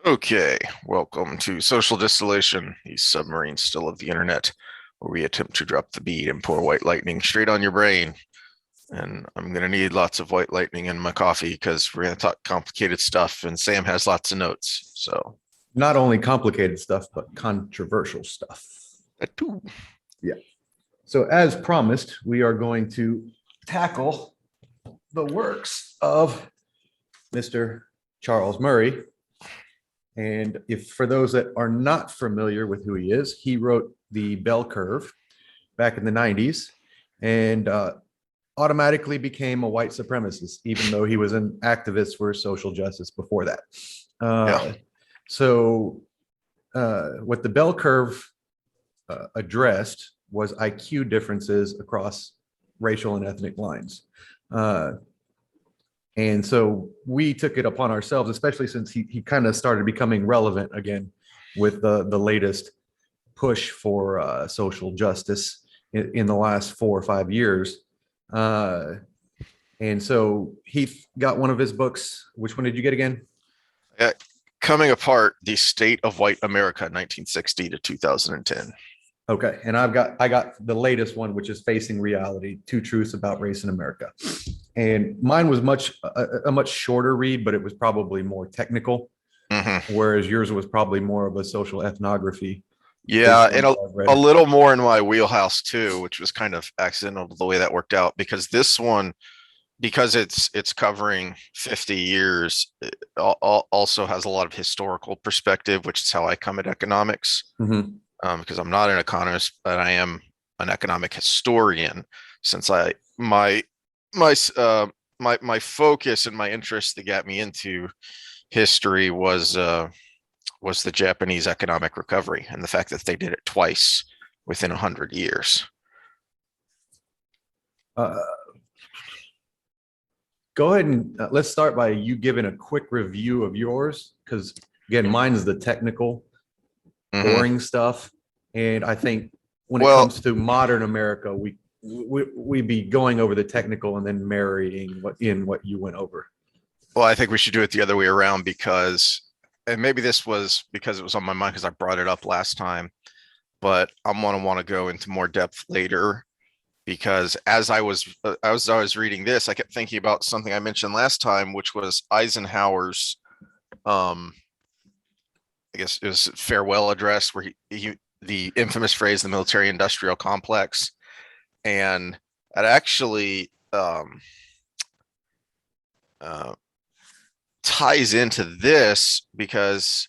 Okay, welcome to Social Distillation, the submarine still of the internet, where we attempt to drop the bead and pour white lightning straight on your brain. And I'm going to need lots of white lightning in my coffee because we're going to talk complicated stuff, and Sam has lots of notes. So, Not only complicated stuff, but controversial stuff. that too. Yeah. So, as promised, we are going to tackle the works of Mr. Charles Murray. And if for those that are not familiar with who he is, he wrote The Bell Curve back in the 90s and automatically became a white supremacist, even though he was an activist for social justice before that. Yeah. Uh, so, what the Bell Curve addressed was IQ differences across racial and ethnic lines. Uh, and so we took it upon ourselves, especially since he kind of started becoming relevant again with the latest push for social justice in the last 4 or 5 years. Uh, and so he got one of his books. Which one did you get again? Uh, Coming Apart, The State of White America, 1960 to 2010. Okay, and I got the latest one, which is Facing Reality: Two Truths About Race in America. And mine was a much shorter read, but it was probably more technical, Mm-hmm. whereas yours was probably more of a social ethnography based Yeah, on and what I've a read. little more in my wheelhouse too, which was kind of accidental the way that worked out because this one, because it's covering 50 years, it also has a lot of historical perspective, which is how I come at economics. Mhm. Because I'm not an economist, but I am an economic historian. Since I my uh, my focus and my interest that got me into history was the Japanese economic recovery and the fact that they did it twice within 100 years. Uh, Go ahead and let's start by you giving a quick review of yours, because again, mine is the technical, Mm-hmm. boring stuff, and I think when it Well, comes to modern America, we be going over the technical and then marrying what you went over. well, I think we should do it the other way around because, and maybe this was because it was on my mind because I brought it up last time, but I'm gonna want to go into more depth later because as I was reading this, I kept thinking about something I mentioned last time, which was Eisenhower's, um, I guess it was farewell address, where he the infamous phrase, the military industrial complex, and it actually uh, ties into this because,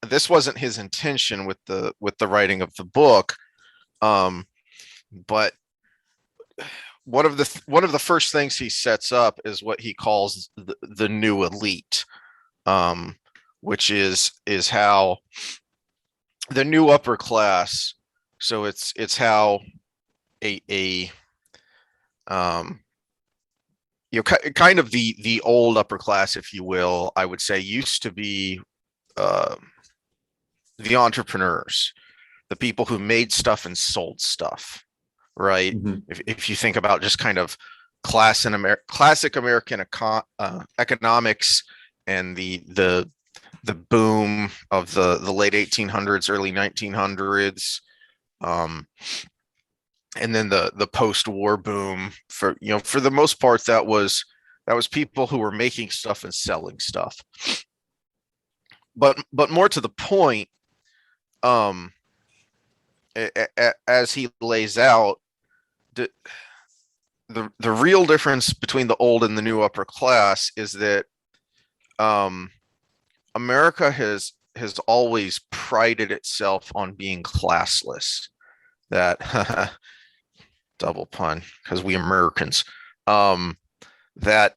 this wasn't his intention with the writing of the book, um, but one of the first things he sets up is what he calls the new elite, um, which is how the new upper class. So it's how a um, kind of the old upper class, if you will, I would say, used to be uh, the entrepreneurs, the people who made stuff and sold stuff, right? Mhm. If you think about just kind of classic American economics and the boom of the late 1800s, early 1900s, um, and then the post-war boom, for for the most part that was people who were making stuff and selling stuff. But more to the point, um, as he lays out, the the real difference between the old and the new upper class is that, um, America has always prided itself on being classless. That double pun because we Americans. Um, that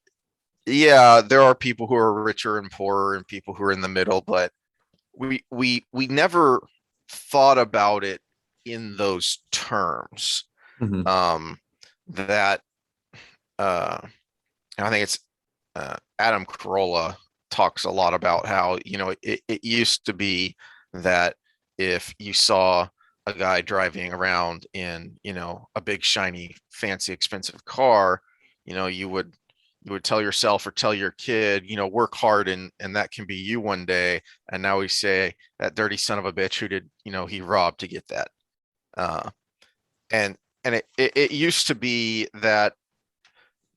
Yeah, there are people who are richer and poorer and people who are in the middle, but we never thought about it in those terms. Mhm. Um, that uh, I think it's Adam Carolla talks a lot about how, it used to be that if you saw a guy driving around in, a big shiny fancy expensive car, you know you would you would tell yourself or tell your kid, work hard and that can be you one day. And now we say that dirty son of a bitch who did, he robbed to get that. Uh, and it used to be that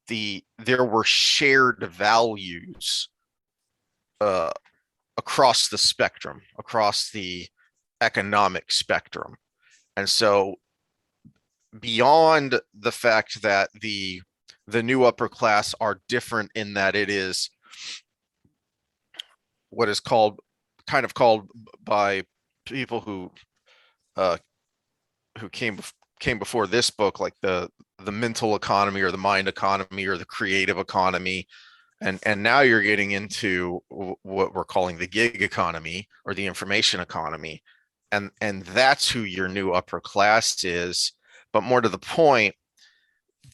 there were shared values uh, across the spectrum, across the economic spectrum. And so beyond the fact that the new upper class are different in that it is what is called by people uh who came before this book, like the mental economy or the mind economy or the creative economy. And now you're getting into what we're calling the gig economy or the information economy. And that's who your new upper class is. But more to the point,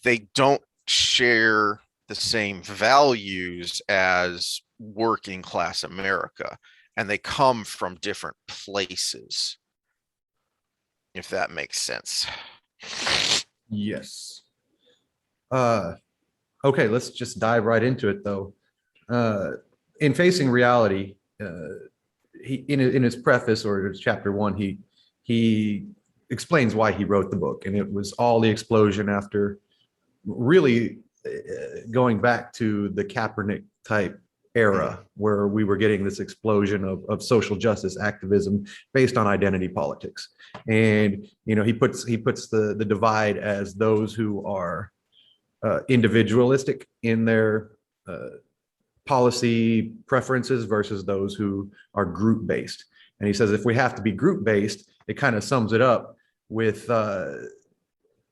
they don't share the same values as working class America, and they come from different places, if that makes sense. Yes. Okay, let's just dive right into it though. In Facing Reality, he in his preface or his chapter 1, he explains why he wrote the book, and it was all the explosion after really going back to the Kaepernick type era where we were getting this explosion of social justice activism based on identity politics. And he puts the divide as those who are individualistic in their policy preferences versus those who are group based. And he says if we have to be group based, it kind of sums it up with the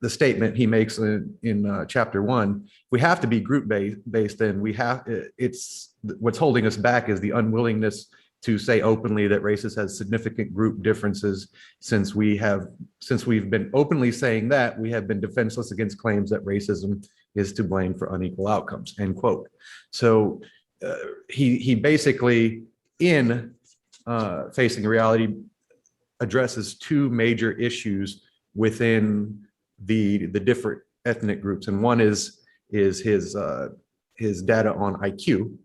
statement he makes in chapter 1. We have to be group based, then it's what's holding us back is the unwillingness to say openly that races has significant group differences. Since we've been openly saying that, we have been defenseless against claims that racism is to blame for unequal outcomes, end quote. So he basically, in Facing Reality, addresses two major issues within the different ethnic groups. And one is his data on IQ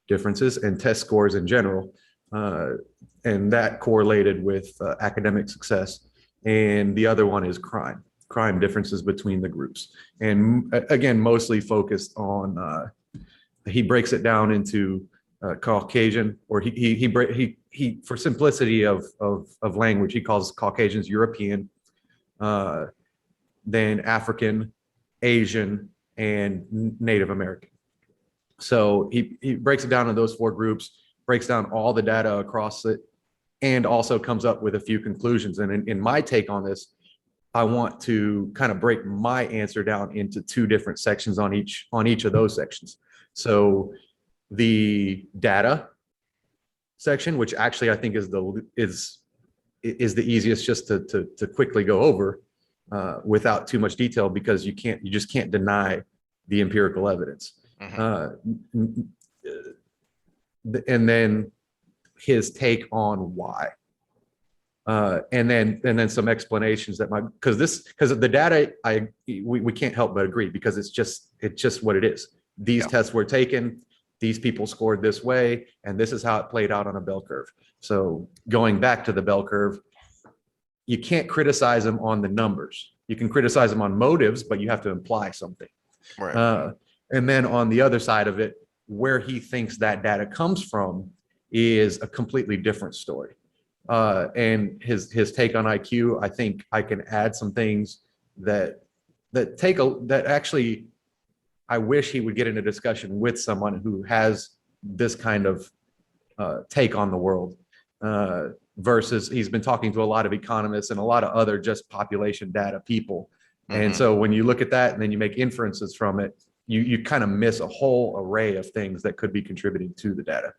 differences and test scores in general. And that correlated with academic success. And the other one is crime differences between the groups. And again, mostly focused on, he breaks it down into Caucasian, or he for simplicity of language, he calls Caucasians European, then African, Asian, and Native American. So he breaks it down in those four groups, breaks down all the data across it, and also comes up with a few conclusions. And in my take on this, I want to kind of break my answer down into two different sections on each of those sections. So the data section, which actually I think is the easiest just to quickly go over without too much detail, because you just can't deny the empirical evidence. And then his take on why. And then some explanations that because the data, we can't help but agree, because it's just what it is. These tests were taken, these people scored this way, and this is how it played out on a bell curve. So going back to the bell curve, you can't criticize them on the numbers. You can criticize them on motives, but you have to imply something. Right. And then on the other side of it, where he thinks that data comes from is a completely different story. And his take on IQ, I think I can add some things that actually I wish he would get in a discussion with someone who has this kind of take on the world, versus he's been talking to a lot of economists and a lot of other just population data people. And so when you look at that and then you make inferences from it, you kind of miss a whole array of things that could be contributing to the data.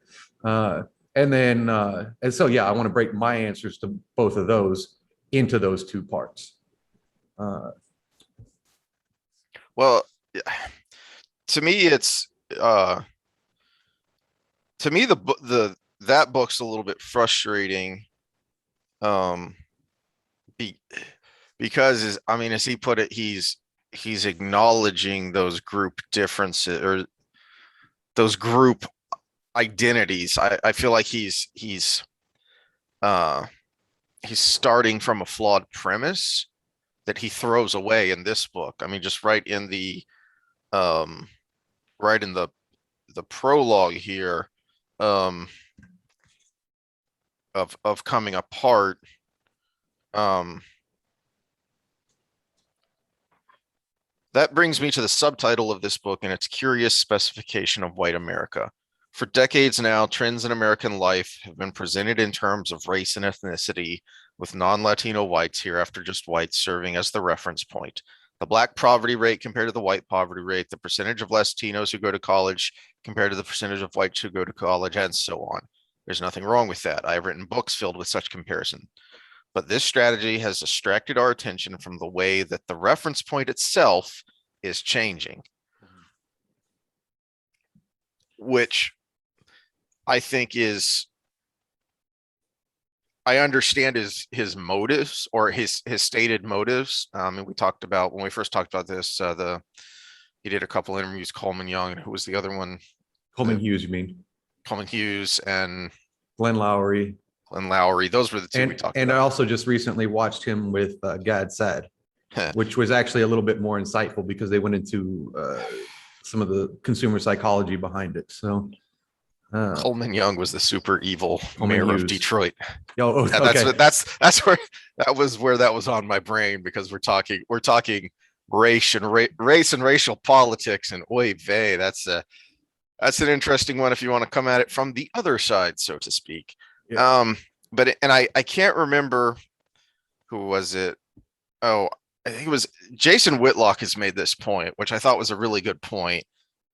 And so, yeah, I want to break my answers to both of those into those two parts. Well, to me, it's to me that book's a little bit frustrating, because as he put it, he's acknowledging those group differences, or those group identities. I feel like uh he's starting from a flawed premise that he throws away in this book. I mean, just um right in the prologue here, um of coming apart. um That brings me to the subtitle of this book and its curious specification of white America. For decades now, trends in American life have been presented in terms of race and ethnicity, with non-Latino whites, hereafter just whites, serving as the reference point. The Black poverty rate compared to the white poverty rate, the percentage of Latinos who go to college compared to the percentage of whites who go to college, and so on. There's nothing wrong with that. I have written books filled with such comparison. But this strategy has distracted our attention from the way that the reference point itself is changing, which I think I understand his motives, or his stated motives. And we talked about, when we first talked about this, he did a couple interviews, Coleman Young, and who was the other one? Coleman Hughes, you mean? Coleman Hughes and Glenn Lowry. Those were the two we talked And about. I also just recently watched him with Gad Saad, which was actually a little bit more insightful because they went into some of the consumer psychology behind it. So Coleman Young was the super evil Coleman mayor Hughes. of Detroit. Oh, Yeah, okay. that's where that was on my brain, because we're talking race and racial politics, and oy vey, that's an interesting one if you want to come at it from the other side, so to speak. Yeah. I can't remember who was it. Oh, I think it was Jason Whitlock has made this point, which I thought was a really good point.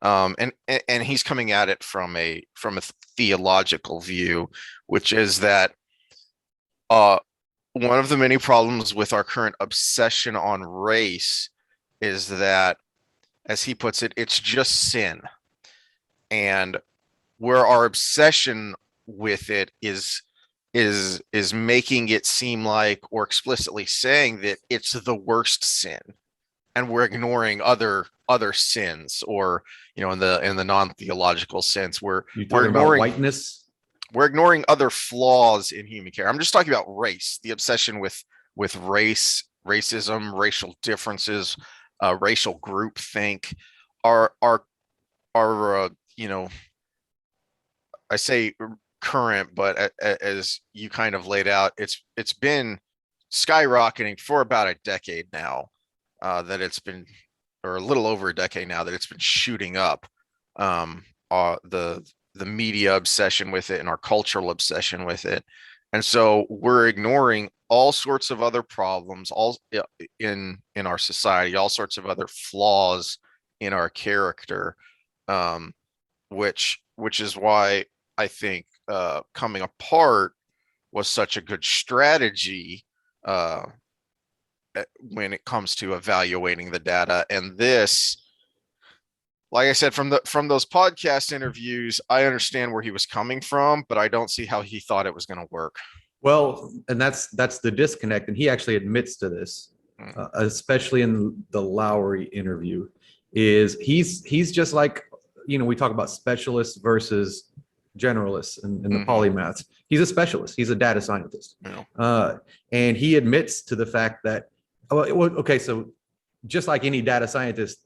And he's coming at it from a theological view, which is that one of the many problems with our current obsession on race is that, as he puts it, it's just sin. And where our obsession with it is making it seem like, or explicitly saying that it's the worst sin, and we're ignoring other sins, or in the non-theological sense, You're we're talking about whiteness. we're ignoring other flaws in human care. I'm just talking about race, the obsession with racism, racial differences, racial groupthink, are I say current, but as you kind of laid out, it's been skyrocketing for about a decade now. That it's been, or a little over a decade now, that it's been shooting up. The media obsession with it and our cultural obsession with it, and so we're ignoring all sorts of other problems, all in our society, all sorts of other flaws in our character, which is why I think coming apart was such a good strategy when it comes to evaluating the data. And this, like I said, from those podcast interviews, I understand where he was coming from, but I don't see how he thought it was going to work. Well, and that's the disconnect, and he actually admits to this, especially in the Lowry interview. Is he's just like, we talk about specialists versus generalists and the polymaths. He's a specialist. He's a data scientist, and he admits to the fact that, okay, so just like any data scientist,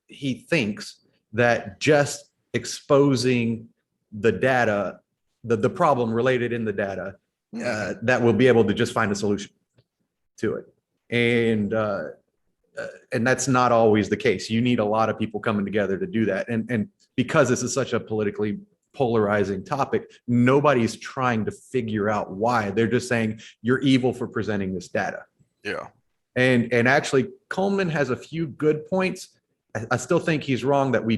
he thinks that just exposing the data, the problem related in the data, that we'll be able to just find a solution to it. And that's not always the case. You need a lot of people coming together to do that. And because this is such a politically polarizing topic, nobody's trying to figure out why. They're just saying, you're evil for presenting this data. Yeah. And actually, Coleman has a few good points. I still think he's wrong that we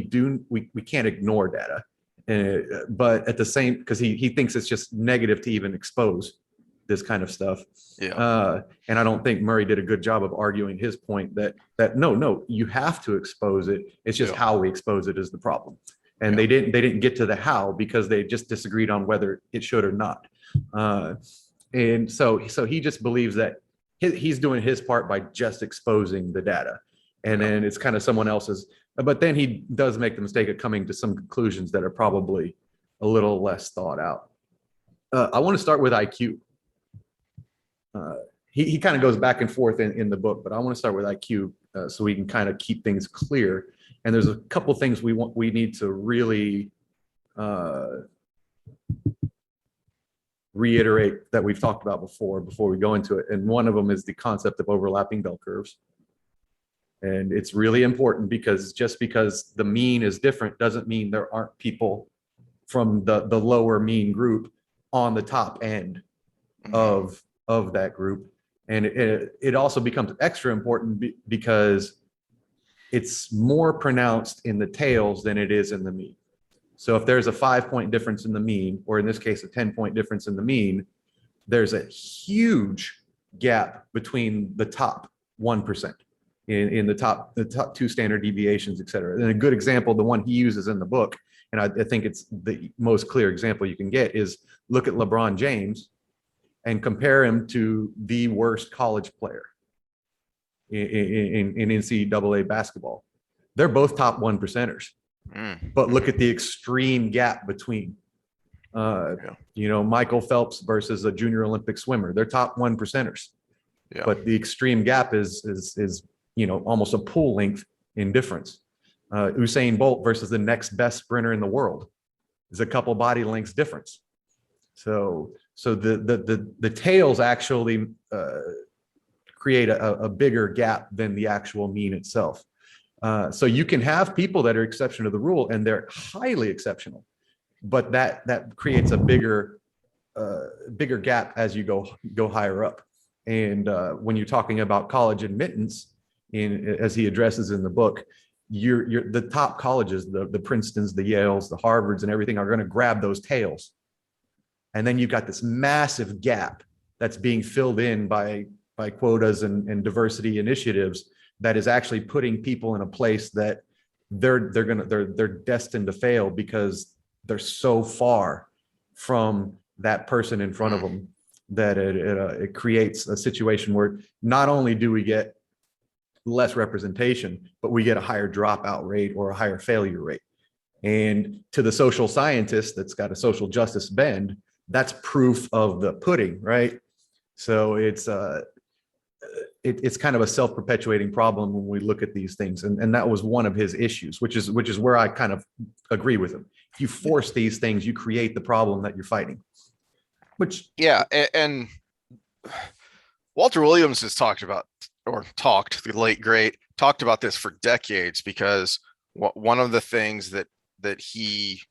can't ignore data. But at the same, because he thinks it's just negative to even expose this kind of stuff. Yeah. And I don't think Murray did a good job of arguing his point that no, you have to expose it. It's just how we expose it is the problem. And they didn't get to the how because they just disagreed on whether it should or not. And so he just believes that he's doing his part by just exposing the data. And then it's kind of someone else's. But then he does make the mistake of coming to some conclusions that are probably a little less thought out. I want to start with IQ. He kind of goes back and forth in the book, but I want to start with IQ so we can kind of keep things clear. And there's a couple things we need to really reiterate that we've talked about before we go into it. And one of them is the concept of overlapping bell curves. And it's really important because just because the mean is different doesn't mean there aren't people from the lower mean group on the top end of that group. And it also becomes extra important because it's more pronounced in the tails than it is in the mean. So if there's a 5-point difference in the mean, or in this case, a 10-point difference in the mean, there's a huge gap between the top 1%. In the top 2 standard deviations, et cetera. And a good example, the one he uses in the book, and I think it's the most clear example you can get, is look at LeBron James and compare him to the worst college player in NCAA basketball. They're both top 1%ers, but look at the extreme gap between. Michael Phelps versus a junior Olympic swimmer. They're top 1%ers, but the extreme gap is almost a pool length in difference. Usain Bolt versus the next best sprinter in the world is a couple body lengths difference. So the tails actually create a bigger gap than the actual mean itself. So you can have people that are exception to the rule and they're highly exceptional, but that creates a bigger gap as you go higher up. And when you're talking about college admittance, as he addresses in the book, you're the top colleges, the Princetons, the Yales, the Harvards, and everything are going to grab those tails. And then you've got this massive gap that's being filled in by quotas and diversity initiatives that is actually putting people in a place that they're destined to fail because they're so far from that person in front of them that it creates a situation where not only do we get less representation, but we get a higher dropout rate or a higher failure rate. And to the social scientist that's got a social justice bend, that's proof of the pudding, right? So it's kind of a self-perpetuating problem when we look at these things. And that was one of his issues, which is where I kind of agree with him. If you force these things, you create the problem that you're fighting. And Walter Williams has talked, the late great, talked about this for decades, because one of the things that he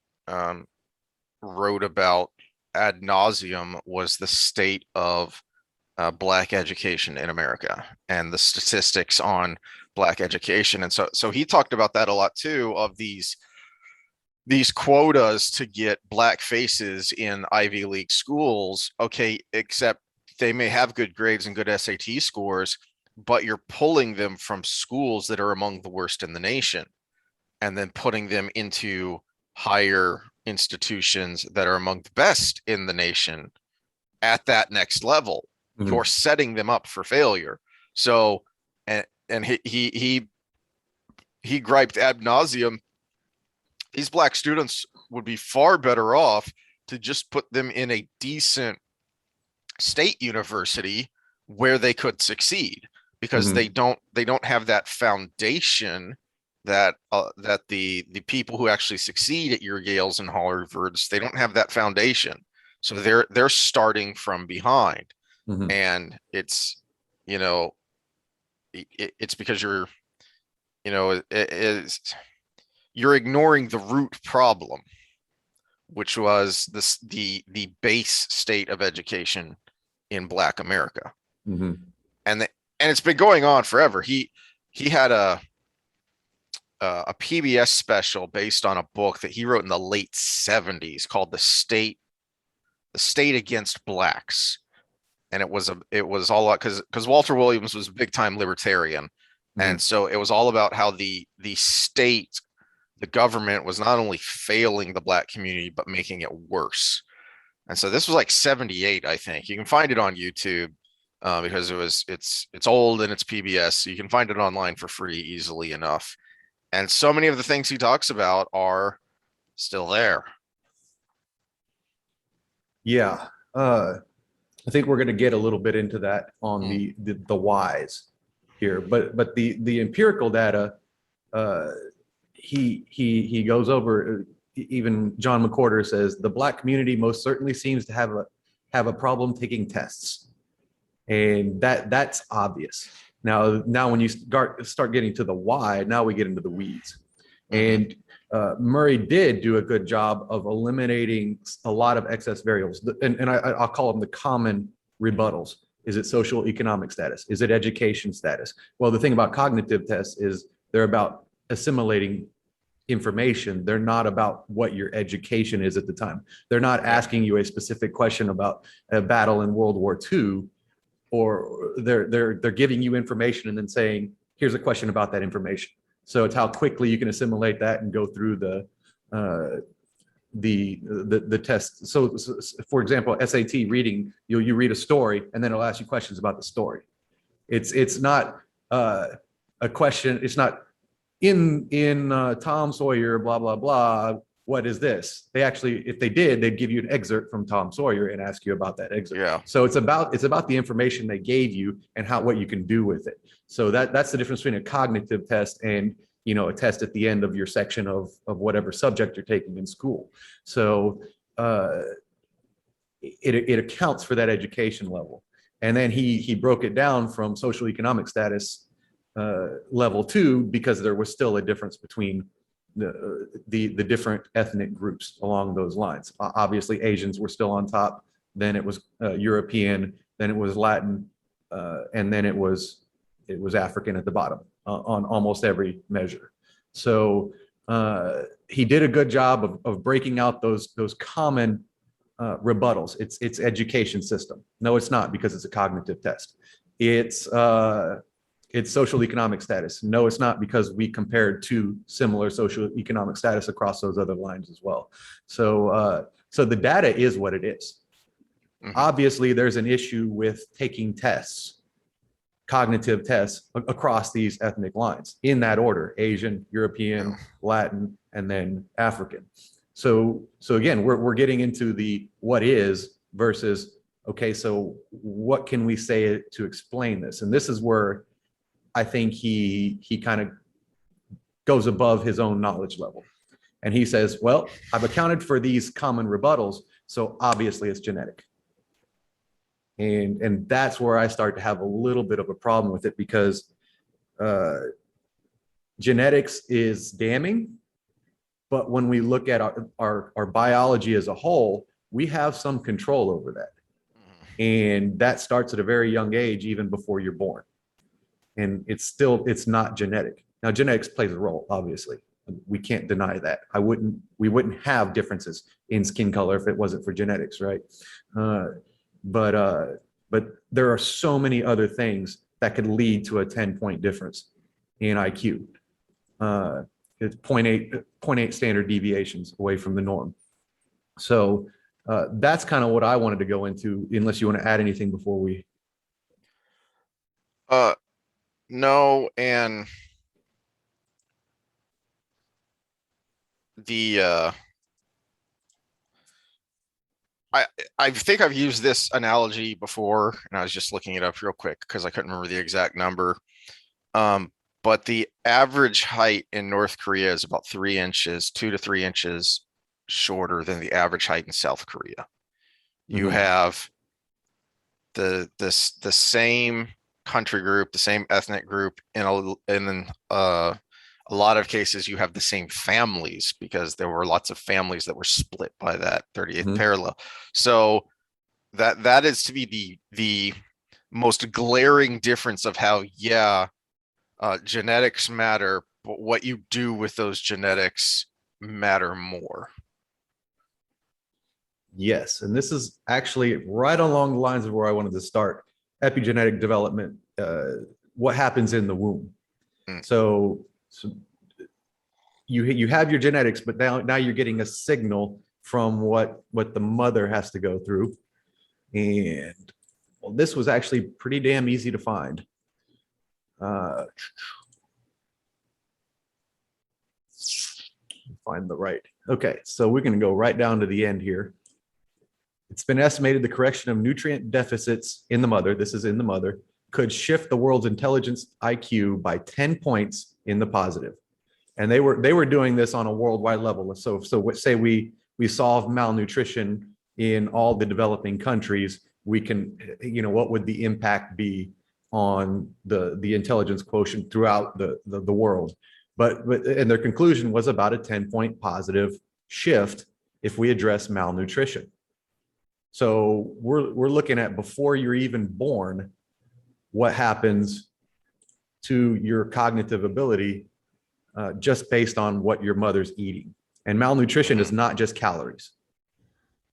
wrote about ad nauseum was the state of Black education in America and the statistics on Black education. And so he talked about that a lot too, of these quotas to get Black faces in Ivy League schools. Okay, except they may have good grades and good SAT scores, but you're pulling them from schools that are among the worst in the nation and then putting them into higher institutions that are among the best in the nation at that next level. Mm-hmm. You're setting them up for failure. So, and he griped ad nauseum, these Black students would be far better off to just put them in a decent state university where they could succeed, because they don't have that foundation that the people who actually succeed at your Yales and Harvards, they don't have that foundation. So they're starting from behind. And it's because you're ignoring the root problem, which was the base state of education in Black America. And it's been going on forever. He had a PBS special based on a book that he wrote in the late 70s called The State Against Blacks. And it was all about, because Walter Williams was a big time libertarian. And so it was all about how the state, the government, was not only failing the Black community, but making it worse. And so this was like 78, I think. You can find it on YouTube because it's old and it's PBS. So you can find it online for free easily enough. And so many of the things he talks about are still there. Yeah. I think we're going to get a little bit into that on the whys here, but the empirical data, he goes over. Even John McWhorter says the Black community most certainly seems to have a problem taking tests, and that's obvious. Now when you start getting to the why, now we get into the weeds. And Murray did do a good job of eliminating a lot of excess variables. And I'll call them the common rebuttals. Is it social economic status? Is it education status? Well, the thing about cognitive tests is they're about assimilating information. They're not about what your education is at the time. They're not asking you a specific question about a battle in World War II, or they're giving you information and then saying, here's a question about that information. So it's how quickly you can assimilate that and go through the test. So for example, SAT reading, you read a story and then it'll ask you questions about the story. It's not a question. It's not in Tom Sawyer, blah, blah, blah. What is this? They actually, if they did, they'd give you an excerpt from Tom Sawyer and ask you about that excerpt. Yeah. So it's about the information they gave you and what you can do with it. So that's the difference between a cognitive test and, a test at the end of your section of whatever subject you're taking in school. So it accounts for that education level. And then he broke it down from social economic status level 2, because there was still a difference between the different ethnic groups along those lines. Obviously, Asians were still on top. Then it was European. Then it was Latin, and then it was African at the bottom on almost every measure. So he did a good job of breaking out those common rebuttals. It's education system. No, it's not, because it's a cognitive test. It's social economic status. No, it's not, because we compared two similar social economic status across those other lines as well. So the data is what it is. Obviously, there's an issue with taking tests, cognitive tests across these ethnic lines in that order: Asian, European, Latin, and then African. So again, we're getting into the what is versus, okay, so what can we say to explain this? And this is where I think he kind of goes above his own knowledge level. And he says, well, I've accounted for these common rebuttals, so obviously it's genetic. And that's where I start to have a little bit of a problem with it, because genetics is damning. But when we look at our biology as a whole, we have some control over that. And that starts at a very young age, even before you're born. And it's not genetic. Now, genetics plays a role, obviously. We can't deny that. We wouldn't have differences in skin color if it wasn't for genetics, right? But there are so many other things that could lead to a 10-point difference in IQ. It's 0.8 standard deviations away from the norm. So that's kind of what I wanted to go into, unless you want to add anything before we. No, and I think I've used this analogy before, and I was just looking it up real quick because I couldn't remember the exact number. But the average height in North Korea is about 3 inches, 2 to 3 inches shorter than the average height in South Korea. You have the same country group, the same ethnic group, and then a lot of cases you have the same families, because there were lots of families that were split by that 38th parallel. So that is to be the most glaring difference of how, genetics matter, but what you do with those genetics matter more. Yes, and this is actually right along the lines of where I wanted to start. Epigenetic development, what happens in the womb. So you have your genetics, but now you're getting a signal from what the mother has to go through. And well, this was actually pretty damn easy to find. find the right. Okay, so we're going to go right down to the end here. It's been estimated the correction of nutrient deficits in the mother, this is in the mother, could shift the world's intelligence IQ by 10 points in the positive. And they were doing this on a worldwide level. So say we solve malnutrition in all the developing countries, we can, what would the impact be on the intelligence quotient throughout the world? But and their conclusion was about a 10-point positive shift if we address malnutrition. So we're looking at before you're even born, what happens to your cognitive ability just based on what your mother's eating. And malnutrition is not just calories.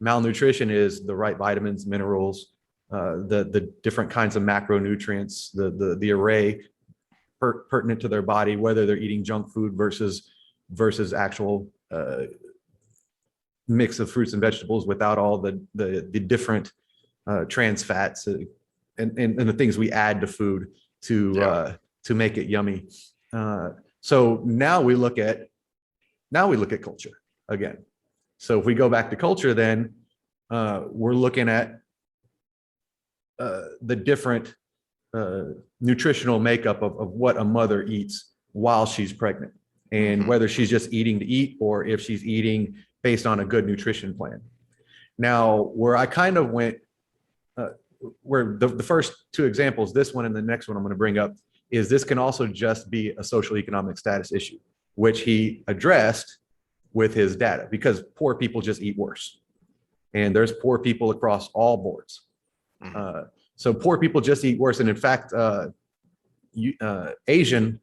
Malnutrition is the right vitamins, minerals, the different kinds of macronutrients, the array pertinent to their body, whether they're eating junk food versus actual mix of fruits and vegetables without all the different trans fats and the things we add to food to make it yummy. So now we look at culture again. So if we go back to culture, then we're looking at the different nutritional makeup of what a mother eats while she's pregnant, and whether she's just eating to eat or if she's eating based on a good nutrition plan. Now, where I kind of went, where the first two examples, this one and the next one I'm going to bring up, is this can also just be a social economic status issue, which he addressed with his data, because poor people just eat worse. And there's poor people across all boards. So poor people just eat worse. And in fact, Asian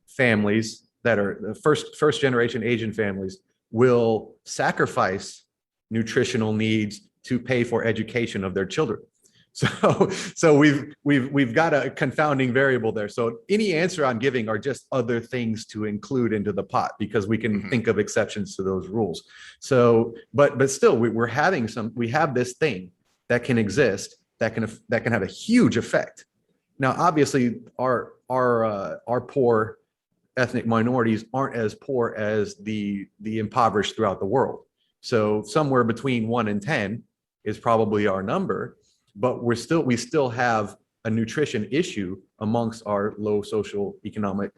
families that are the first generation Asian families will sacrifice nutritional needs to pay for education of their children. So we've got a confounding variable there. So any answer I'm giving are just other things to include into the pot, because we can think of exceptions to those rules. So, but still, we have this thing that can exist that can have a huge effect. Now, obviously, our poor ethnic minorities aren't as poor as the impoverished throughout the world. So somewhere between 1 and 10 is probably our number. But we still have a nutrition issue amongst our low social economic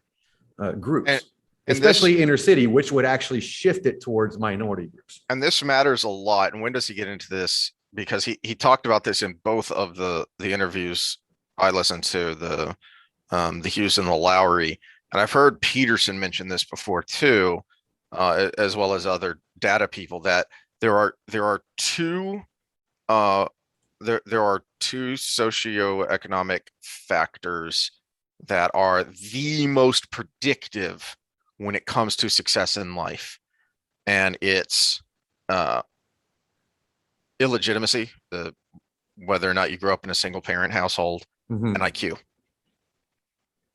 groups, and especially inner city, which would actually shift it towards minority groups. And this matters a lot. And when does he get into this? Because he talked about this in both of the interviews I listened to, the Hughes and the Lowry, and I've heard Peterson mention this before too, as well as other data people, that there are two socioeconomic factors that are the most predictive when it comes to success in life. And it's illegitimacy, whether or not you grew up in a single parent household, and IQ.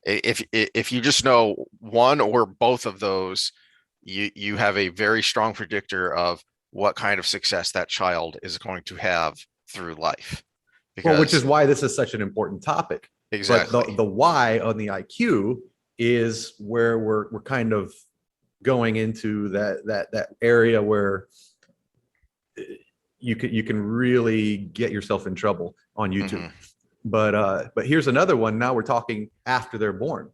If you just know one or both of those, you have a very strong predictor of what kind of success that child is going to have through life. Well, which is why this is such an important topic. Exactly. But the why on the IQ is where we're kind of going into that area where you can really get yourself in trouble on YouTube. But here's another one. Now we're talking after they're born.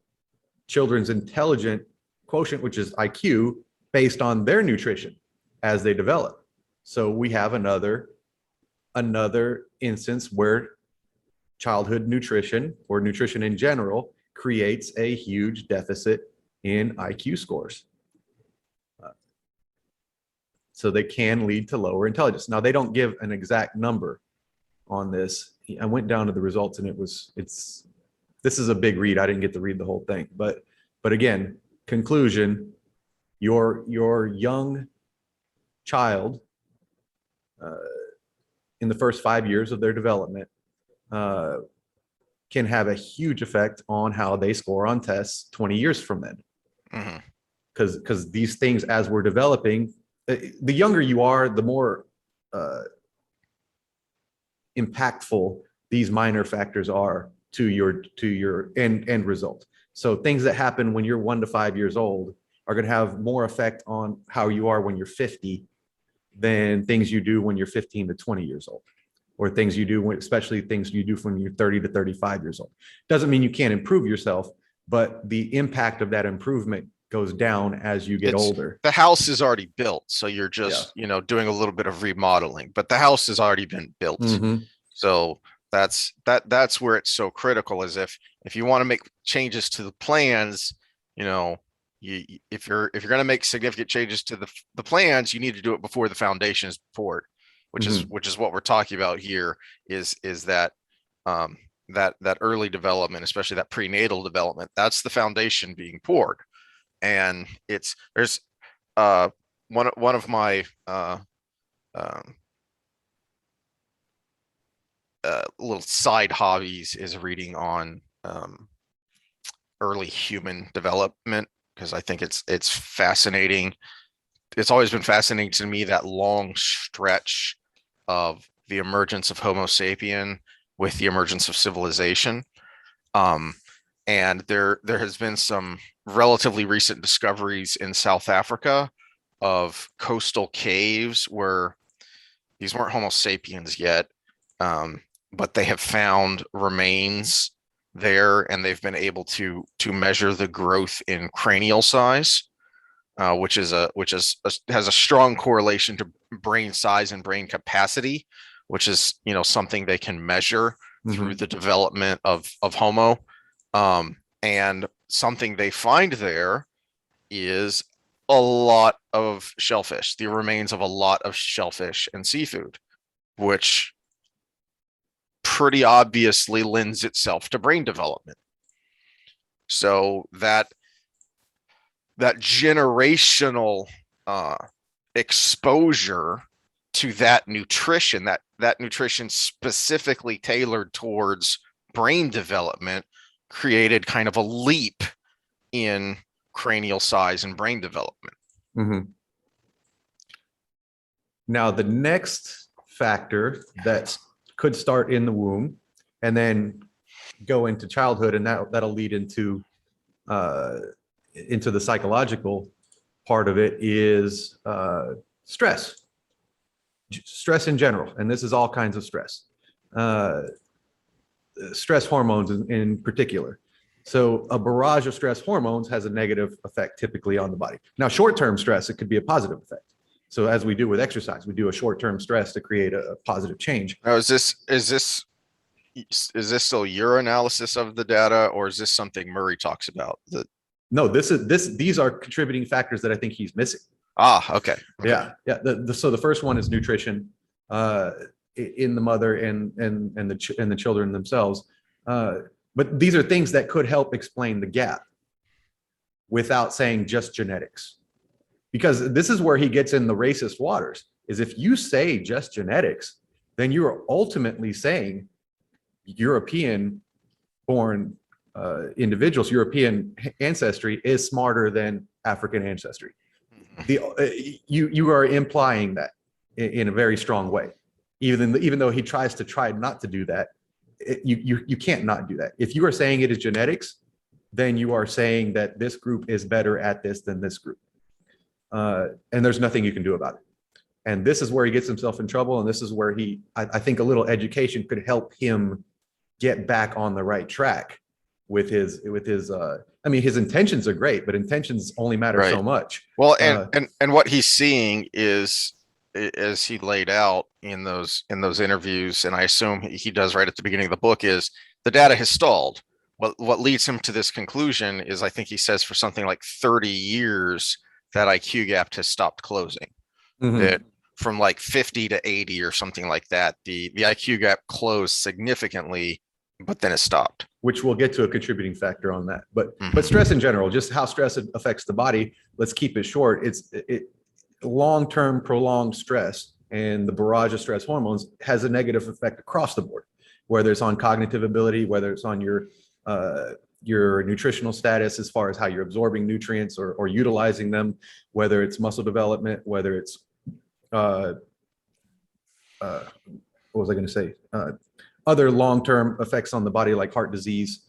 Children's intelligent quotient, which is IQ, based on their nutrition as they develop. So we have another instance where childhood nutrition, or nutrition in general, creates a huge deficit in IQ scores. So they can lead to lower intelligence. Now, they don't give an exact number on this. I went down to the results, and this is a big read. I didn't get to read the whole thing, but again, conclusion: your young child in the first 5 years of their development can have a huge effect on how they score on tests 20 years from then. Because these things, as we're developing, the younger you are, the more impactful these minor factors are to your end result. So things that happen when you're 1 to 5 years old are going to have more effect on how you are when you're 50 than things you do when you're 15 to 20 years old, or things you do, especially things you do when you're 30 to 35 years old. Doesn't mean you can't improve yourself, but the impact of that improvement goes down as you get older. The house is already built, so you're just, doing a little bit of remodeling, but the house has already been built. So that's where it's so critical, is if you want to make changes to the plans, if you're going to make significant changes to the plans, you need to do it before the foundation is poured, which is what we're talking about here, is that that early development, especially that prenatal development, that's the foundation being poured. And there's one of my little side hobbies is reading on early human development, because I think it's fascinating. It's always been fascinating to me, that long stretch of the emergence of Homo sapien with the emergence of civilization. And there has been some relatively recent discoveries in South Africa of coastal caves where these weren't Homo sapiens yet, but they have found remains there, and they've been able to measure the growth in cranial size, which has a strong correlation to brain size and brain capacity, which is something they can measure through the development of Homo. And something they find there is a lot of shellfish, the remains of a lot of shellfish and seafood, which pretty obviously lends itself to brain development. So that generational exposure to that nutrition specifically tailored towards brain development, created kind of a leap in cranial size and brain development. Now, the next factor that could start in the womb and then go into childhood, and that'll lead into the psychological part of it, is stress in general. And this is all kinds of stress. Stress hormones in particular. So a barrage of stress hormones has a negative effect typically on the body. Now, short-term stress, it could be a positive effect. So as we do with exercise, we do a short-term stress to create a positive change. Now, is this still your analysis of the data, or is this something Murray talks about? No, these are contributing factors that I think he's missing. Okay. Yeah. So the first one is nutrition in the mother and the children themselves. But these are things that could help explain the gap without saying just genetics. Because this is where he gets in the racist waters, is if you say just genetics, then you are ultimately saying European born individuals, European ancestry is smarter than African ancestry. You are implying that in a very strong way, even though he tries not to do that. You can't not do that. If you are saying it is genetics, then you are saying that this group is better at this than this group. And there's nothing you can do about it. And this is where he gets himself in trouble. And this is where I think a little education could help him get back on the right track with his I mean, his intentions are great, but intentions only matter so much. Well, and what he's seeing is, as he laid out in those interviews, and I assume he does right at the beginning of the book, is the data has stalled. What leads him to this conclusion is, I think he says, for something like 30 years, that IQ gap has stopped closing. That from like 50 to 80 or something like that, the IQ gap closed significantly, but then it stopped. Which we'll get to a contributing factor on that. But stress in general, just how stress affects the body, let's keep it short. It's long-term prolonged stress, and the barrage of stress hormones has a negative effect across the board, whether it's on cognitive ability, whether it's on your nutritional status as far as how you're absorbing nutrients or utilizing them, whether it's muscle development, whether it's what was I going to say? Other long-term effects on the body, like heart disease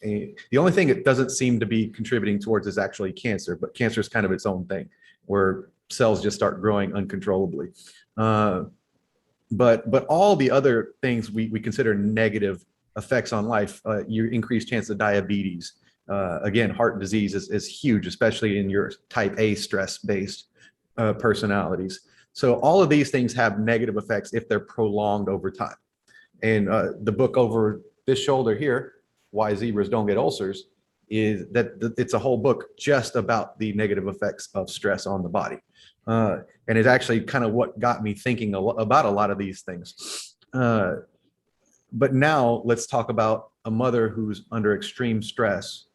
The only thing it doesn't seem to be contributing towards is actually cancer, but cancer is kind of its own thing where cells just start growing uncontrollably. But all the other things we consider negative effects on life, your increased chance of diabetes, again, heart disease is huge, especially in your type A stress-based personalities. So all of these things have negative effects if they're prolonged over time. And the book over this shoulder here, Why Zebras Don't Get Ulcers, is that it's a whole book just about the negative effects of stress on the body. And it's actually kind of what got me thinking about a lot of these things. But now let's talk about a mother who's under extreme stress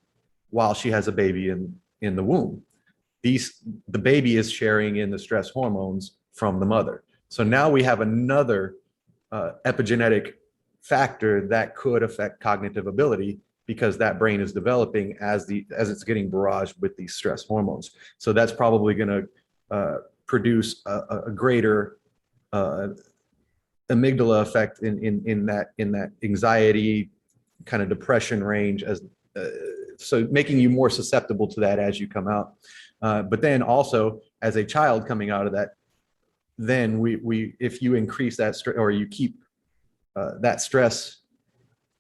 while she has a baby in the womb. The baby is sharing in the stress hormones from the mother. So now we have another epigenetic factor that could affect cognitive ability because that brain is developing as it's getting barraged with these stress hormones. So that's probably going to produce a greater amygdala effect in that anxiety kind of depression range, as so making you more susceptible to that as you come out. But then also as a child coming out of that, then we if you increase that stress or you keep that stress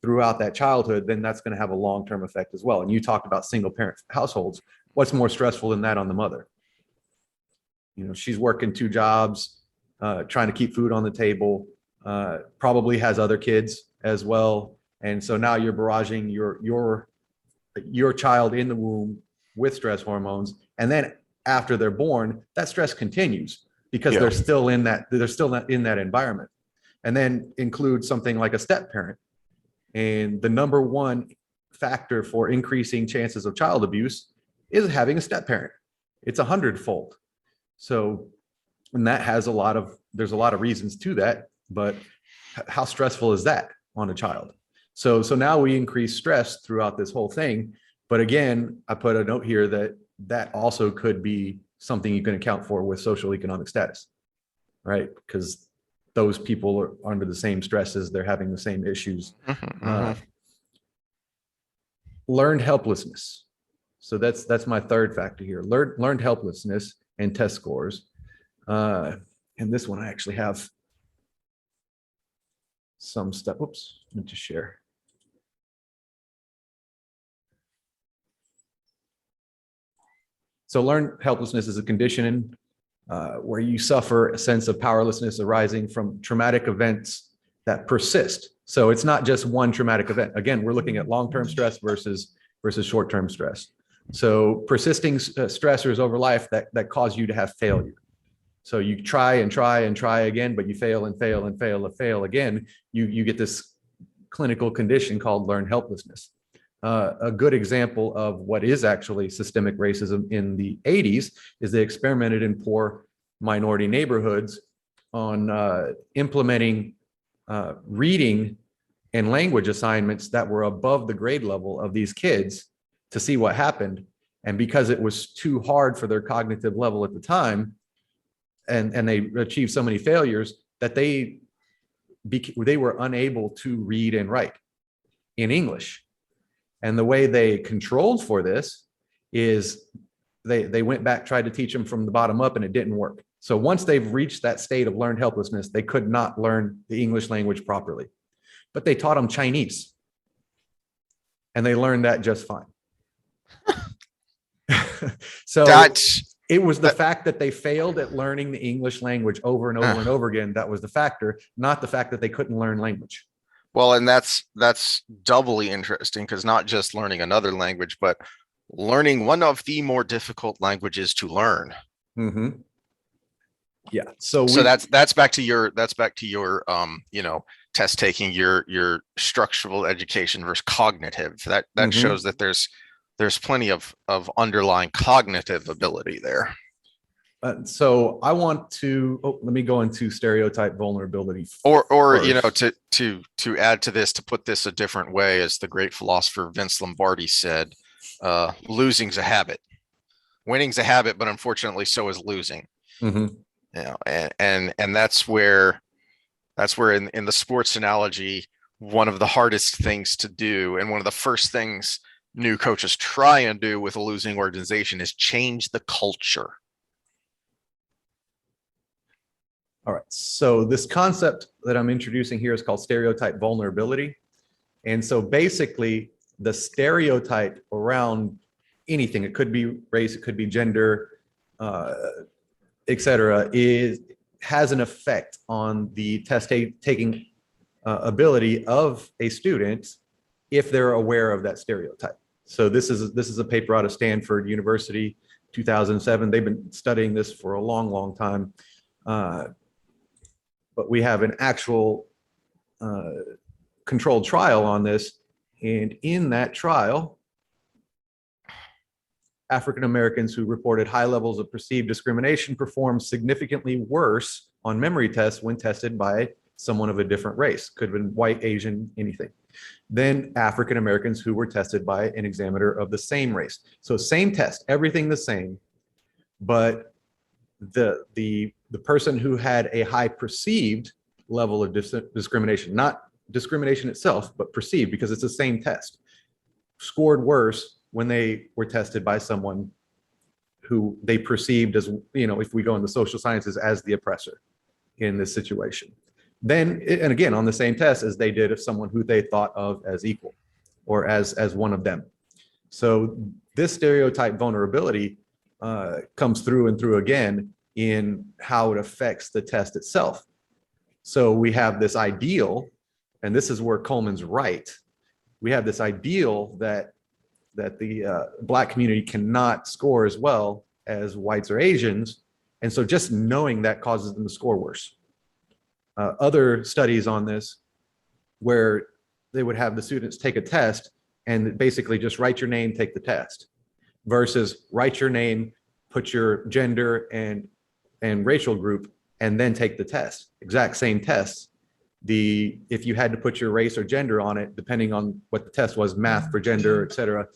throughout that childhood, then that's going to have a long-term effect as well. And you talked about single parent households. What's more stressful than that on the mother? You know, she's working 2 jobs, trying to keep food on the table, probably has other kids as well. And so now you're barraging your child in the womb with stress hormones. And then after they're born, that stress continues because they're still in that environment. And then include something like a step parent. And the number one factor for increasing chances of child abuse is having a step parent. It's 100-fold. So, and that has there's a lot of reasons to that, but how stressful is that on a child? So now we increase stress throughout this whole thing. But again, I put a note here that also could be something you can account for with social economic status, right? Because those people are under the same stresses, they're having the same issues. Learned helplessness. So that's my third factor here. Learned helplessness and test scores. And this one I actually have some stuff. Oops, let me just share. So learned helplessness is a condition where you suffer a sense of powerlessness arising from traumatic events that persist. So it's not just one traumatic event. Again, we're looking at long-term stress versus short-term stress. So persisting stressors over life that cause you to have failure. So you try and try and try again, but you fail and fail and fail and fail again. You get this clinical condition called learned helplessness. A good example of what is actually systemic racism in the 80s is they experimented in poor minority neighborhoods on implementing reading and language assignments that were above the grade level of these kids to see what happened. And because it was too hard for their cognitive level at the time, and they achieved so many failures that they were unable to read and write in English. And the way they controlled for this is they went back, tried to teach them from the bottom up, and it didn't work. So once they've reached that state of learned helplessness, they could not learn the English language properly. But they taught them Chinese, and they learned that just fine. So it was the fact that they failed at learning the English language over and over and over again that was the factor, not the fact that they couldn't learn language. Well, and that's doubly interesting because not just learning another language, but learning one of the more difficult languages to learn. Mm-hmm. Yeah. So that's back to your test taking, your structural education versus cognitive. That mm-hmm. shows that there's plenty of underlying cognitive ability there. So I want to let me go into stereotype vulnerability. Or to add to this, to put this a different way, as the great philosopher Vince Lombardi said, losing's a habit. Winning's a habit, but unfortunately so is losing. Mm-hmm. And that's where in the sports analogy, one of the hardest things to do. And one of the first things new coaches try and do with a losing organization is change the culture. All right. So this concept that I'm introducing here is called stereotype vulnerability. And so basically the stereotype around anything, it could be race, it could be gender, et cetera, has an effect on the test taking ability of a student if they're aware of that stereotype. So this is a paper out of Stanford University, 2007. They've been studying this for a long, long time. But we have an actual controlled trial on this. And in that trial, African Americans who reported high levels of perceived discrimination performed significantly worse on memory tests when tested by someone of a different race, could have been white, Asian, anything, than African Americans who were tested by an examiner of the same race. So same test, everything the same, but the person who had a high perceived level of discrimination, not discrimination itself, but perceived, because it's the same test, scored worse when they were tested by someone who they perceived as, if we go in the social sciences, as the oppressor in this situation. Then, and again, on the same test as they did of someone who they thought of as equal or as one of them. So this stereotype vulnerability comes through and through again in how it affects the test itself. So we have this ideal, and this is where Coleman's right. We have this ideal that the Black community cannot score as well as whites or Asians. And so just knowing that causes them to score worse. Other studies on this where they would have the students take a test and basically just write your name, take the test, versus write your name, put your gender and racial group, and then take the test. Exact same tests. If you had to put your race or gender on it, depending on what the test was, math for gender, et cetera,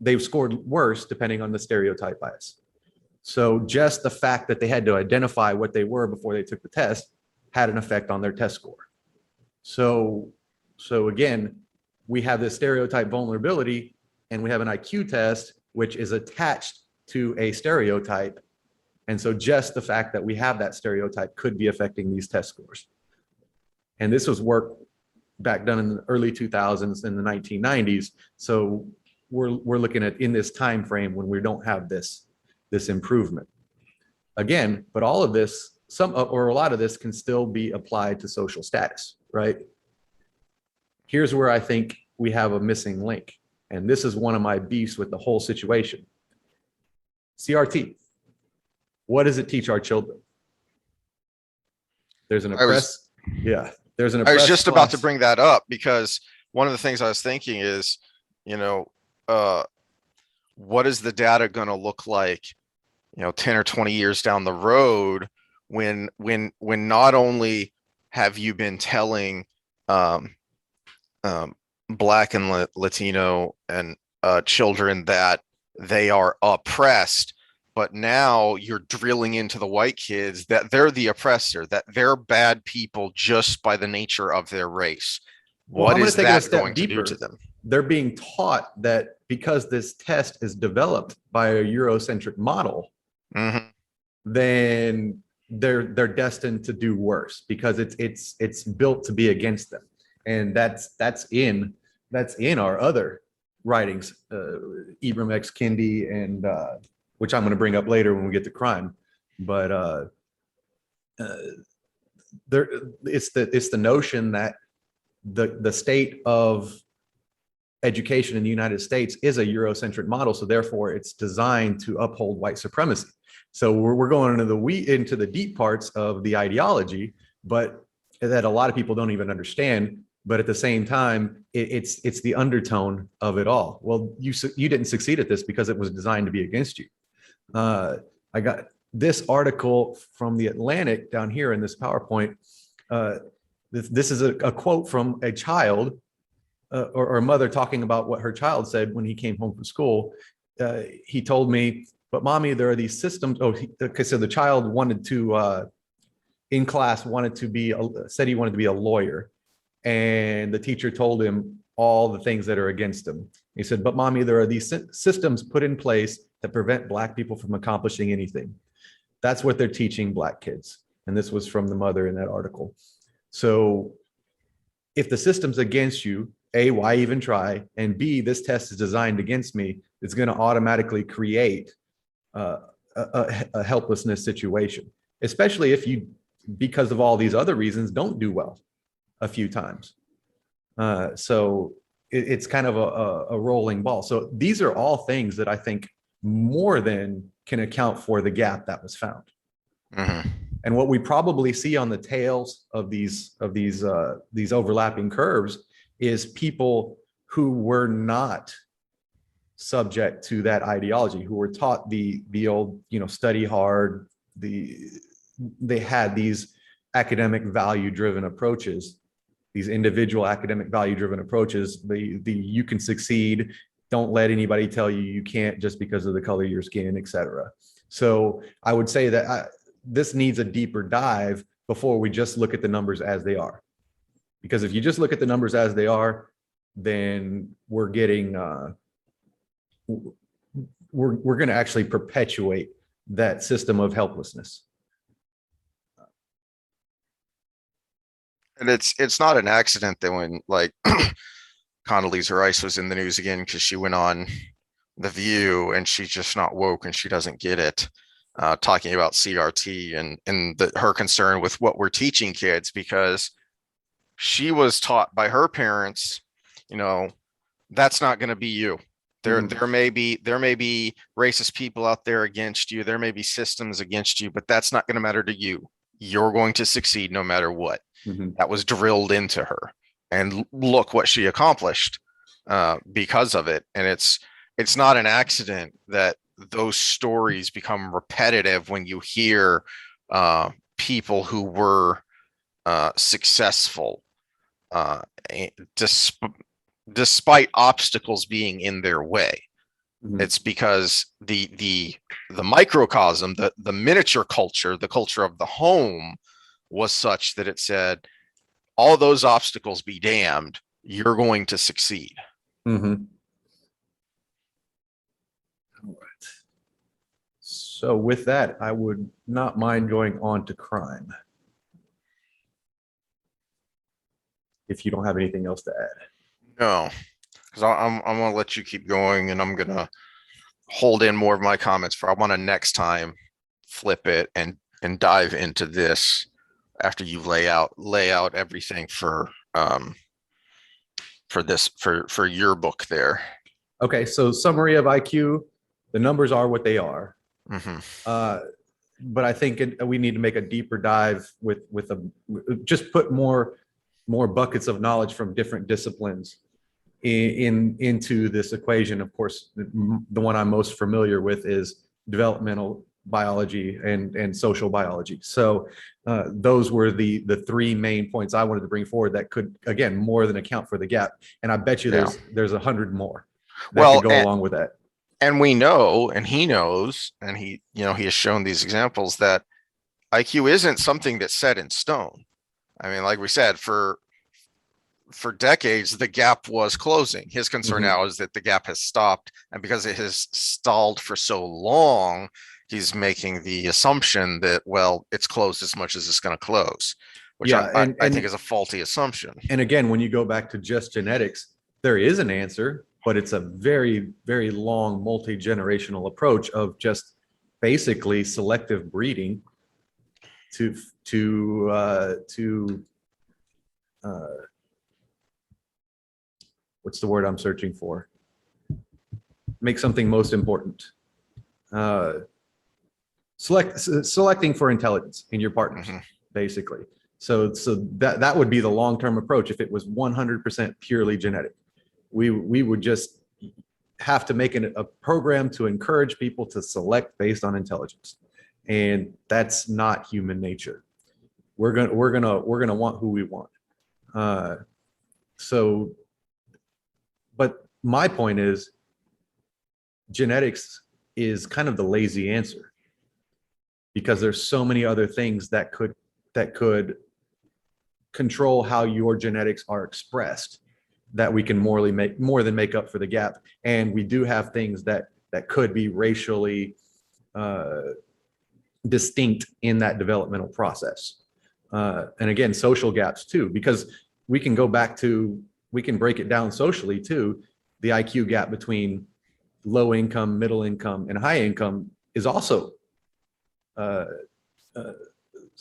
they've scored worse depending on the stereotype bias. So just the fact that they had to identify what they were before they took the test had an effect on their test score. So again, we have this stereotype vulnerability, and we have an IQ test, which is attached to a stereotype. And so just the fact that we have that stereotype could be affecting these test scores. And this was work back done in the early 2000s and the 1990s. So we're looking at in this time frame when we don't have this improvement. Again, but all of this, some or a lot of this can still be applied to social status, right? Here's where I think we have a missing link. And this is one of my beefs with the whole situation. CRT. What does it teach our children? There's an oppressed, there's an oppressed I was just class. about to bring that up, because one of the things I was thinking is, what is the data going to look like, 10 or 20 years down the road, when not only have you been telling Black and Latino and children that they are oppressed, but now you're drilling into the white kids that they're the oppressor, that they're bad people just by the nature of their race. What is that going to do to them? They're being taught that because this test is developed by a Eurocentric model, then they're destined to do worse because it's built to be against them. And that's in our other writings, Ibram X. Kendi, and which I'm going to bring up later when we get to crime. But it's the notion that the state of education in the United States is a Eurocentric model, so therefore it's designed to uphold white supremacy. So we're going into the deep parts of the ideology, but that a lot of people don't even understand. But at the same time, it's the undertone of it all. Well, you didn't succeed at this because it was designed to be against you. I got this article from the Atlantic down here in this PowerPoint. This is a quote from a child or a mother talking about what her child said when he came home from school. He told me, "But mommy, there are these systems." So the child wanted to, in class, said he wanted to be a lawyer. And the teacher told him all the things that are against him. He said, but mommy, there are these systems put in place that prevent Black people from accomplishing anything. That's what they're teaching Black kids. And this was from the mother in that article. So if the system's against you, A, why even try? And B, this test is designed against me, it's going to automatically create a helplessness situation, especially if you, because of all these other reasons, don't do well a few times. So it's kind of a rolling ball. So these are all things that I think more than can account for the gap that was found. Mm-hmm. And what we probably see on the tails of these overlapping curves is people who were not subject to that ideology, who were taught the old, study hard. They had these academic value-driven approaches, these individual academic value-driven approaches. The you can succeed. Don't let anybody tell you you can't just because of the color of your skin, etc. So I would say that this needs a deeper dive before we just look at the numbers as they are. Because if you just look at the numbers as they are, then we're getting, we're going to actually perpetuate that system of helplessness. And it's not an accident that when like Condoleezza Rice was in the news again because she went on The View and she's just not woke and she doesn't get it. Talking about CRT and her concern with what we're teaching kids, because she was taught by her parents, that's not going to be you. There may be racist people out there against you. There may be systems against you, but that's not going to matter to you. You're going to succeed no matter what. That was drilled into her, and look what she accomplished because of it. And it's not an accident that those stories become repetitive when you hear people who were successful despite obstacles being in their way. It's because the microcosm, the miniature culture, the culture of the home was such that it said, all those obstacles be damned, you're going to succeed. All right. So with that, I would not mind going on to crime, if you don't have anything else to add. No, because I'm going to let you keep going, and I'm going to hold in more of my comments for I want to next time flip it and dive into this after you lay out everything for your book there. Okay, so summary of IQ, the numbers are what they are. But I think we need to make a deeper dive with just put more buckets of knowledge from different disciplines into this equation. Of course, the one I'm most familiar with is developmental biology and social biology. So those were the three main points I wanted to bring forward that could, again, more than account for the gap. And I bet you there's 100 more that could go along with that. And we know, and he knows, and he has shown these examples that IQ isn't something that's set in stone. I mean, like we said, for decades, the gap was closing. His concern now is that the gap has stopped. And because it has stalled for so long, he's making the assumption that, well, it's closed as much as it's going to close, which I think is a faulty assumption. And again, when you go back to just genetics, there is an answer, but it's a very, very long multi-generational approach of just basically selective breeding to what's the word I'm searching for? Make something most important. Selecting for intelligence in your partners, basically. So that would be the long-term approach if it was 100% purely genetic. We would just have to make a program to encourage people to select based on intelligence, and that's not human nature. We're gonna want who we want. But my point is, genetics is kind of the lazy answer, because there's so many other things that could control how your genetics are expressed, that we can more than make up for the gap. And we do have things that could be racially distinct in that developmental process. And again, social gaps too, because we can break it down socially too. The IQ gap between low income, middle income, and high income is also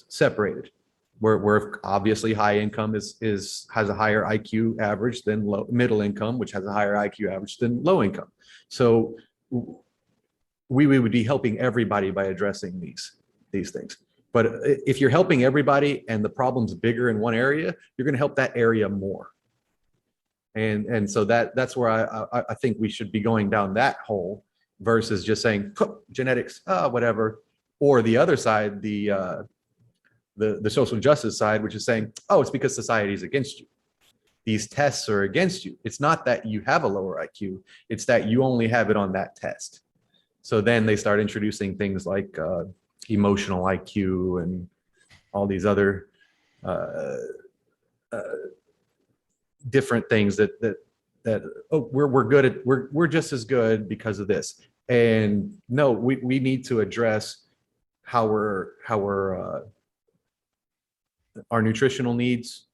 separated. Where obviously high income has a higher IQ average than middle income, which has a higher IQ average than low income. So we would be helping everybody by addressing these things. But if you're helping everybody and the problem's bigger in one area, you're going to help that area more. And so that's where I think we should be going down that hole versus just saying genetics, whatever. Or the other side, the social justice side, which is saying, oh, it's because society is against you. These tests are against you. It's not that you have a lower IQ, it's that you only have it on that test. So then they start introducing things like emotional IQ and all these other different things that we're just as good because of this. And no, we need to address how our nutritional needs,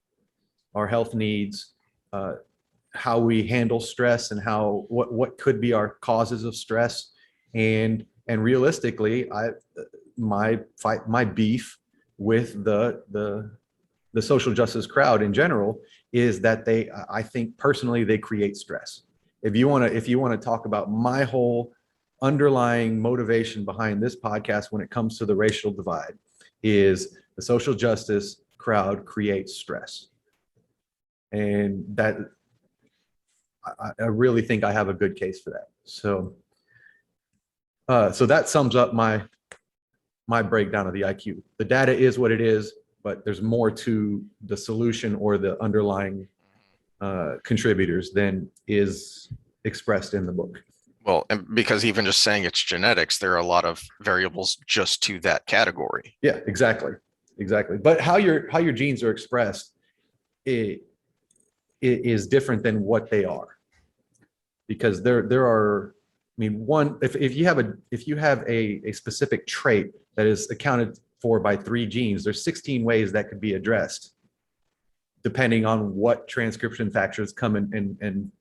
our health needs, how we handle stress, and what could be our causes of stress. And realistically, my beef with the social justice crowd in general is that I think personally they create stress. If you want to talk about my whole underlying motivation behind this podcast when it comes to the racial divide, is the social justice crowd creates stress. And that I really think I have a good case for that. So that sums up my breakdown of the IQ. The data is what it is, but there's more to the solution or the underlying contributors than is expressed in the book. Well, and because even just saying it's genetics, there are a lot of variables just to that category. Yeah, exactly. But how your genes are expressed is different than what they are, because there are. I mean, if you have a specific trait that is accounted for by 3 genes, there's 16 ways that could be addressed, depending on what transcription factors come and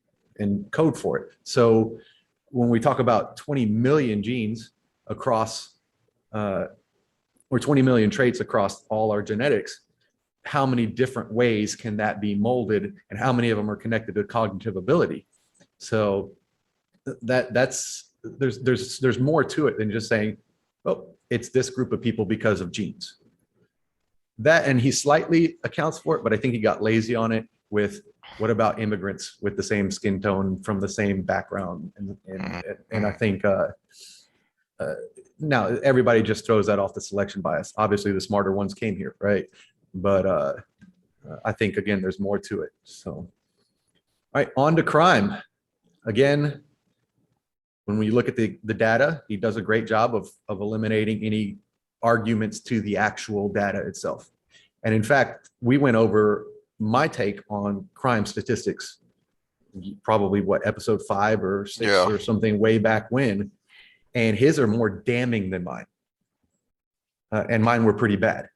code for it. So when we talk about 20 million genes across, or 20 million traits across all our genetics, how many different ways can that be molded, and how many of them are connected to cognitive ability? So there's more to it than just saying, oh, it's this group of people because of genes. That, and he slightly accounts for it, but I think he got lazy on it with, what about immigrants with the same skin tone from the same background? And I think now everybody just throws that off the selection bias. Obviously the smarter ones came here, right? But I think, again, there's more to it. So, all right, on to crime. Again, when we look at the data, he does a great job of eliminating any arguments to the actual data itself. And in fact, we went over my take on crime statistics, probably episode 5 or 6 or something way back when, and his are more damning than mine. And mine were pretty bad.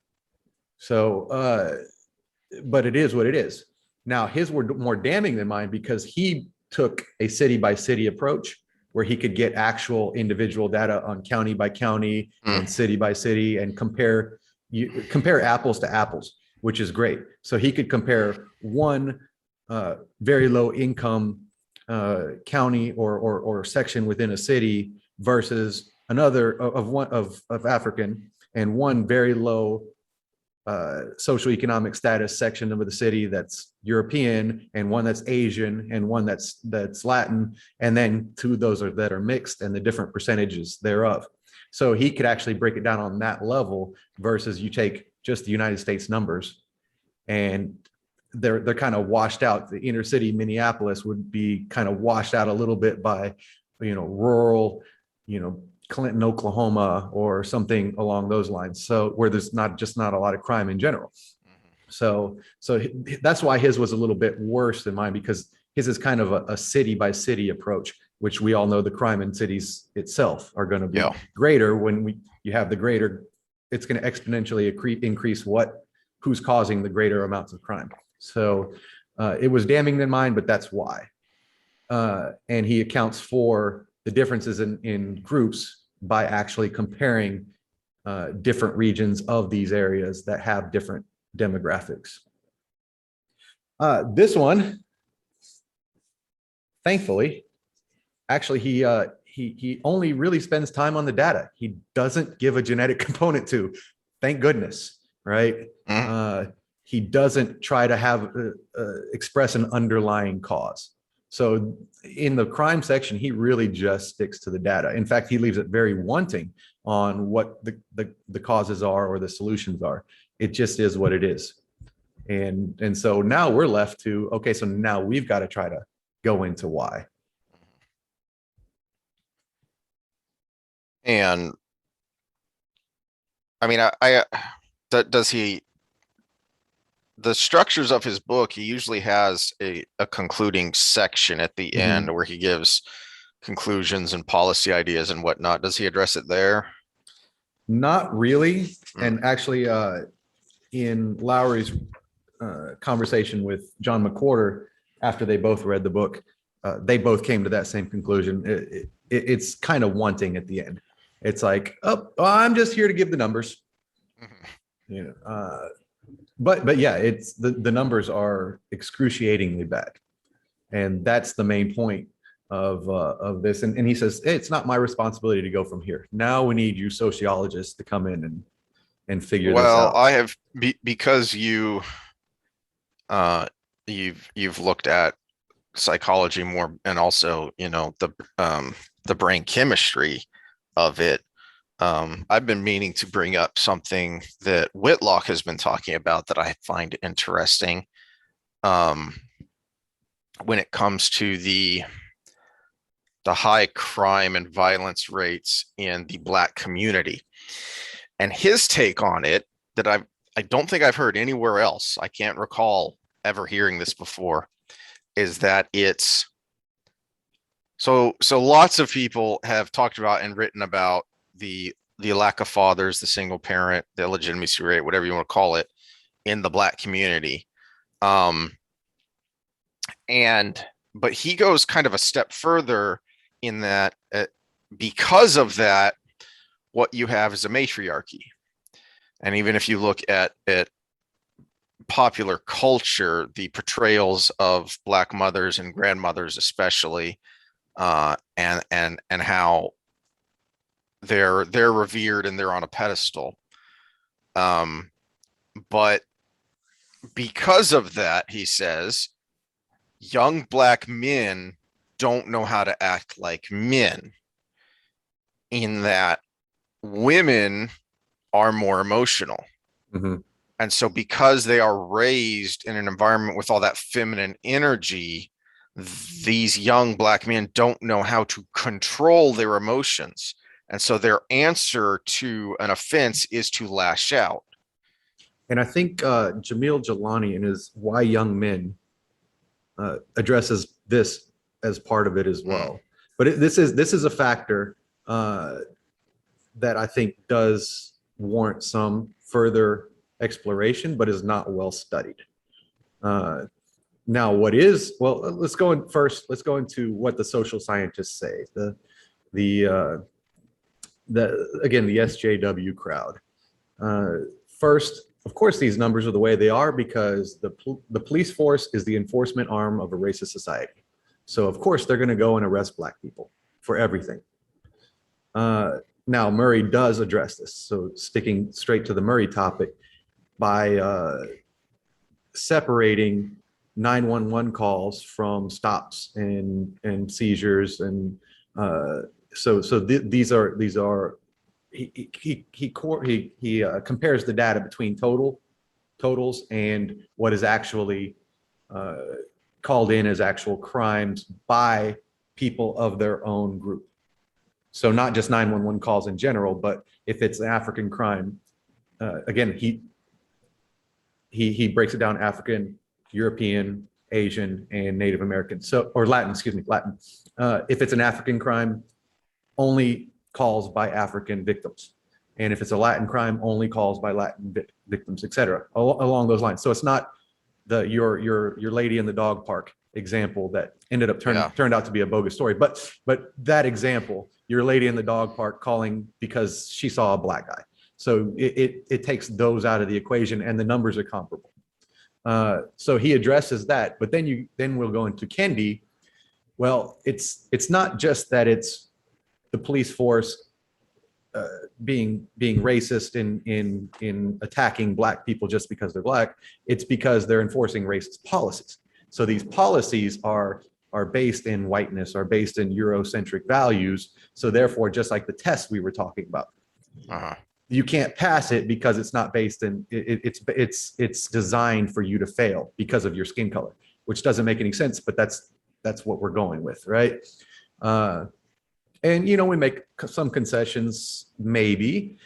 So, but it is what it is. Now, his were more damning than mine because he took a city by city approach, where he could get actual individual data on county by county and city by city, and compare apples to apples, which is great. So he could compare one very low income county or section within a city versus another of African, and one very low socioeconomic status section of the city that's European, and one that's Asian, and one that's Latin, and then 2 of those that are mixed, and the different percentages thereof. So he could actually break it down on that level, versus you take just the United States numbers and they're kind of washed out. The inner city Minneapolis would be kind of washed out a little bit by, rural, Clinton, Oklahoma, or something along those lines. So where there's not a lot of crime in general. So that's why his was a little bit worse than mine, because his is kind of a city by city approach, which we all know the crime in cities itself are going to be Yeah. greater. When you have the greater, it's going to exponentially increase who's causing the greater amounts of crime. So it was damning than mine, but that's why. And he accounts for the differences in groups by actually comparing different regions of these areas that have different demographics. This one, thankfully, actually, he only really spends time on the data. He doesn't give a genetic component to. Thank goodness, right? He doesn't try to have express an underlying cause. So in the crime section, he really just sticks to the data. In fact, he leaves it very wanting on what the causes are or the solutions are. It just is what it is. And so now we're left to, okay, so now we've got to try to go into why. And I mean, does he, the structures of his book, he usually has a concluding section at the end where he gives conclusions and policy ideas and whatnot. Does he address it there? Not really. And actually, in Lowry's conversation with John McWhorter, after they both read the book, they both came to that same conclusion. It's kind of wanting at the end. It's like, oh, I'm just here to give the numbers. You know, but yeah, it's the numbers are excruciatingly bad, and that's the main point of this. And he says, hey, it's not my responsibility to go from here. Now we need you sociologists to come in and figure this out. Well, I have because you've looked at psychology more, and also, you know, the brain chemistry of it. I've been meaning to bring up something that Whitlock has been talking about that I find interesting when it comes to the high crime and violence rates in the Black community. And his take on it that I don't think I've heard anywhere else, I can't recall ever hearing this before, is that it's so lots of people have talked about and written about the lack of fathers, the single parent, the illegitimacy rate, whatever you want to call it, in the Black community. But he goes kind of a step further in that because of that, what you have is a matriarchy. And even if you look at popular culture, the portrayals of Black mothers and grandmothers, especially, and how they're revered and they're on a pedestal. But because of that, he says, young Black men don't know how to act like men, in that women are more emotional. And so because they are raised in an environment with all that feminine energy, these young Black men don't know how to control their emotions. And so their answer to an offense is to lash out. And I think Jamil Jalani in his Why Young Men addresses this as part of it as well. But this is a factor that I think does warrant some further exploration, but is not well studied. Now, what is, well, let's go into what the social scientists say. Again, the SJW crowd. First, of course, these numbers are the way they are because the police force is the enforcement arm of a racist society. So of course they're going to go and arrest Black people for everything. Now Murray does address this. So sticking straight to the Murray topic by separating 911 calls from stops and seizures. And these are he compares the data between totals and what is actually called in as actual crimes by people of their own group. So not just 911 calls in general, but if it's an African crime, again, he he breaks it down: African, European, Asian, and Native American. So, or Latin, excuse me, Latin. If it's an African crime, only calls by African victims. And if it's a Latin crime, only calls by Latin victims, et cetera, along those lines. So it's not your lady in the dog park example that ended up turned out to be a bogus story. But that example, your lady in the dog park calling because she saw a black guy. So it takes those out of the equation, and the numbers are comparable. So he addresses that, but then we'll go into Kendi. Well, it's not just that it's the police force being racist in attacking black people just because they're black. It's because they're enforcing racist policies. So these policies are based in whiteness, are based in Eurocentric values. So therefore, just like the test we were talking about, you can't pass it because it's not based in it's designed for you to fail because of your skin color, which doesn't make any sense, but that's what we're going with, right? And we make some concessions maybe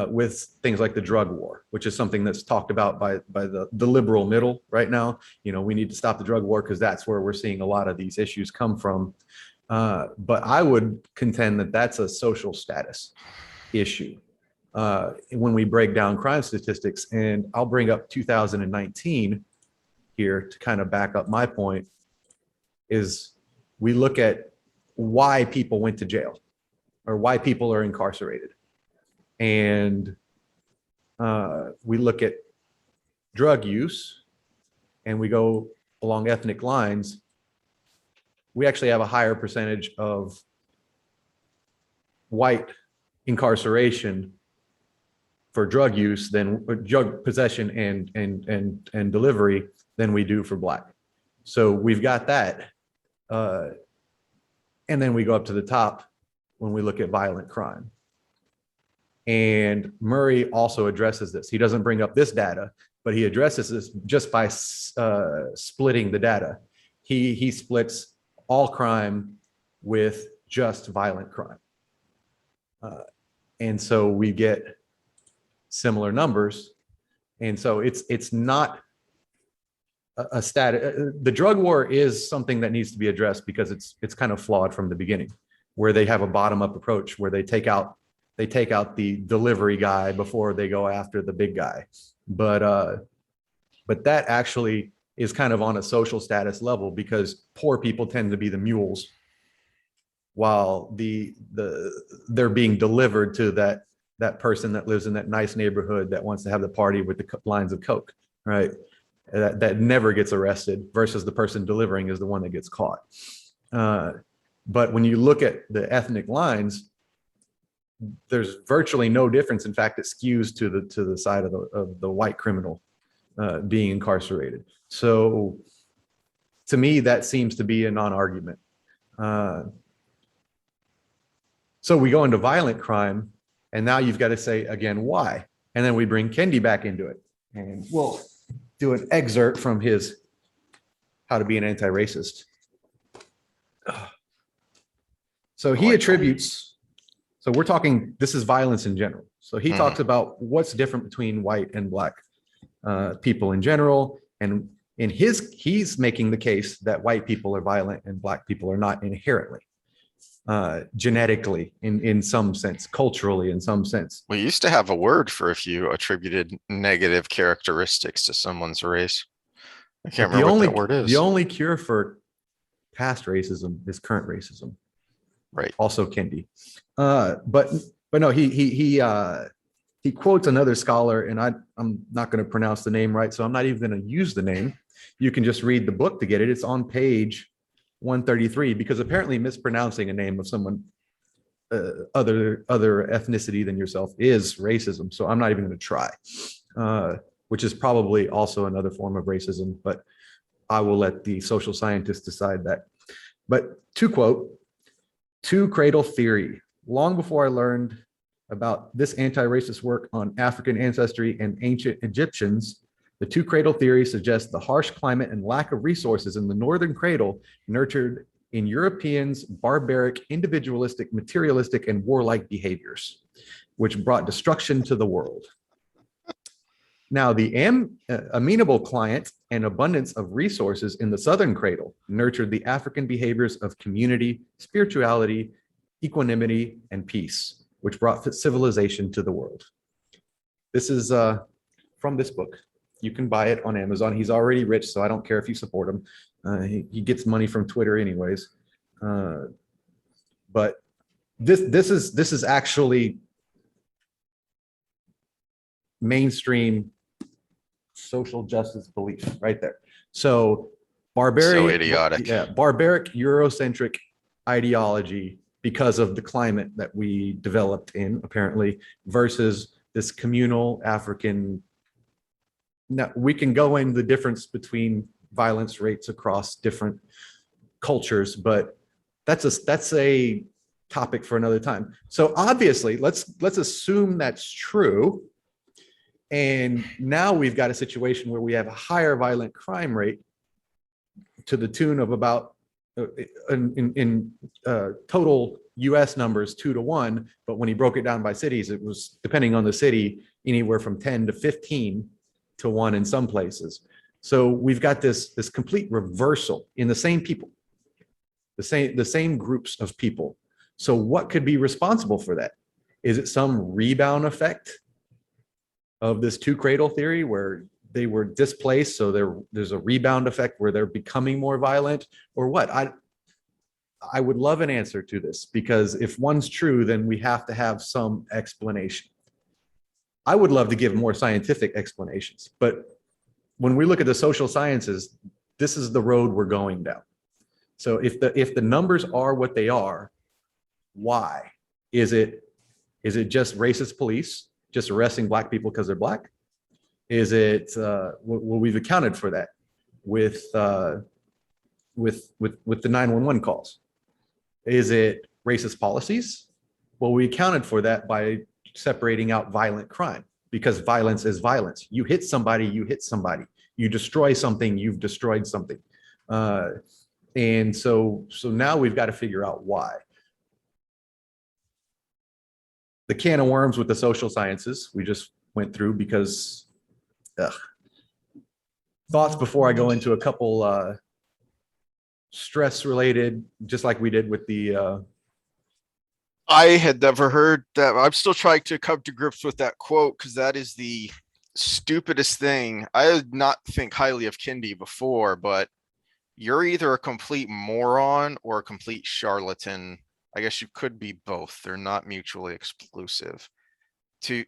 with things like the drug war, which is something that's talked about by the liberal middle right now. We need to stop the drug war because that's where we're seeing a lot of these issues come from. But I would contend that that's a social status issue. When we break down crime statistics, and I'll bring up 2019 here to kind of back up my point, is we look at why people went to jail or why people are incarcerated. And we look at drug use and we go along ethnic lines. We actually have a higher percentage of white incarceration for drug use than drug possession and delivery than we do for black. So we've got that. And then we go up to the top when we look at violent crime. And Murray also addresses this. He doesn't bring up this data, but he addresses this just by splitting the data. He splits all crime with just violent crime. And so we get similar numbers. And so it's not a static. The drug war is something that needs to be addressed because it's kind of flawed from the beginning, where they have a bottom-up approach where they take out the delivery guy before they go after the big guy. But that actually is kind of on a social status level because poor people tend to be the mules while they're being delivered to that person that lives in that nice neighborhood that wants to have the party with the lines of Coke, right? That never gets arrested versus the person delivering is the one that gets caught. But when you look at the ethnic lines, there's virtually no difference. In fact, it skews to the side of the white criminal being incarcerated. So to me, that seems to be a non-argument. So we go into violent crime, and now you've got to say again, why? And then we bring Kendi back into it. And we'll do an excerpt from his How to Be an Anti-Racist. So he attributes, so we're talking, this is violence in general. So he talks about what's different between white and black people in general. And he's making the case that white people are violent and black people are not inherently, genetically in some sense, culturally in some sense. We used to have a word for if you attributed negative characteristics to someone's race. I can't remember what that word is. The only cure for past racism is current racism. Right. Also Kendi. But no, he quotes another scholar, and I'm not going to pronounce the name right, so I'm not even going to use the name. You can just read the book to get it. It's on page 133, because apparently mispronouncing a name of someone other ethnicity than yourself is racism. So I'm not even going to try, which is probably also another form of racism, but I will let the social scientists decide that. But to quote, "Two cradle theory. Long before I learned about this anti-racist work on African ancestry and ancient Egyptians, the two cradle theory suggests the harsh climate and lack of resources in the northern cradle nurtured in Europeans' barbaric, individualistic, materialistic, and warlike behaviors, which brought destruction to the world." Now, the amenable client and abundance of resources in the Southern cradle nurtured the African behaviors of community, spirituality, equanimity, and peace, which brought civilization to the world. This is from this book. You can buy it on Amazon. He's already rich, so I don't care if you support him. He gets money from Twitter anyways. But this is actually mainstream social justice belief right there. So barbaric, So idiotic. yeah, barbaric Eurocentric ideology because of the climate that we developed in, apparently, versus this communal African. Now we can go in the difference between violence rates across different cultures, but that's a topic for another time. So obviously, let's assume that's true. And now we've got a situation where we have a higher violent crime rate to the tune of about in total US numbers 2-1, but when he broke it down by cities, it was, depending on the city, anywhere from 10 to 15-1 in some places. So we've got this complete reversal in the same people, the same groups of people. So what could be responsible for that? Is it some rebound effect of this two cradle theory where they were displaced, so there's a rebound effect where they're becoming more violent, or what? I would love an answer to this, because if one's true, then we have to have some explanation. I would love to give more scientific explanations, but when we look at the social sciences, this is the road we're going down. So if the numbers are what they are, why? Is it just racist police just arresting Black people because they're Black? Is it well, we've accounted for that with the 911 calls? Is it racist policies? Well, we accounted for that by separating out violent crime, because violence is violence. You hit somebody, you hit somebody. You destroy something, you've destroyed something. And so now we've got to figure out why. The can of worms with the social sciences we just went through, because thoughts before I go into a couple stress related, just like we did with the I had never heard that. I'm still trying to come to grips with that quote, because that is the stupidest thing. I did not think highly of Kendi before, but you're either a complete moron or a complete charlatan. I guess you could be both. They're not mutually exclusive. To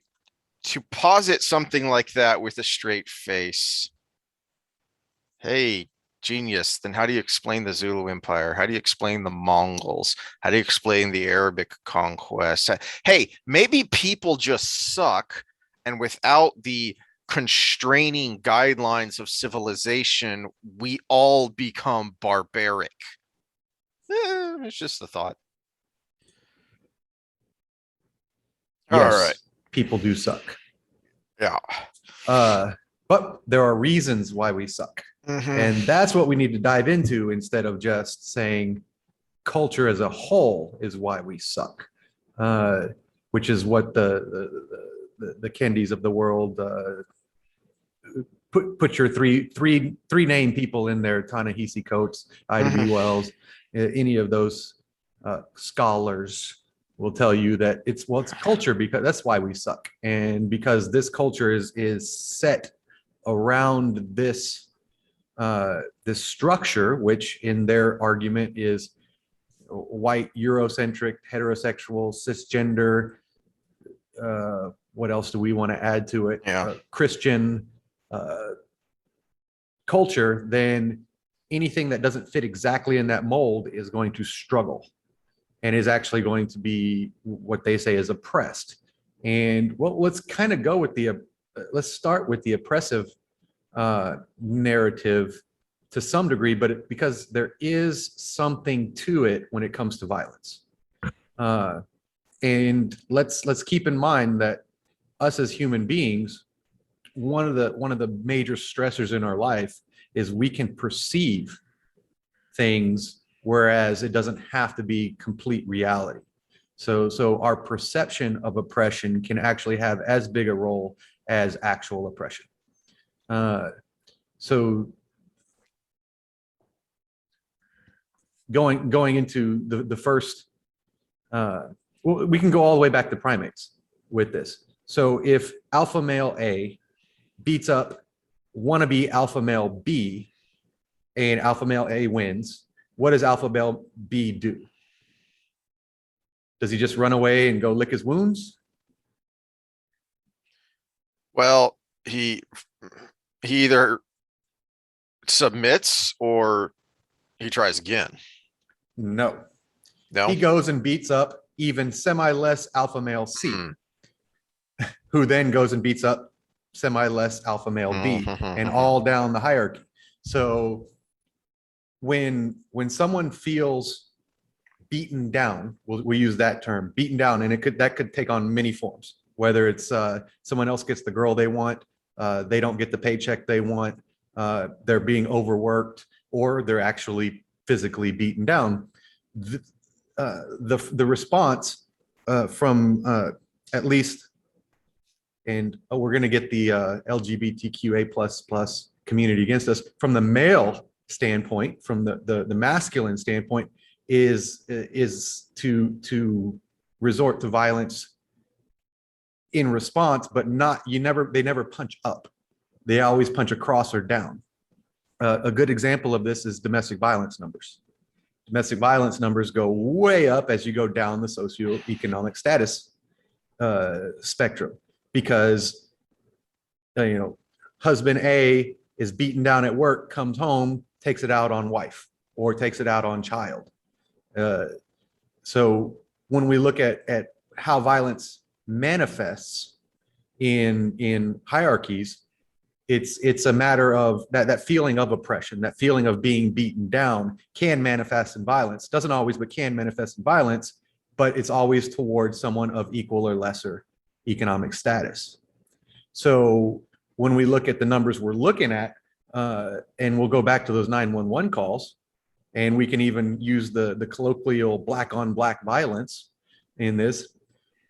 posit something like that with a straight face. Hey, genius. Then how do you explain the Zulu Empire? How do you explain the Mongols? How do you explain the Arabic conquest? Hey, maybe people just suck, and without the constraining guidelines of civilization, we all become barbaric. It's just a thought. yes, All right. people do suck. Yeah. But there are reasons why we suck. And that's what we need to dive into, instead of just saying culture as a whole is why we suck, which is what the Kendis of the world put your three name people in there: Ta-Nehisi Coates, Ida B. Wells, any of those scholars will tell you that it's culture, because that's why we suck, and because this culture is set around this this structure, which in their argument is white, Eurocentric, heterosexual, cisgender. What else do we want to add to it? Yeah. Christian culture. Then anything that doesn't fit exactly in that mold is going to struggle, and is actually going to be what they say is oppressed. And well, let's kind of go with let's start with the oppressive narrative to some degree, but because there is something to it when it comes to violence. And let's keep in mind that us as human beings, one of the major stressors in our life is we can perceive things, whereas it doesn't have to be complete reality. So our perception of oppression can actually have as big a role as actual oppression. So going into the first, we can go all the way back to primates with this. So if alpha male A beats up wannabe alpha male B and alpha male A wins, what does alpha male B do? Does he just run away and go lick his wounds? Well, he either submits or he tries again. No. No. He goes and beats up even semi-less alpha male C, who then goes and beats up semi-less alpha male B, and all down the hierarchy. So when someone feels beaten down, we'll use that term, beaten down, and that could take on many forms, whether it's someone else gets the girl they want, they don't get the paycheck they want, they're being overworked, or they're actually physically beaten down. The response from at least, and we're going to get the LGBTQA plus community against us, from the male standpoint, from the masculine standpoint, is to resort to violence in response, but they never punch up. They always punch across or down. A good example of this is domestic violence numbers. Domestic violence numbers go way up as you go down the socioeconomic status spectrum, because husband A is beaten down at work, comes home, takes it out on wife or takes it out on child. So when we look at how violence manifests in hierarchies, it's a matter of that feeling of oppression, that feeling of being beaten down can manifest in violence. Doesn't always, but can manifest in violence, but it's always towards someone of equal or lesser economic status. So when we look at the numbers we're looking at, and we'll go back to those 911 calls, and we can even use the colloquial black on black violence in this,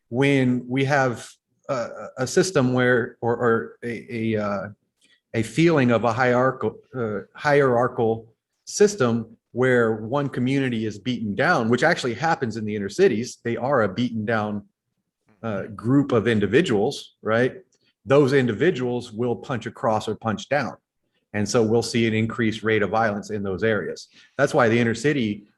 when we have a system where, or a feeling of a hierarchical system where one community is beaten down, which actually happens in the inner cities. They are a beaten down group of individuals, right? Those individuals will punch across or punch down. And so we'll see an increased rate of violence in those areas. That's why the inner city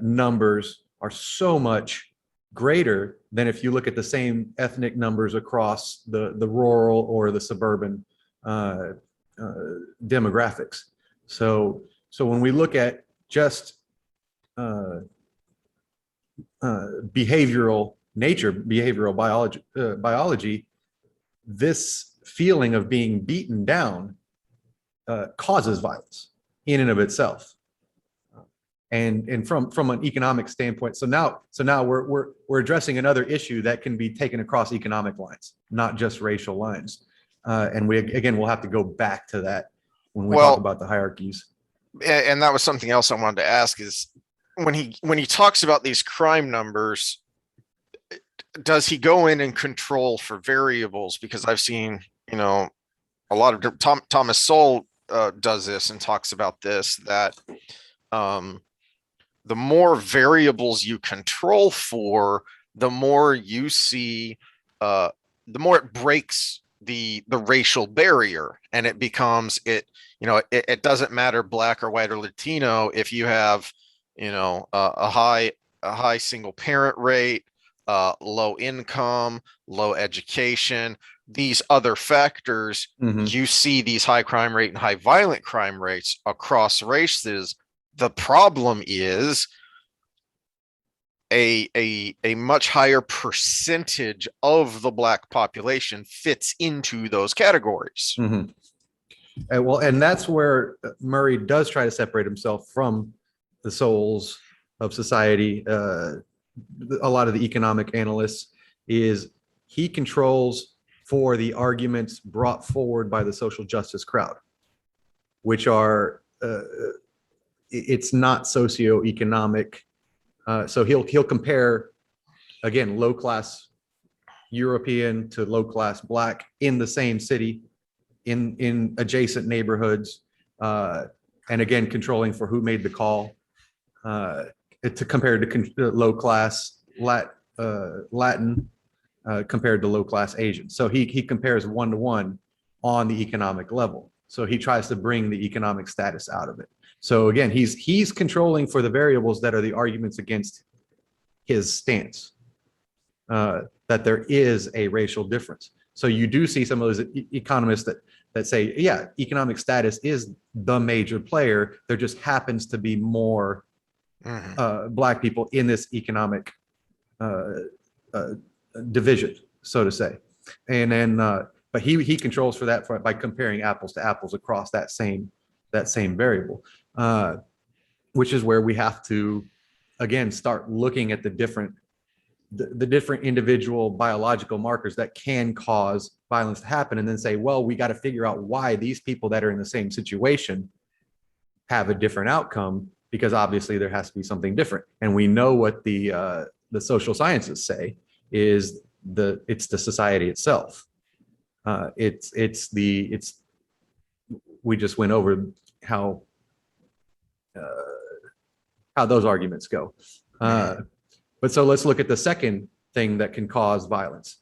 numbers are so much greater than if you look at the same ethnic numbers across the rural or the suburban demographics. So when we look at just behavioral nature, behavioral biology, this feeling of being beaten down causes violence in and of itself. And from an economic standpoint, so now we're addressing another issue that can be taken across economic lines, not just racial lines. And we'll have to go back to that when we talk about the hierarchies. And that was something else I wanted to ask, is when he talks about these crime numbers, does he go in and control for variables? Because I've seen, a lot of Thomas Sowell does this and talks about this, that the more variables you control for, the more you see, the more it breaks the racial barrier, and it becomes it doesn't matter black or white or Latino if you have a high single parent rate, low income, low education, these other factors. You see these high crime rate and high violent crime rates across races. The problem is a much higher percentage of the black population fits into those categories. Well, and that's where Murray does try to separate himself from the souls of society. A lot of the economic analysts, is he controls for the arguments brought forward by the social justice crowd, which are it's not socioeconomic. So he'll compare, again, low class European to low class black in the same city, in adjacent neighborhoods, and again, controlling for who made the call, to compared to low class Latin compared to low class Asian. So he compares 1-to-1 on the economic level. So he tries to bring the economic status out of it. So again, he's controlling for the variables that are the arguments against his stance, that there is a racial difference. So you do see some of those economists that say, yeah, economic status is the major player. There just happens to be more Black people in this economic division, so to say. And then, but he controls for that by comparing apples to apples across that same variable, which is where we have to, again, start looking at the different individual biological markers that can cause violence to happen, and then say, well, we got to figure out why these people that are in the same situation have a different outcome, because obviously there has to be something different. And we know what the social sciences say is it's the society itself. We just went over how those arguments go. But so let's look at the second thing that can cause violence.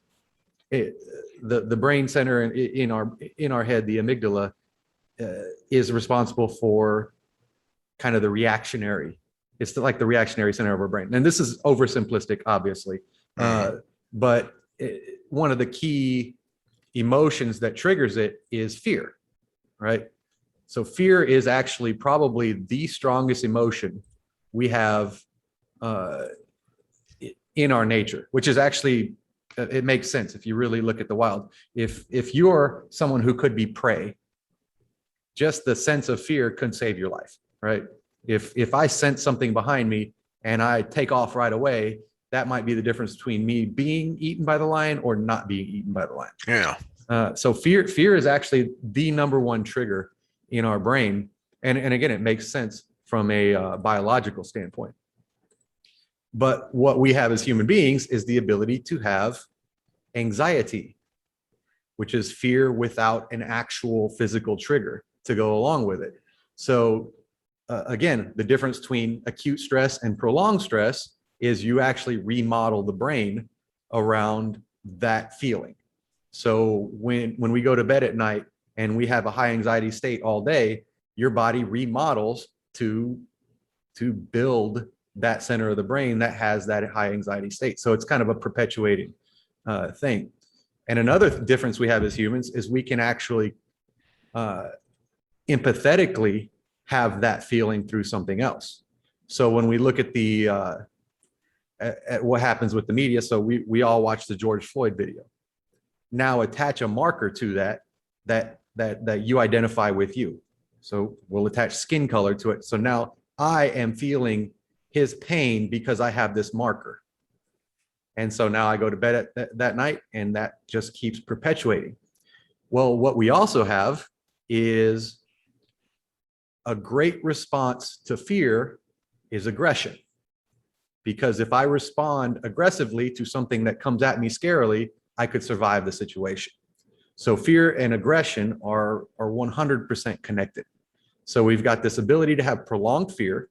The brain center in our head, the amygdala, is responsible for kind of the reactionary. It's like the reactionary center of our brain. And this is oversimplistic, obviously, but one of the key emotions that triggers it is fear, right? So fear is actually probably the strongest emotion we have in our nature, which is actually, it makes sense if you really look at the wild. If you're someone who could be prey, just the sense of fear could save your life, right? If I sense something behind me and I take off right away, that might be the difference between me being eaten by the lion or not being eaten by the lion. Yeah. So fear is actually the number one trigger in our brain. And again, it makes sense from a biological standpoint. But what we have as human beings is the ability to have anxiety, which is fear without an actual physical trigger to go along with it. So again, the difference between acute stress and prolonged stress is you actually remodel the brain around that feeling. So when we go to bed at night and we have a high anxiety state all day, your body remodels to build that center of the brain that has that high anxiety state. So it's kind of a perpetuating thing. And another difference we have as humans is we can actually empathetically have that feeling through something else. So when we look at at what happens with the media, so we all watch the George Floyd video. Now attach a marker to that you identify with you. So we'll attach skin color to it. So now I am feeling his pain because I have this marker. And so now I go to bed that night and that just keeps perpetuating. Well, what we also have is a great response to fear is aggression. Because if I respond aggressively to something that comes at me scarily, I could survive the situation. So fear and aggression are 100% connected. So we've got this ability to have prolonged fear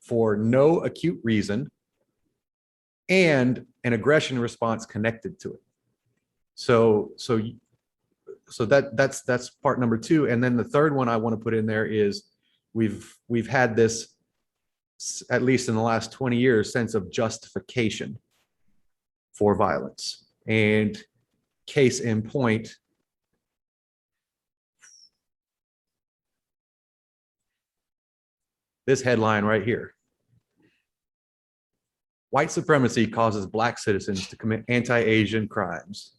for no acute reason and an aggression response connected to it. So that's part number two. And then the third one I want to put in there is we've had this, at least in the last 20 years, sense of justification for violence. And case in point, this headline right here. White supremacy causes Black citizens to commit anti-Asian crimes.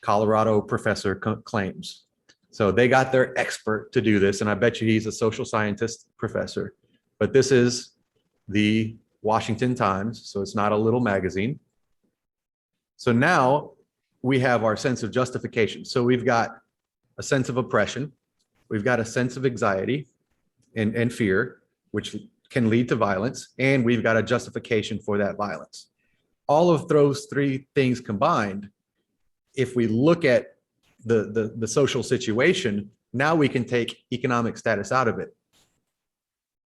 Colorado professor claims. So they got their expert to do this, and I bet you he's a social scientist professor. But this is the Washington Times, so it's not a little magazine. So now we have our sense of justification. So we've got a sense of oppression, we've got a sense of anxiety and fear, which can lead to violence, and we've got a justification for that violence. All of those three things combined, if we look at the social situation, now we can take economic status out of it,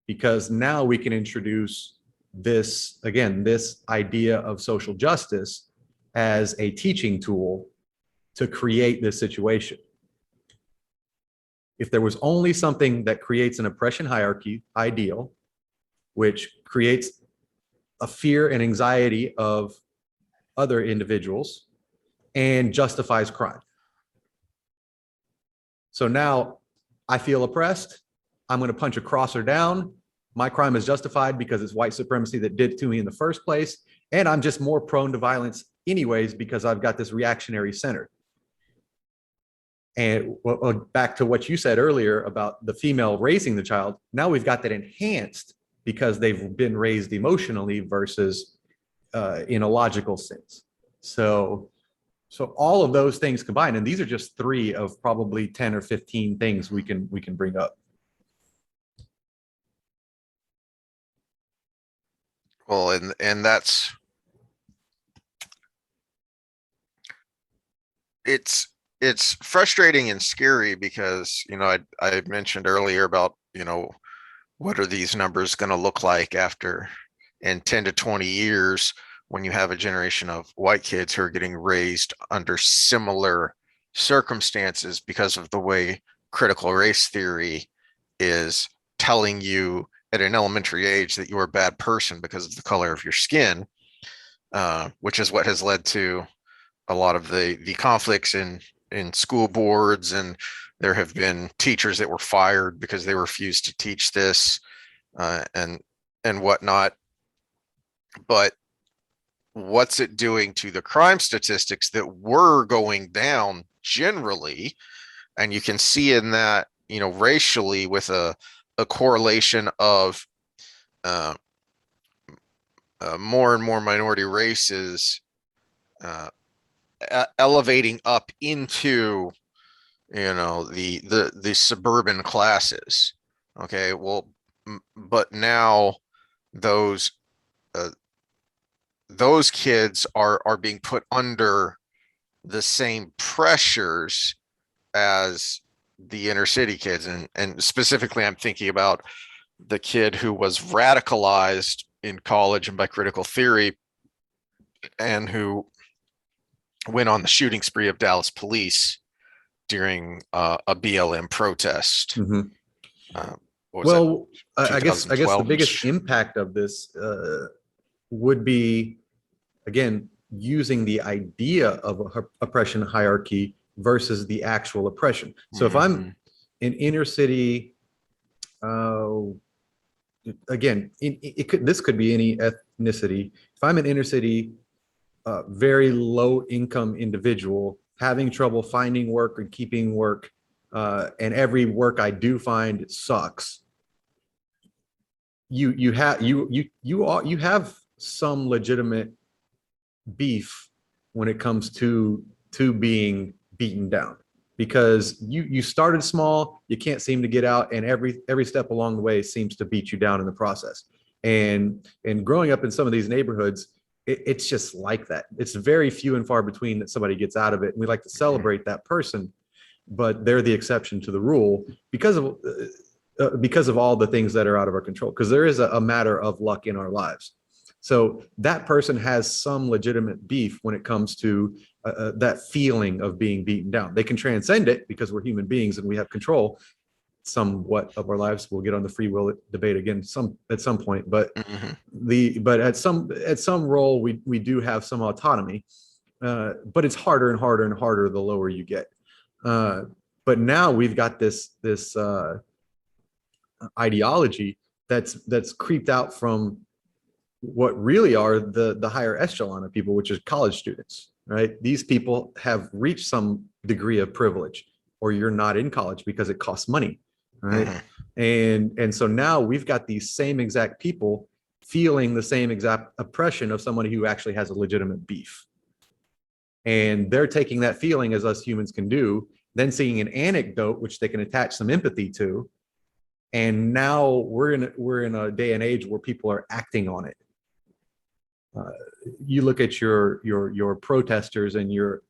because now we can introduce this, again, this idea of social justice as a teaching tool to create this situation. If there was only something that creates an oppression hierarchy ideal, which creates a fear and anxiety of other individuals and justifies crime. So now I feel oppressed. I'm going to punch a crosser down. My crime is justified because it's white supremacy that did it to me in the first place. And I'm just more prone to violence anyways, because I've got this reactionary center. And back to what you said earlier about the female raising the child, now we've got that enhanced because they've been raised emotionally versus in a logical sense. So all of those things combined, and these are just 3 of probably 10 or 15 things we can bring up. Well, and that's, it's frustrating and scary because, you know, I mentioned earlier about, you know, what are these numbers going to look like after in 10 to 20 years when you have a generation of white kids who are getting raised under similar circumstances because of the way critical race theory is telling you at an elementary age that you're a bad person because of the color of your skin, which is what has led to a lot of the conflicts in school boards, and there have been teachers that were fired because they refused to teach this, and whatnot. But what's it doing to the crime statistics that were going down generally? And you can see in that, you know, racially with a correlation of more and more minority races elevating up into, you know, the suburban classes. Okay, well, but now those kids are being put under the same pressures as the inner city kids, and specifically I'm thinking about the kid who was radicalized in college and by critical theory and who went on the shooting spree of Dallas police during a BLM protest. Mm-hmm. Well, I guess the biggest impact of this would be, again, using the idea of a oppression hierarchy versus the actual oppression. So if I'm in inner city, again, this could be any ethnicity. If I'm an inner city, very low income individual having trouble finding work or keeping work, and every work I do find sucks, you have some legitimate beef when it comes to being beaten down, because you started small, you can't seem to get out, and every step along the way seems to beat you down in the process. And growing up in some of these neighborhoods, it's just like that. It's very few and far between that somebody gets out of it, and we like to celebrate that person, but they're the exception to the rule because of all the things that are out of our control, because there is a matter of luck in our lives. So that person has some legitimate beef when it comes to that feeling of being beaten down. They can transcend it because we're human beings and we have control somewhat of our lives. We'll get on the free will debate again at some point, but at some role we do have some autonomy, but it's harder and harder and harder the lower you get. But now we've got this ideology that's creeped out from what really are the higher echelon of people, which is college students, right? These people have reached some degree of privilege, or you're not in college because it costs money, right? And so now we've got these same exact people feeling the same exact oppression of somebody who actually has a legitimate beef. And they're taking that feeling, as us humans can do, then seeing an anecdote which they can attach some empathy to. And now we're in a day and age where people are acting on it. You look at your protesters and your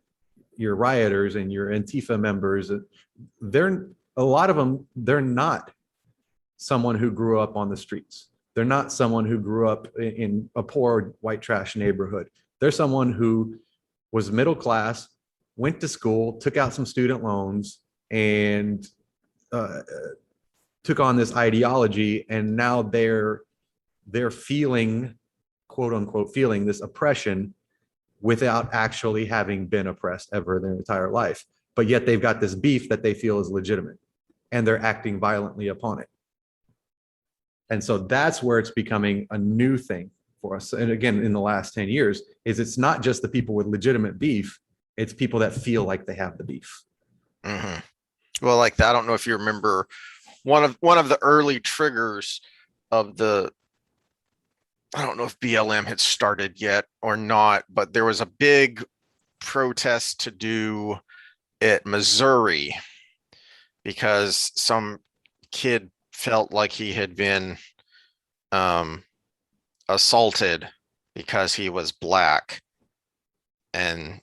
your rioters and your Antifa members, a lot of them, they're not someone who grew up on the streets. They're not someone who grew up in a poor white trash neighborhood. They're someone who was middle class, went to school, took out some student loans, and took on this ideology, and now they're feeling, quote unquote, feeling this oppression without actually having been oppressed ever in their entire life. But yet they've got this beef that they feel is legitimate, and they're acting violently upon it. And so that's where it's becoming a new thing for us. And again, in the last 10 years, is it's not just the people with legitimate beef, it's people that feel like they have the beef. Mm-hmm. Well, like that, I don't know if you remember one of the early triggers of the, I don't know if BLM had started yet or not, but there was a big protest to do at Missouri because some kid felt like he had been assaulted because he was black, and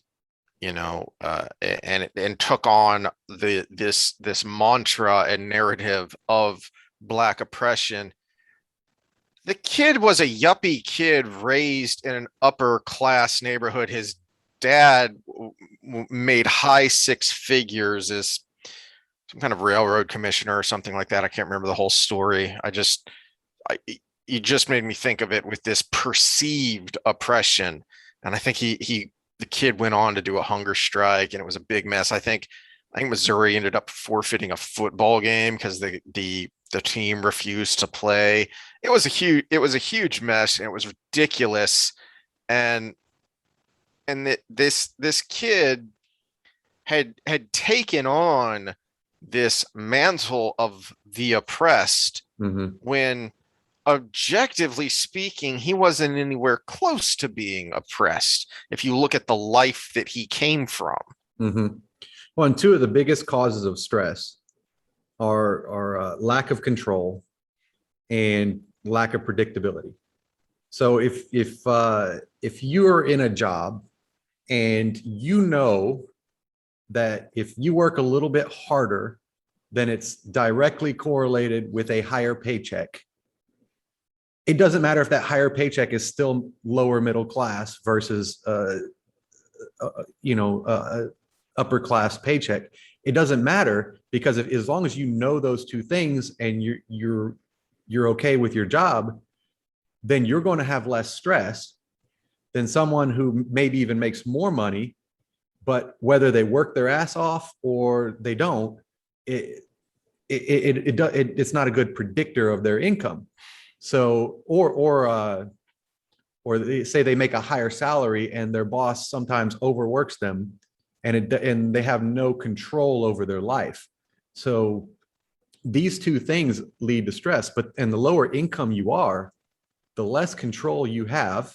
and took on this mantra and narrative of black oppression. The kid was a yuppie kid raised in an upper class neighborhood. His dad made high six figures as some kind of railroad commissioner or something like that. I can't remember the whole story. You just made me think of it with this perceived oppression. And I think the kid went on to do a hunger strike, and it was a big mess. I think Missouri ended up forfeiting a football game because the team refused to play. It was a huge mess, and it was ridiculous. And this kid had taken on this mantle of the oppressed, when objectively speaking, he wasn't anywhere close to being oppressed if you look at the life that he came from. Well, and two of the biggest causes of stress are lack of control and lack of predictability. So if you are in a job and you know that if you work a little bit harder, then it's directly correlated with a higher paycheck. It doesn't matter if that higher paycheck is still lower middle class versus upper class paycheck. It doesn't matter, because as long as you know those two things and you're okay with your job, then you're going to have less stress than someone who maybe even makes more money, but whether they work their ass off or they don't, it's not a good predictor of their income. So, or they say they make a higher salary and their boss sometimes overworks them, and they have no control over their life. So these two things lead to stress. And the lower income you are, the less control you have,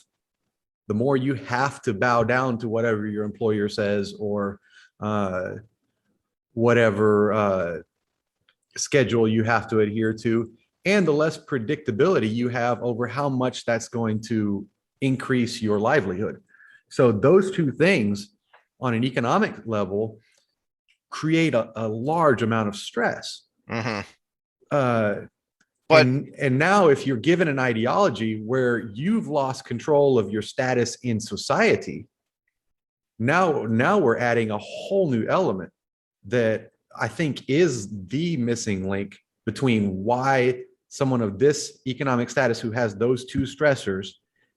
the more you have to bow down to whatever your employer says, or whatever schedule you have to adhere to, and the less predictability you have over how much that's going to increase your livelihood. So those two things on an economic level create a large amount of stress. And now if you're given an ideology where you've lost control of your status in society, now we're adding a whole new element that I think is the missing link between why someone of this economic status who has those two stressors,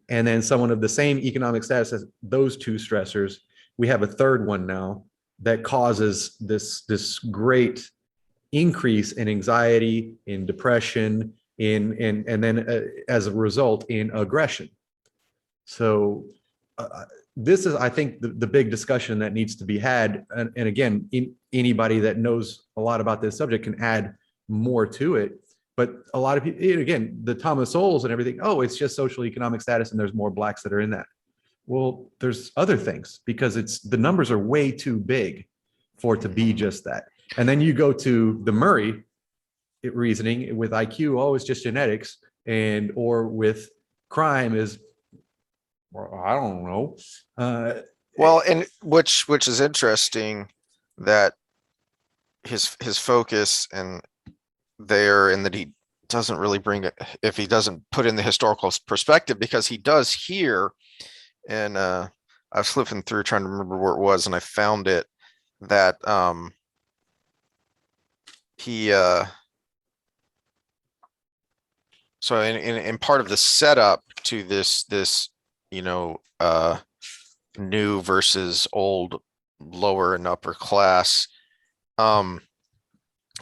and then someone of the same economic status as those two stressors, we have a third one now that causes this great increase in anxiety, in depression, and then as a result in aggression. So this is, I think, the big discussion that needs to be had. And again, anybody that knows a lot about this subject can add more to it. But a lot of people, again, the Thomas Sowells and everything, oh, it's just social economic status and there's more blacks that are in that. Well, there's other things, because the numbers are way too big for it to be just that. And then you go to the Murray reasoning with IQ, oh, it's just genetics, or with crime is, well, I don't know. Well, and which is interesting that his focus and there and that he doesn't really bring it if he doesn't put in the historical perspective, because he does here. And I was flipping through trying to remember where it was, and I found it that he so in part of the setup to this you know new versus old lower and upper class,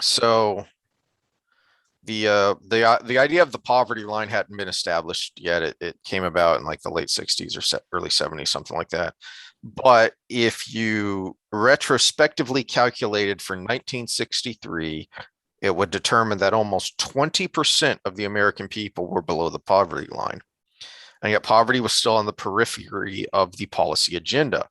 so the idea of the poverty line hadn't been established yet. It came about in like the late 60s or early 70s, something like that. But if you retrospectively calculated for 1963, it would determine that almost 20% of the American people were below the poverty line. And yet poverty was still on the periphery of the policy agenda.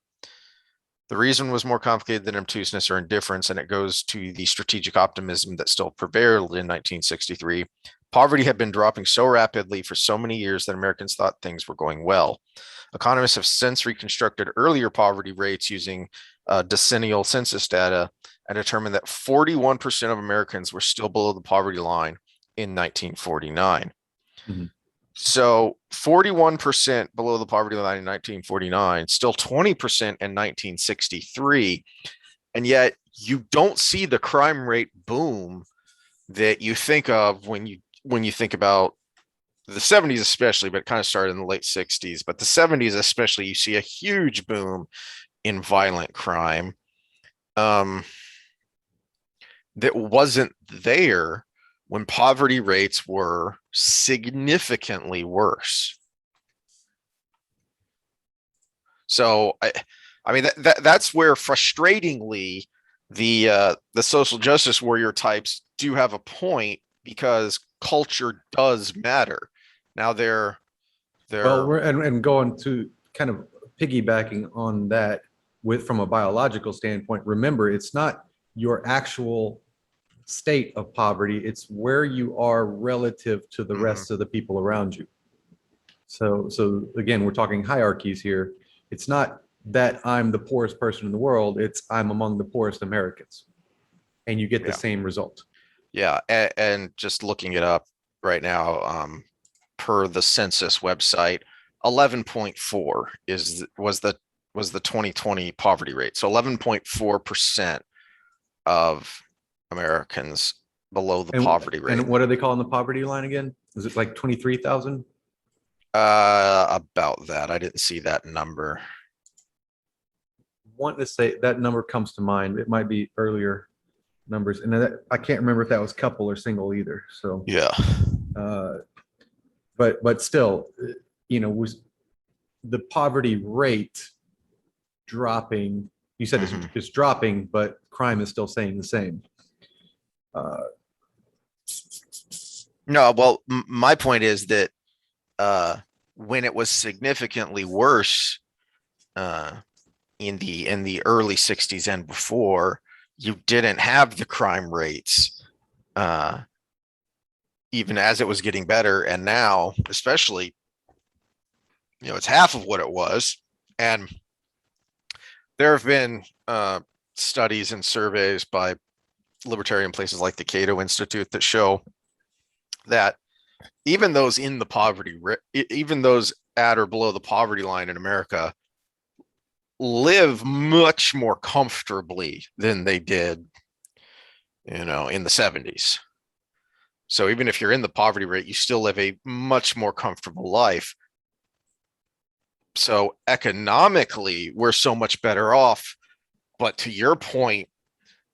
The reason was more complicated than obtuseness or indifference, and it goes to the strategic optimism that still prevailed in 1963. Poverty had been dropping so rapidly for so many years that Americans thought things were going well. Economists have since reconstructed earlier poverty rates using decennial census data and determined that 41% of Americans were still below the poverty line in 1949. Mhm. So 41% below the poverty line in 1949, still 20% in 1963. And yet you don't see the crime rate boom that you think of when you think about the 70s, especially, but it kind of started in the late 60s. But the 70s, especially, you see a huge boom in violent crime that wasn't there when poverty rates were significantly worse. So I mean that's where frustratingly the social justice warrior types do have a point, because culture does matter. Now Well, they're and going to kind of piggybacking on that from a biological standpoint, remember, it's not your actual state of poverty, it's where you are relative to the rest of the people around you. So again, we're talking hierarchies here. It's not that I'm the poorest person in the world, it's I'm among the poorest Americans. And you get the Yeah. same result. Yeah, and just looking it up right now, per the census website, 11.4 was the 2020 poverty rate. So 11.4% of Americans below the poverty rate. And what are they calling the poverty line again? Is it like 23,000? About that. I didn't see that number. Want to say that number comes to mind. It might be earlier numbers, and I can't remember if that was couple or single either. So Yeah. But still, was the poverty rate dropping? You said it's dropping, but crime is still staying the same. No, well, my point is that when it was significantly worse in the early 60s and before, you didn't have the crime rates even as it was getting better. And now, especially, it's half of what it was. And there have been studies and surveys by libertarian places like the Cato Institute that show that even those in the poverty, even those at or below the poverty line in America, live much more comfortably than they did, in the 70s. So even if you're in the poverty rate, you still live a much more comfortable life. So economically, we're so much better off. But to your point,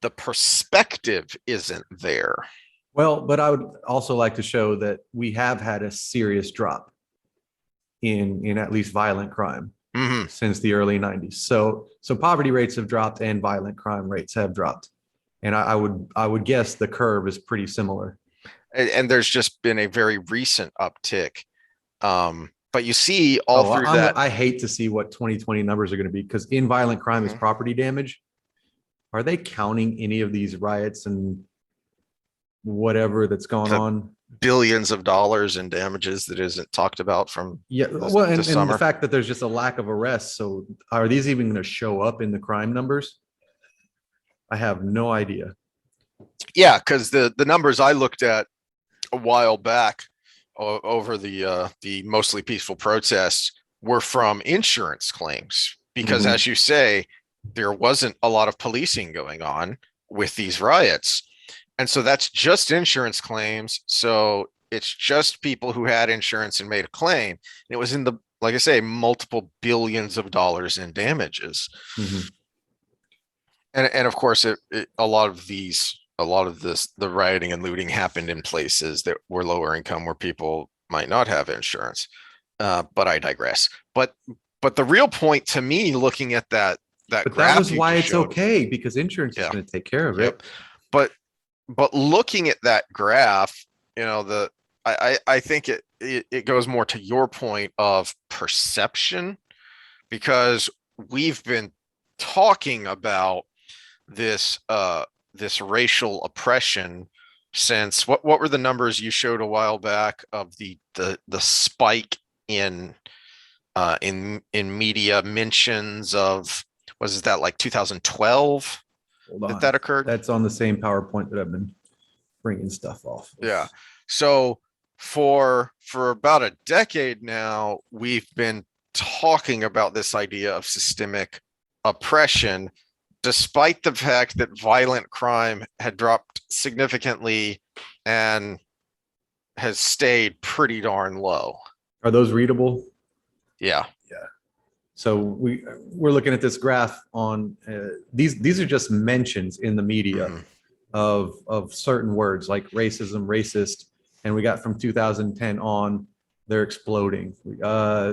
the perspective isn't there. Well, but I would also like to show that we have had a serious drop in at least violent crime since the early 90s. So poverty rates have dropped and violent crime rates have dropped. And I would guess the curve is pretty similar. And there's just been a very recent uptick. But you see all through that. I hate to see what 2020 numbers are going to be, because in violent crime is property damage. Are they counting any of these riots and whatever that's gone on? billions of dollars in damages that isn't talked about from Yeah, this, well, this and the summer. fact that there's just a lack of arrests. So are these even going to show up in the crime numbers? I have no idea. Yeah, because the numbers I looked at a while back over the mostly peaceful protests were from insurance claims because, Mhm. as you say, there wasn't a lot of policing going on with these riots, and so that's just insurance claims. So it's just people who had insurance and made a claim. And it was in the, like I say, multiple billions of dollars in damages. Mhm. And of course a lot of this the rioting and looting happened in places that were lower income where people might not have insurance. But I digress. But the real point to me, looking at that But that graph was you why just it's showed, okay, because insurance is yeah, going to take care of yep. it. But looking at that graph, the I think it goes more to your point of perception, because we've been talking about this this racial oppression since what were the numbers you showed a while back of the spike in in media mentions of, was that like 2012 Hold that on. that occurred? That's on the same PowerPoint that I've been bringing stuff off of. Yeah. So for about a decade now, we've been talking about this idea of systemic oppression, despite the fact that violent crime had dropped significantly and has stayed pretty darn low. Are those readable? Yeah. Yeah. So we're looking at this graph on these are just mentions in the media Mhm. of certain words like racism, racist, and we got from 2010 on, they're exploding.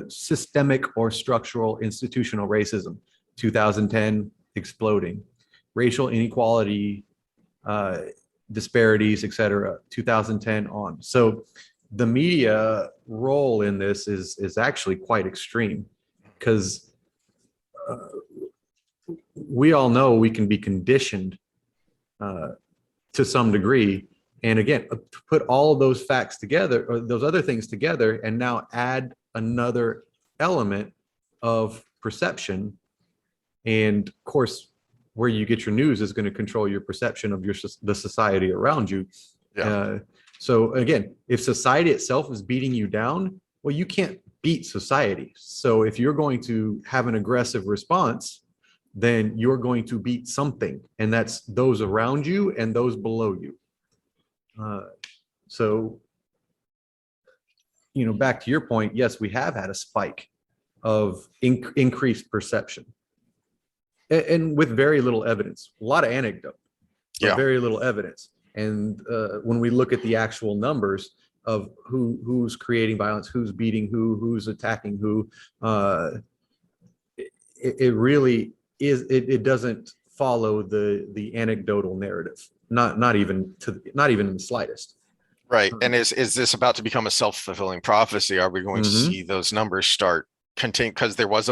Systemic or structural institutional racism, 2010 exploding. Racial inequality, uh, disparities, etc., 2010 on. So the media role in this is actually quite extreme because uh, we all know we can be conditioned uh, to some degree. And again, to put all of those facts together or those other things together and now add another element of perception. And of course, where you get your news is going to control your perception of the society around you. Yeah. Uh, so again, if society itself is beating you down, well, you can't beat society. So if you're going to have an aggressive response, then you're going to beat something, and that's those around you and those below you. Uh, so, back to your point, yes, we have had a spike of increased perception, and with very little evidence, a lot of anecdote, but Yeah. very little evidence. And when we look at the actual numbers of who's creating violence, who's beating who's attacking who, it really is. It doesn't follow the anecdotal narrative, not even in the slightest. Right. And is this about to become a self-fulfilling prophecy? Are we going to Mm-hmm. see those numbers start continue? Because there was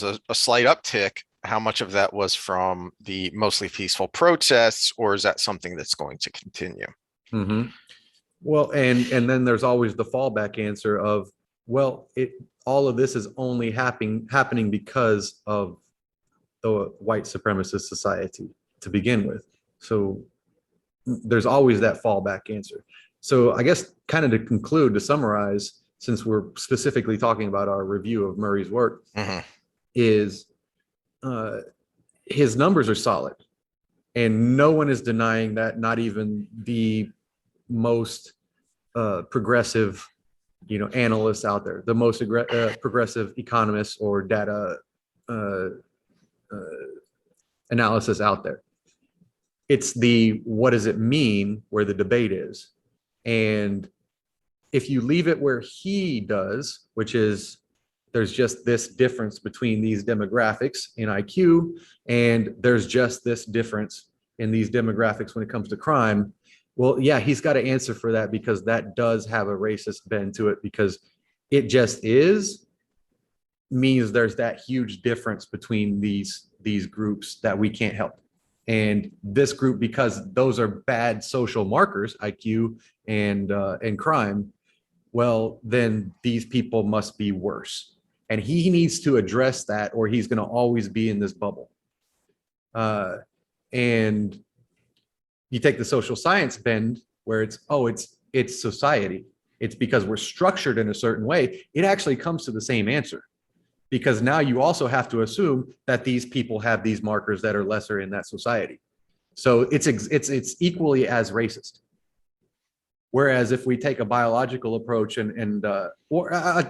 a slight uptick. How much of that was from the mostly peaceful protests, or is that something that's going to continue? Mm-hmm. Well, and then there's always the fallback answer of, well, it all of this is only happening because of the white supremacist society to begin with. So there's always that fallback answer. So I guess kind of to conclude, to summarize, since we're specifically talking about our review of Murray's work, Mhm. is uh, his numbers are solid, and no one is denying that. Not even the most progressive, analysts out there, the most progressive economists or data uh, uh, analysis out there. It's the what does it mean where the debate is. And if you leave it where he does, which is there's just this difference between these demographics in IQ, and there's just this difference in these demographics when it comes to crime. Well, yeah, he's got to answer for that because that does have a racist bend to it because it just is means there's that huge difference between these groups that we can't help. And this group, because those are bad social markers, IQ and crime, well, then these people must be worse. And he needs to address that, or he's going to always be in this bubble. And you take the social science bend where it's society. It's because we're structured in a certain way. It actually comes to the same answer, because now you also have to assume that these people have these markers that are lesser in that society. So it's equally as racist. Whereas if we take a biological approach or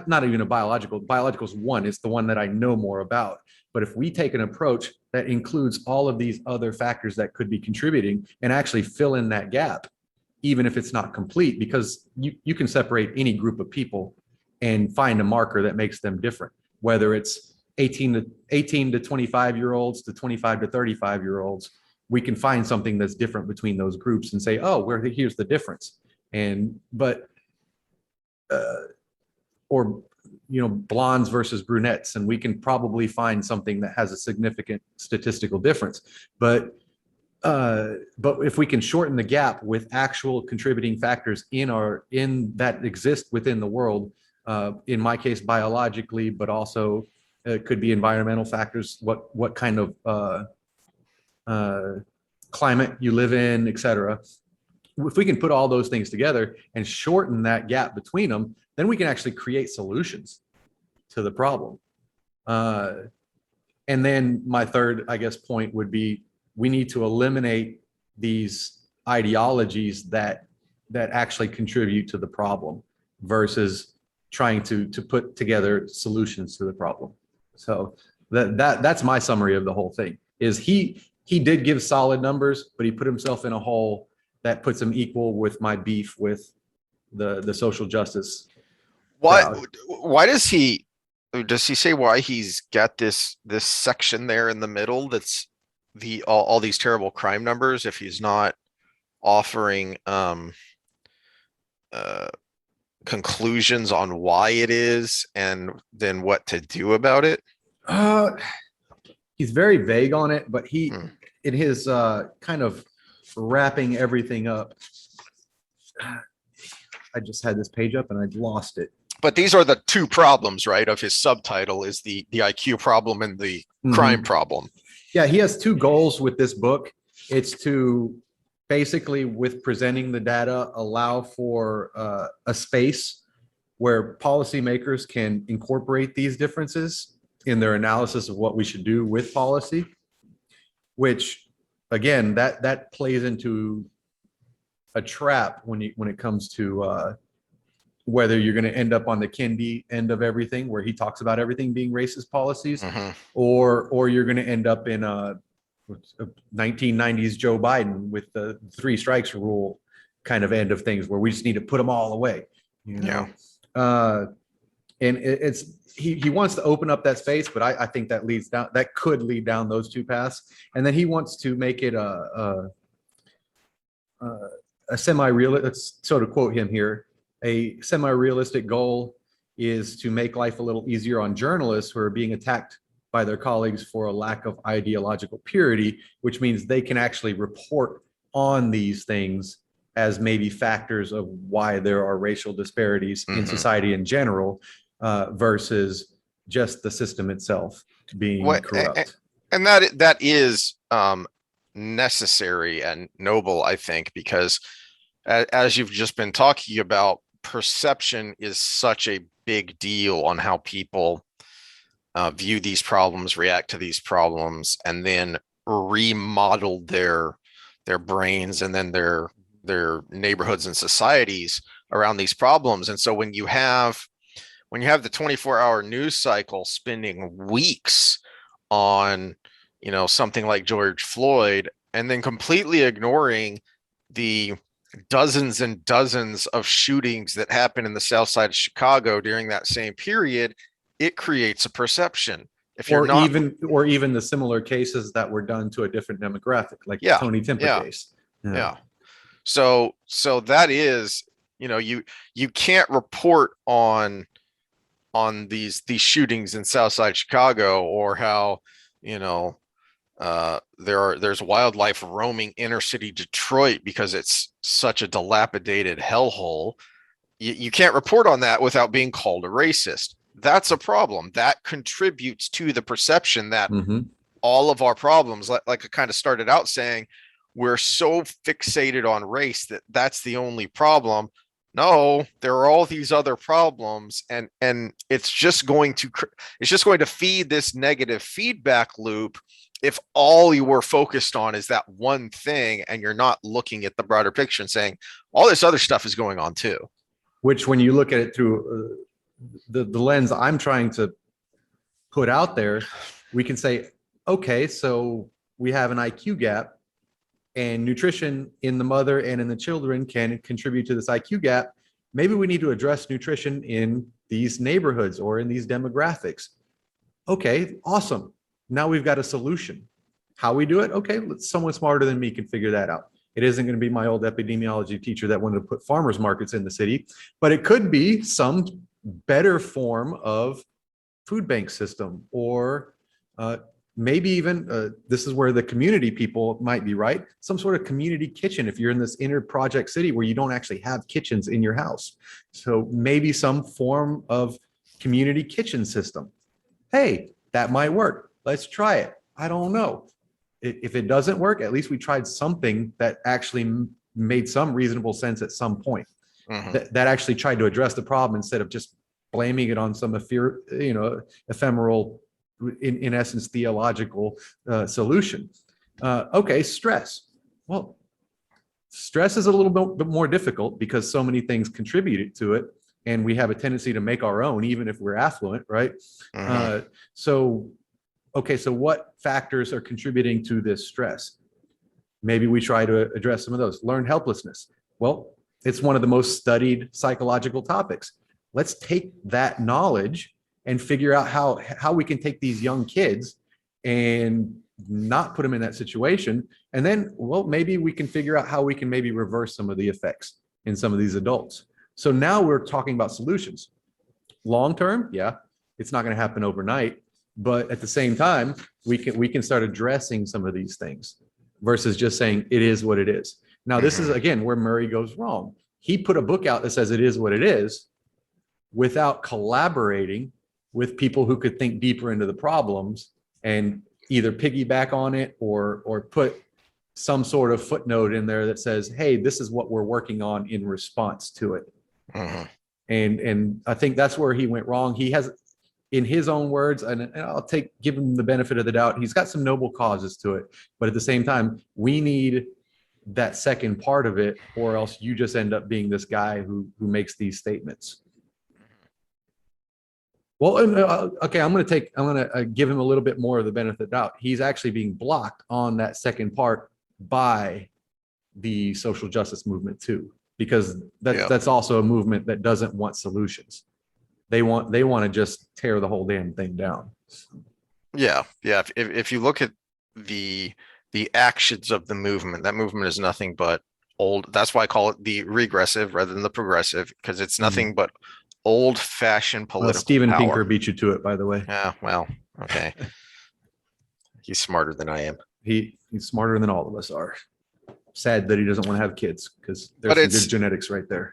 not even a biological is one, it's the one that I know more about. But if we take an approach that includes all of these other factors that could be contributing and actually fill in that gap, even if it's not complete, because you can separate any group of people and find a marker that makes them different, whether it's 18 to 25-year-olds to 25 to 35-year-olds, we can find something that's different between those groups and say, oh, here's the difference. Or blondes versus brunettes, and we can probably find something that has a significant statistical difference. But if we can shorten the gap with actual contributing factors in that exist within the world, in my case biologically, but also it could be environmental factors, what kind of climate you live in, etc. If we can put all those things together and shorten that gap between them, then we can actually create solutions to the problem. And then my third, I guess, point would be we need to eliminate these ideologies that actually contribute to the problem versus trying to put together solutions to the problem. So that's my summary of the whole thing. Is he did give solid numbers, but he put himself in a hole that puts him equal with my beef with the social justice crowd. Why does he say why he's got this section there in the middle that's all these terrible crime numbers if he's not offering conclusions on why it is and then what to do about it? He's very vague on it, but in his kind of wrapping everything up, I just had this page up and I lost it. But these are the two problems, right? Of his subtitle is the IQ problem and the crime problem. Yeah, he has two goals with this book. It's to basically, with presenting the data, allow for a space where policymakers can incorporate these differences in their analysis of what we should do with policy, which again, that plays into a trap when it comes to whether you're going to end up on the Kendi end of everything, where he talks about everything being racist policies, or you're going to end up in a 1990s Joe Biden with the 3 strikes rule kind of end of things, where we just need to put them all away. And he wants to open up that space, but I think that could lead down those two paths. And then he wants to make it a semi-realistic, let's sort of quote him here, a semi-realistic goal is to make life a little easier on journalists who are being attacked by their colleagues for a lack of ideological purity, which means they can actually report on these things as maybe factors of why there are racial disparities in society in general, versus just the system itself being corrupt. And that is necessary and noble, I think, because as you've just been talking about, perception is such a big deal on how people view these problems, react to these problems, and then remodel their brains and then their neighborhoods and societies around these problems. And so when you have the 24-hour news cycle spending weeks on something like George Floyd, and then completely ignoring the dozens and dozens of shootings that happen in the South Side of Chicago during that same period, it creates a perception. Or even the similar cases that were done to a different demographic, like the Tony Timpa case. So that is, you can't report on these shootings in South Side Chicago, or how There's wildlife roaming inner city Detroit because it's such a dilapidated hellhole. You can't report on that without being called a racist. That's a problem. That contributes to the perception that Mm-hmm. all of our problems, like I kind of started out saying, we're so fixated on race that that's the only problem. No, there are all these other problems, and it's just going to feed this negative feedback loop if all you were focused on is that one thing and you're not looking at the broader picture and saying all this other stuff is going on too. Which, when you look at it through the lens I'm trying to put out there, we can say, okay, so we have an IQ gap, and nutrition in the mother and in the children can contribute to this IQ gap. Maybe we need to address nutrition in these neighborhoods or in these demographics. Okay, awesome. Now we've got a solution. How we do it? Okay, someone smarter than me can figure that out. It isn't going to be my old epidemiology teacher that wanted to put farmers markets in the city, but it could be some better form of food bank system, or maybe even this is where the community people might be right, some sort of community kitchen if you're in this inner project city where you don't actually have kitchens in your house. So maybe some form of community kitchen system. Hey, that might work. Let's try it. I don't know. If it doesn't work, at least we tried something that actually made some reasonable sense at some point. Mhm. That actually tried to address the problem instead of just blaming it on some ephemeral, in essence, theological solution. Okay, stress. Well, stress is a little bit more difficult because so many things contribute to it, and we have a tendency to make our own, even if we're affluent, right? Mhm. Okay, so what factors are contributing to this stress? Maybe we try to address some of those. Learned helplessness. Well, it's one of the most studied psychological topics. Let's take that knowledge and figure out how we can take these young kids and not put them in that situation. And then, well, maybe we can figure out how we can maybe reverse some of the effects in some of these adults. So now we're talking about solutions. Long term, yeah, it's not going to happen overnight, but at the same time, we can start addressing some of these things versus just saying it is what it is. Now, this is Mhm. again where Murray goes wrong. He put a book out that says it is what it is without collaborating with people who could think deeper into the problems and either piggyback on it or put some sort of footnote in there that says, hey, this is what we're working on in response to it. Mhm. And I think that's where he went wrong. He has, in his own words, and I'll give him the benefit of the doubt, he's got some noble causes to it. But at the same time, we need that second part of it, or else you just end up being this guy who makes these statements. Well, okay, I'm going to give him a little bit more of the benefit of the doubt. He's actually being blocked on that second part by the social justice movement too, because Yeah. that's also a movement that doesn't want solutions. They want to just tear the whole damn thing down. Yeah. Yeah. If you look at the actions of the movement, that movement is nothing but old. That's why I call it the regressive rather than the progressive, because it's nothing but old fashioned Well, political Steven Pinker power. beat you to it, by the way. Yeah. Well, okay. He's smarter than I am. He's smarter than all of us are. Sad that he doesn't want to have kids, because there's But some good it's genetics right there.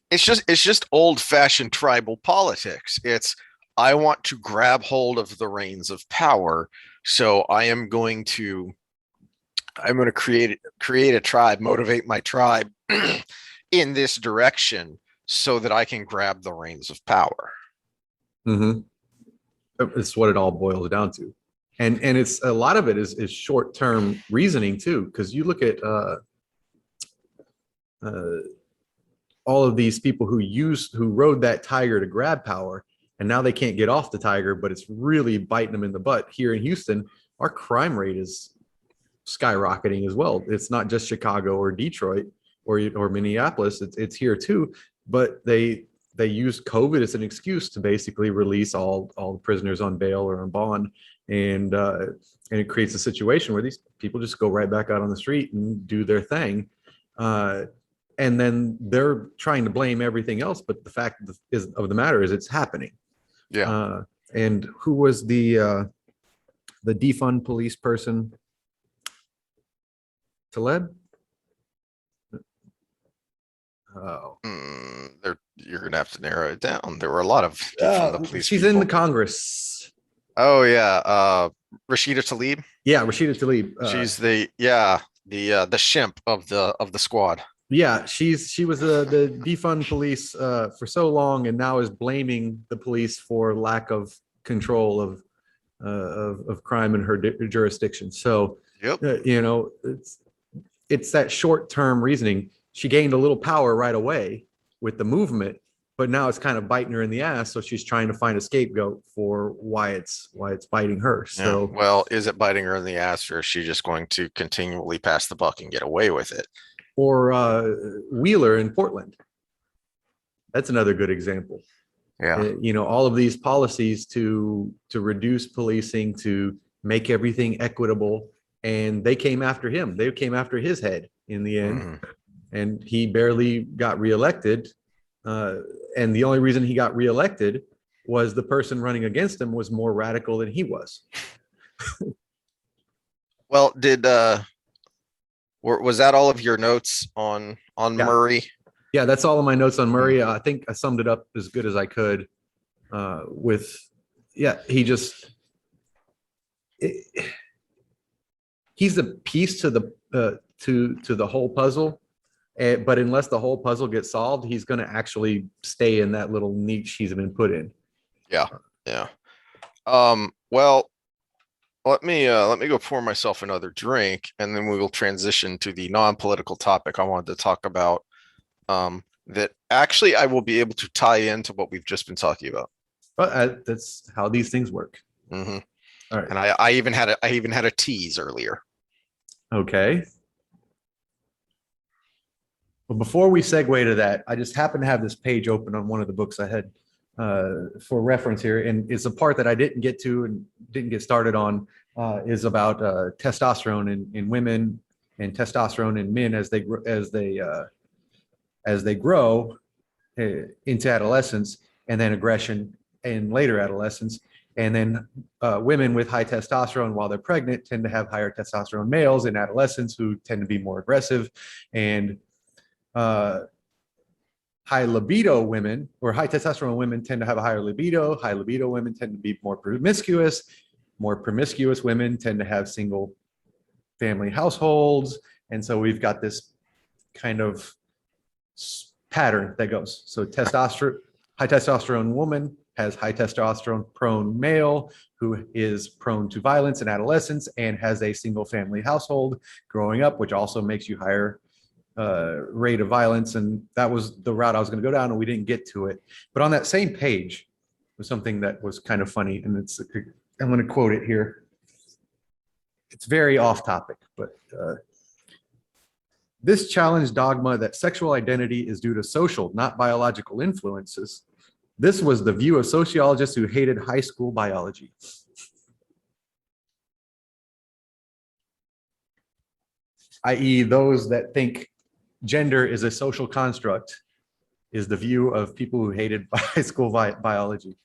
it's just old fashioned tribal politics. It's I want to grab hold of the reins of power, so I'm going to create a tribe, motivate my tribe in this direction so that I can grab the reins of power. Mm-hmm. It's what it all boils down to. And it's a lot of it is short-term reasoning too, because you look at all of these people who rode that tiger to grab power, and now they can't get off the tiger, but it's really biting them in the butt. Here in Houston, our crime rate is skyrocketing as well. It's not just Chicago or Detroit or Minneapolis. It's here too, but they use COVID as an excuse to basically release all the prisoners on bail or on bond, and it creates a situation where these people just go right back out on the street and do their thing. And then they're trying to blame everything else, but the fact of the matter is it's happening. Yeah. And who was the the defund police person. Taleb? Oh. You're gonna have to narrow it down. There were a lot of from the police. She's in the Congress. Oh yeah, Rashida Tlaib. Yeah, Rashida Tlaib. She's the shimp of the squad. Yeah, she was the defund police for so long, and now is blaming the police for lack of control of crime in her jurisdiction. So, Yep. It's that short term reasoning. She gained a little power right away with the movement, but now it's kind of biting her in the ass. So she's trying to find a scapegoat for why it's biting her. So, yeah. Well, is it biting her in the ass, or is she just going to continually pass the buck and get away with it? Or Wheeler in Portland. That's another good example. Yeah. All of these policies to reduce policing, to make everything equitable, and they came after him. They came after his head in the end, and he barely got reelected. And the only reason he got reelected was the person running against him was more radical than he was. Well, was that all of your notes on Murray? Yeah, that's all of my notes on Murray. I think I summed it up as good as I could. He's a piece to the to the whole puzzle, but unless the whole puzzle gets solved, he's going to actually stay in that little niche he's been put in. Yeah. Well, let me go pour myself another drink, and then we will transition to the non-political topic I wanted to talk about. That actually I will be able to tie into what we've just been talking about. But that's how these things work. Mm-hmm. All right. And I even had a tease earlier. Okay. Well, before we segue to that, I just happen to have this page open on one of the books I had for reference here, and it's a part that I didn't get to and didn't get started on. Is about testosterone in women and testosterone in men as they grow into adolescence, and then aggression in later adolescence. And then women with high testosterone while they're pregnant tend to have higher testosterone males in adolescence who tend to be more aggressive. And high libido women or high testosterone women tend to have a higher libido. High libido women tend to be more promiscuous. More promiscuous women tend to have single family households. And so we've got this kind of pattern that goes. So high testosterone woman has high testosterone prone male who is prone to violence in adolescence and has a single family household growing up, which also makes you higher rate of violence. And that was the route I was going to go down, and we didn't get to it. But on that same page was something that was kind of funny, and I'm going to quote it here. It's very off topic, but this challenged dogma that sexual identity is due to social, not biological influences. This was the view of sociologists who hated high school biology. I.e., those that think gender is a social construct is the view of people who hated high school biology.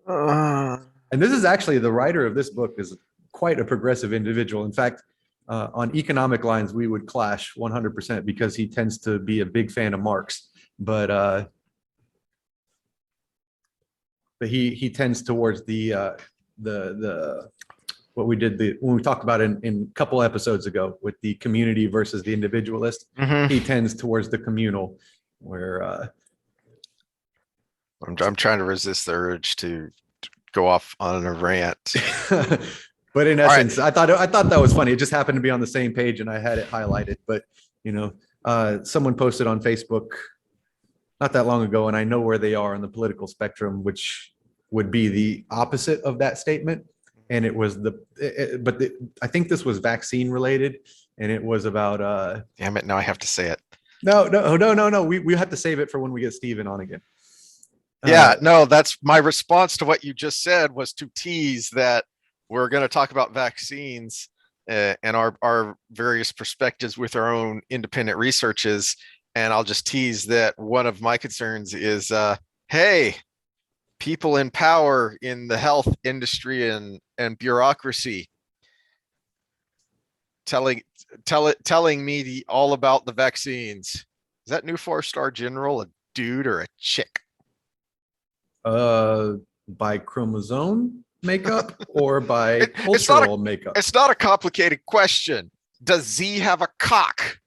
And this is actually, the writer of this book is quite a progressive individual. In fact, on economic lines, we would clash 100% because he tends to be a big fan of Marx. But he tends towards the what we did when we talked about in a couple episodes ago with the community versus the individualist. He tends towards the communal, where I'm trying to resist the urge to go off on a rant. But in essence, right. I thought that was funny. It just happened to be on the same page, and I had it highlighted. But someone posted on Facebook not that long ago, and I know where they are on the political spectrum, which would be the opposite of that statement. And it was I think this was vaccine related, and it was about. Damn it! Now I have to say it. No. We have to save it for when we get Steven on again. Yeah, no, that's my response to what you just said, was to tease that we're going to talk about vaccines and our various perspectives with our own independent researches. And I'll just tease that one of my concerns is, hey, people in power in the health industry and bureaucracy telling me all about the vaccines. Is that new 4-star general a dude or a chick? By chromosome makeup or by It's not cultural makeup? it's not a complicated question. Does Z have a cock?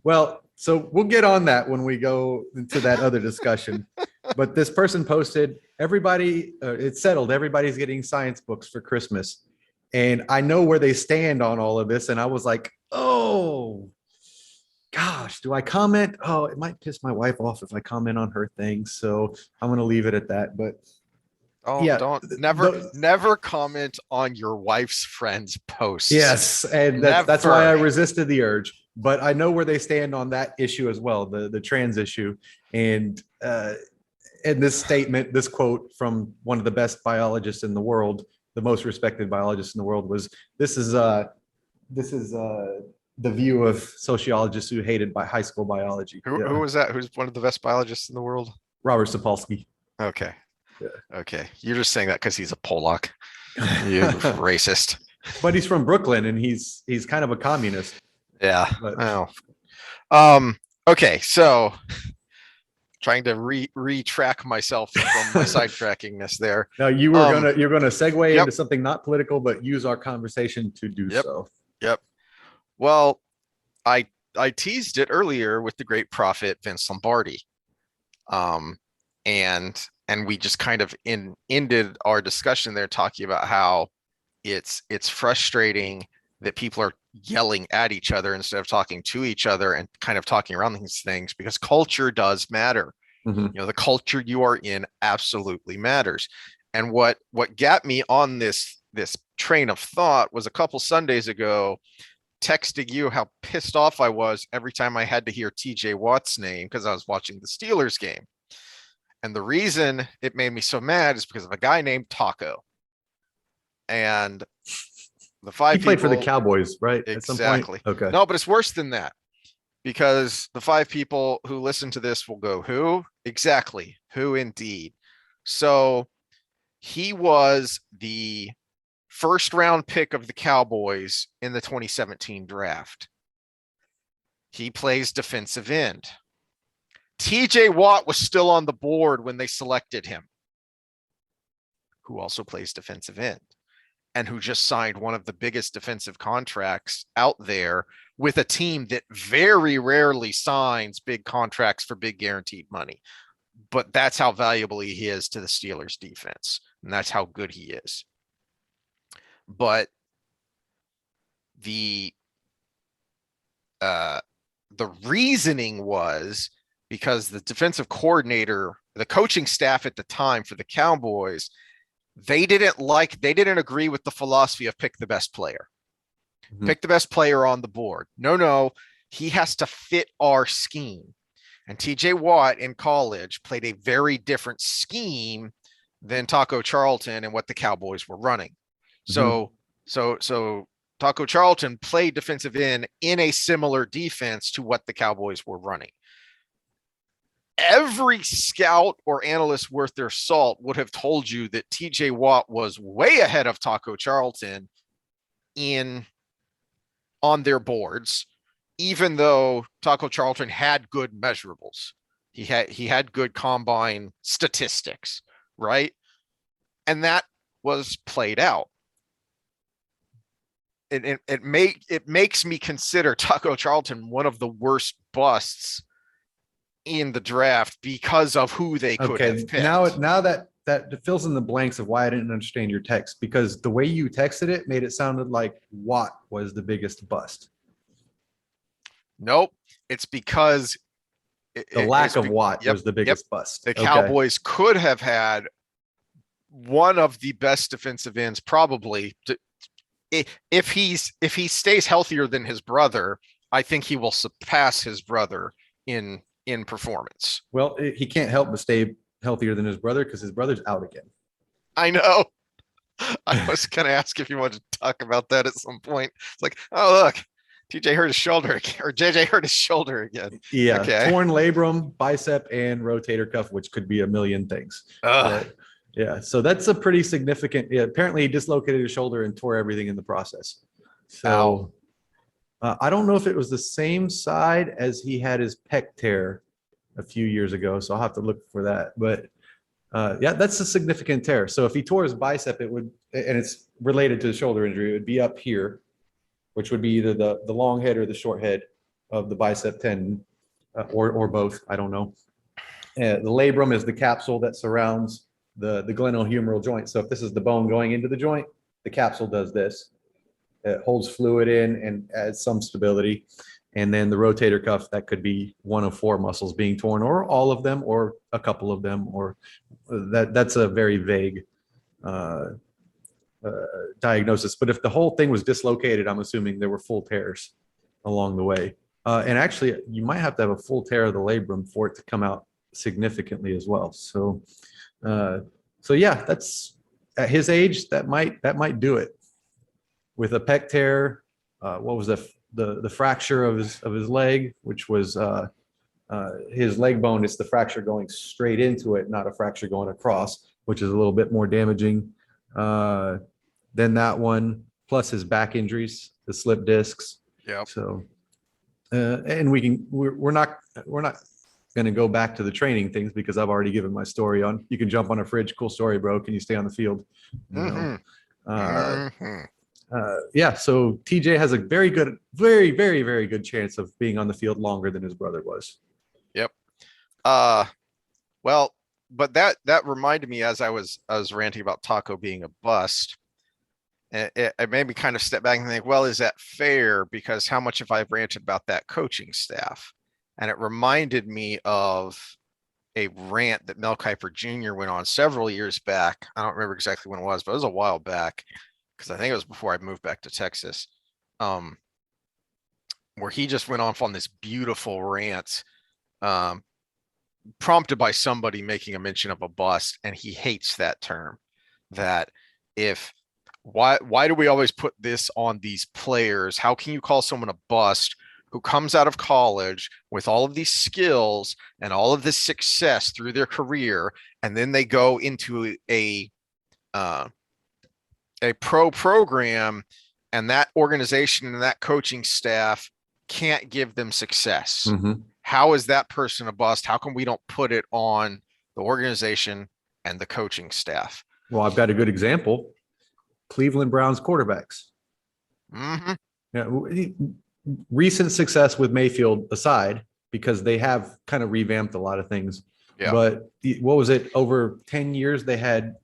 Well, so we'll get on that when we go into that other discussion. But this person posted, everybody, it's settled. Everybody's getting science books for Christmas. And I know where they stand on all of this. And I was like, oh, gosh, do I comment? Oh, it might piss my wife off if I comment on her things. So I'm going to leave it at that. But yeah, Don't never comment on your wife's friend's posts. yes, and that's why I resisted the urge. But I know where they stand on that issue as well, the trans issue. And in this statement, this quote from one of the best biologists in the world, the most respected biologist in the world, was, this is the view of sociologists who hated by high school biology. Who was that? Who's one of the best biologists in the world? Robert Sapolsky. Okay. Yeah. Okay. You're just saying that because he's a Polak. You racist. But he's from Brooklyn and he's kind of a communist. Yeah. But, oh. Okay. So trying to retrack myself from my sidetrackingness there. now you're gonna segue Yep. into something not political, but use our conversation to do so. Yep. Well, I teased it earlier with the great prophet Vince Lombardi. And we just kind of ended our discussion there talking about how it's frustrating that people are yelling at each other instead of talking to each other and kind of talking around these things, because culture does matter. Mhm. You know, the culture you are in absolutely matters. And what got me on this train of thought was a couple Sundays ago texting you how pissed off I was every time I had to hear TJ Watt's name because I was watching the Steelers game. And the reason it made me so mad is because of a guy named Taco. And the five He played for the people- Cowboys, right? Exactly. At some point? Okay. No, but it's worse than that, because the 5 people who listen to this will go, who? Exactly. Who indeed? So he was the first round pick of the Cowboys in the 2017 draft. He plays defensive end. TJ Watt was still on the board when they selected him, who also plays defensive end and who just signed one of the biggest defensive contracts out there with a team that very rarely signs big contracts for big guaranteed money. But that's how valuable he is to the Steelers defense. And that's how good he is. But the reasoning was because the defensive coordinator, the coaching staff at the time for the Cowboys, they didn't agree with the philosophy of pick the best player. Mhm. Pick the best player on the board. No, he has to fit our scheme. And TJ Watt in college played a very different scheme than Taco Charlton and what the Cowboys were running. So Taco Charlton played defensive end in a similar defense to what the Cowboys were running. Every scout or analyst worth their salt would have told you that TJ Watt was way ahead of Taco Charlton on their boards, even though Taco Charlton had good measurables. He had good combine statistics, right? And that was played out. It makes me consider Taco Charlton one of the worst busts in the draft because of who they could have picked. Now that fills in the blanks of why I didn't understand your text, because the way you texted it made it sounded like Watt was the biggest bust. Nope, it's because the lack of Watt was the biggest bust. The Cowboys could have had one of the best defensive ends, probably. If he stays healthier than his brother, I think he will surpass his brother in performance. Well, he can't help but stay healthier than his brother because his brother's out again. I know. I was going to ask if you wanted to talk about that at some point. It's like, oh, look, TJ hurt his shoulder again, or JJ hurt his shoulder again. Yeah, Okay. torn labrum, bicep, and rotator cuff, which could be a million things. Ugh. Yeah, so that's a pretty significant. Yeah, apparently, he dislocated his shoulder and tore everything in the process. Ow. So I don't know if it was the same side as he had his pec tear a few years ago. So I'll have to look for that. But yeah, that's a significant tear. So if he tore his bicep, it would, and it's related to the shoulder injury, it would be up here, which would be either the long head or the short head of the bicep tendon, or both. I don't know. The labrum is the capsule that surrounds the glenohumeral joint. So if this is the bone going into the joint, the capsule does this. It holds fluid in and adds some stability. And then the rotator cuff, that could be one of four muscles being torn, or all of them, or a couple of them, or that's a very vague diagnosis. But if the whole thing was dislocated, I'm assuming there were full tears along the way. And actually, you might have to have a full tear of the labrum for it to come out significantly as well. So, so yeah, that's at his age, that might do it. With a pec tear, what was the fracture of his leg, which was his leg bone. It's the fracture going straight into it, not a fracture going across, which is a little bit more damaging than that one. Plus his back injuries, the slip discs. Yeah. So, and we're not going to go back to the training things because I've already given my story on. You can jump on a fridge. Cool story, bro. Can you stay on the field? You know? Yeah, so TJ has a very good, very, very, very good chance of being on the field longer than his brother was. Yep. Well, but that reminded me as I was ranting about Taco being a bust. It made me kind of step back and think, well, is that fair? Because how much have I ranted about that coaching staff? And it reminded me of a rant that Mel Kiper Jr. went on several years back. I don't remember exactly when it was, but it was a while back, because I think it was before I moved back to Texas, where he just went off on this beautiful rant, prompted by somebody making a mention of a bust, and he hates that term. That why do we always put this on these players? How can you call someone a bust who comes out of college with all of these skills and all of this success through their career, and then they go into a pro program, and that organization and that coaching staff can't give them success? Mm-hmm. How is that person a bust? How come we don't put it on the organization and the coaching staff? Well, I've got a good example. Cleveland Browns quarterbacks. Mm-hmm. Yeah, recent success with Mayfield aside, because they have kind of revamped a lot of things. Yeah. But what was it? Over 10 years, they had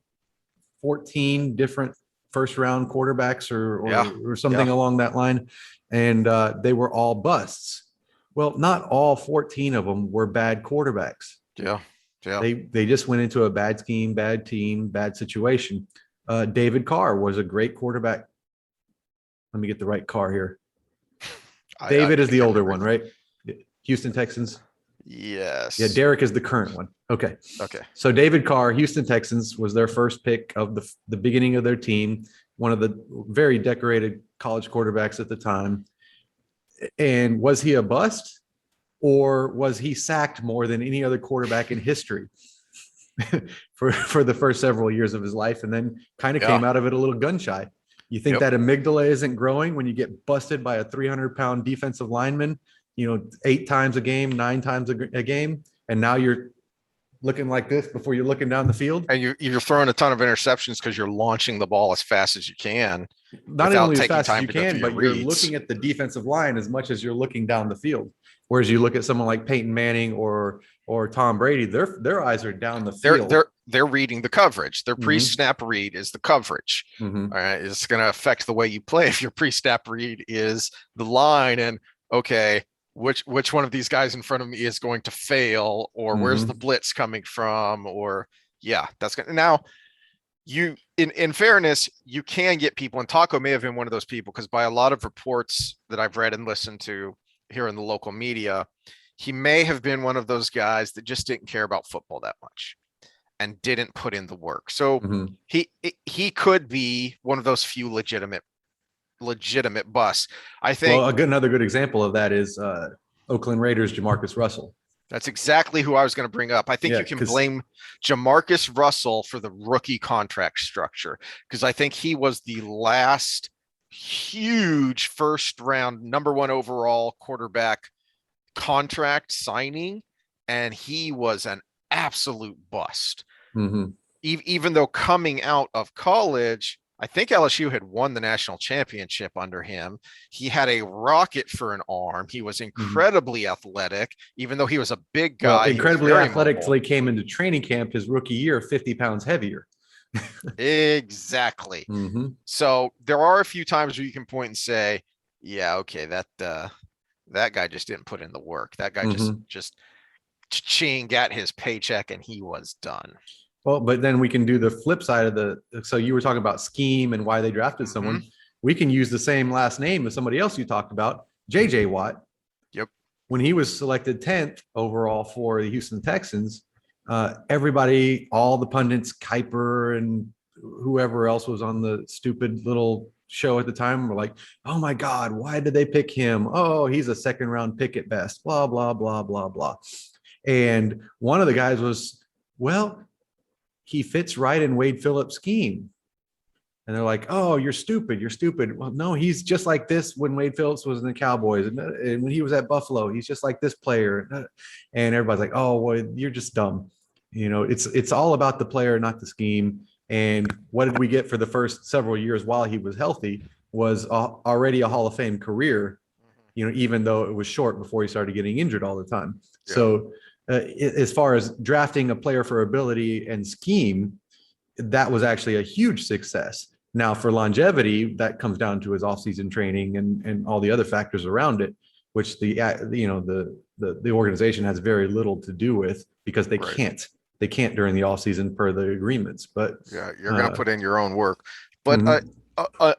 14 different first round quarterbacks or something along that line. And they were all busts. Well, not all 14 of them were bad quarterbacks. Yeah. Yeah. They just went into a bad scheme, bad team, bad situation. David Carr was a great quarterback. Let me get the right Carr here. David is the older one, right? Houston Texans. Yes. Yeah, Derek is the current one. Okay. Okay. So David Carr, Houston Texans, was their first pick of the beginning of their team, one of the very decorated college quarterbacks at the time. And was he a bust, or was he sacked more than any other quarterback in history for the first several years of his life, and then kind of came out of it a little gun shy? You think that amygdala isn't growing when you get busted by a 300-pound defensive lineman, 8 times a game, 9 times a game, and now you're looking like this before you're looking down the field? And you're throwing a ton of interceptions because you're launching the ball as fast as you can. Not only as fast as you can, but you're looking at the defensive line as much as you're looking down the field. Whereas you look at someone like Peyton Manning or Tom Brady, their eyes are down the field. They're reading the coverage. Their pre-snap read is the coverage. All right, it's going to affect the way you play if your pre-snap read is the line, and okay, which one of these guys in front of me is going to fail, or where's the blitz coming from, or that's going to now. You in fairness, you can get people, and Taco may have been one of those people, because by a lot of reports that I've read and listened to here in the local media, he may have been one of those guys that just didn't care about football that much and didn't put in the work. So he could be one of those few legitimate legitimate bust. I Well, think another good example of that is Oakland Raiders, Jamarcus Russell. that's exactly who I was going to bring up. I think Yeah, you can because blame Jamarcus Russell for the rookie contract structure, because I think he was the last huge first round number 1 overall quarterback contract signing, and he was an absolute bust. Even though coming out of college, I think LSU had won the national championship under him. He had a rocket for an arm. He was incredibly athletic, even though he was a big well, guy. He was incredibly very athletic till mobile. he came into training camp his rookie year, 50 pounds heavier. Exactly. So there are a few times where you can point and say, yeah, okay, that guy just didn't put in the work. That guy just ching got his paycheck and he was done. Well, but then we can do the flip side of the. So you were talking about scheme and why they drafted someone. We can use the same last name as somebody else you talked about, JJ Watt. Yep. When he was selected 10th overall for the Houston Texans, everybody, all the pundits, Kuiper and whoever else was on the stupid little show at the time were like, oh my God, why did they pick him? Oh, he's a second round pick at best, blah, blah, blah, blah, blah. And one of the guys was, well, he fits right in Wade Phillips' scheme. And they're like, oh, you're stupid. You're stupid. Well, no, he's just like this when Wade Phillips was in the Cowboys. And when he was at Buffalo, he's just like this player. And everybody's like, oh, well, you're just dumb. You know, it's all about the player, not the scheme. And what did we get for the first several years while he was healthy was already a Hall of Fame career, you know, even though it was short before he started getting injured all the time. Yeah. So as far as drafting a player for ability and scheme, that was actually a huge success. Now for longevity, that comes down to his offseason training and all the other factors around it, which the organization has very little to do with because they can't during the offseason per the agreements. But yeah, you're going to put in your own work. But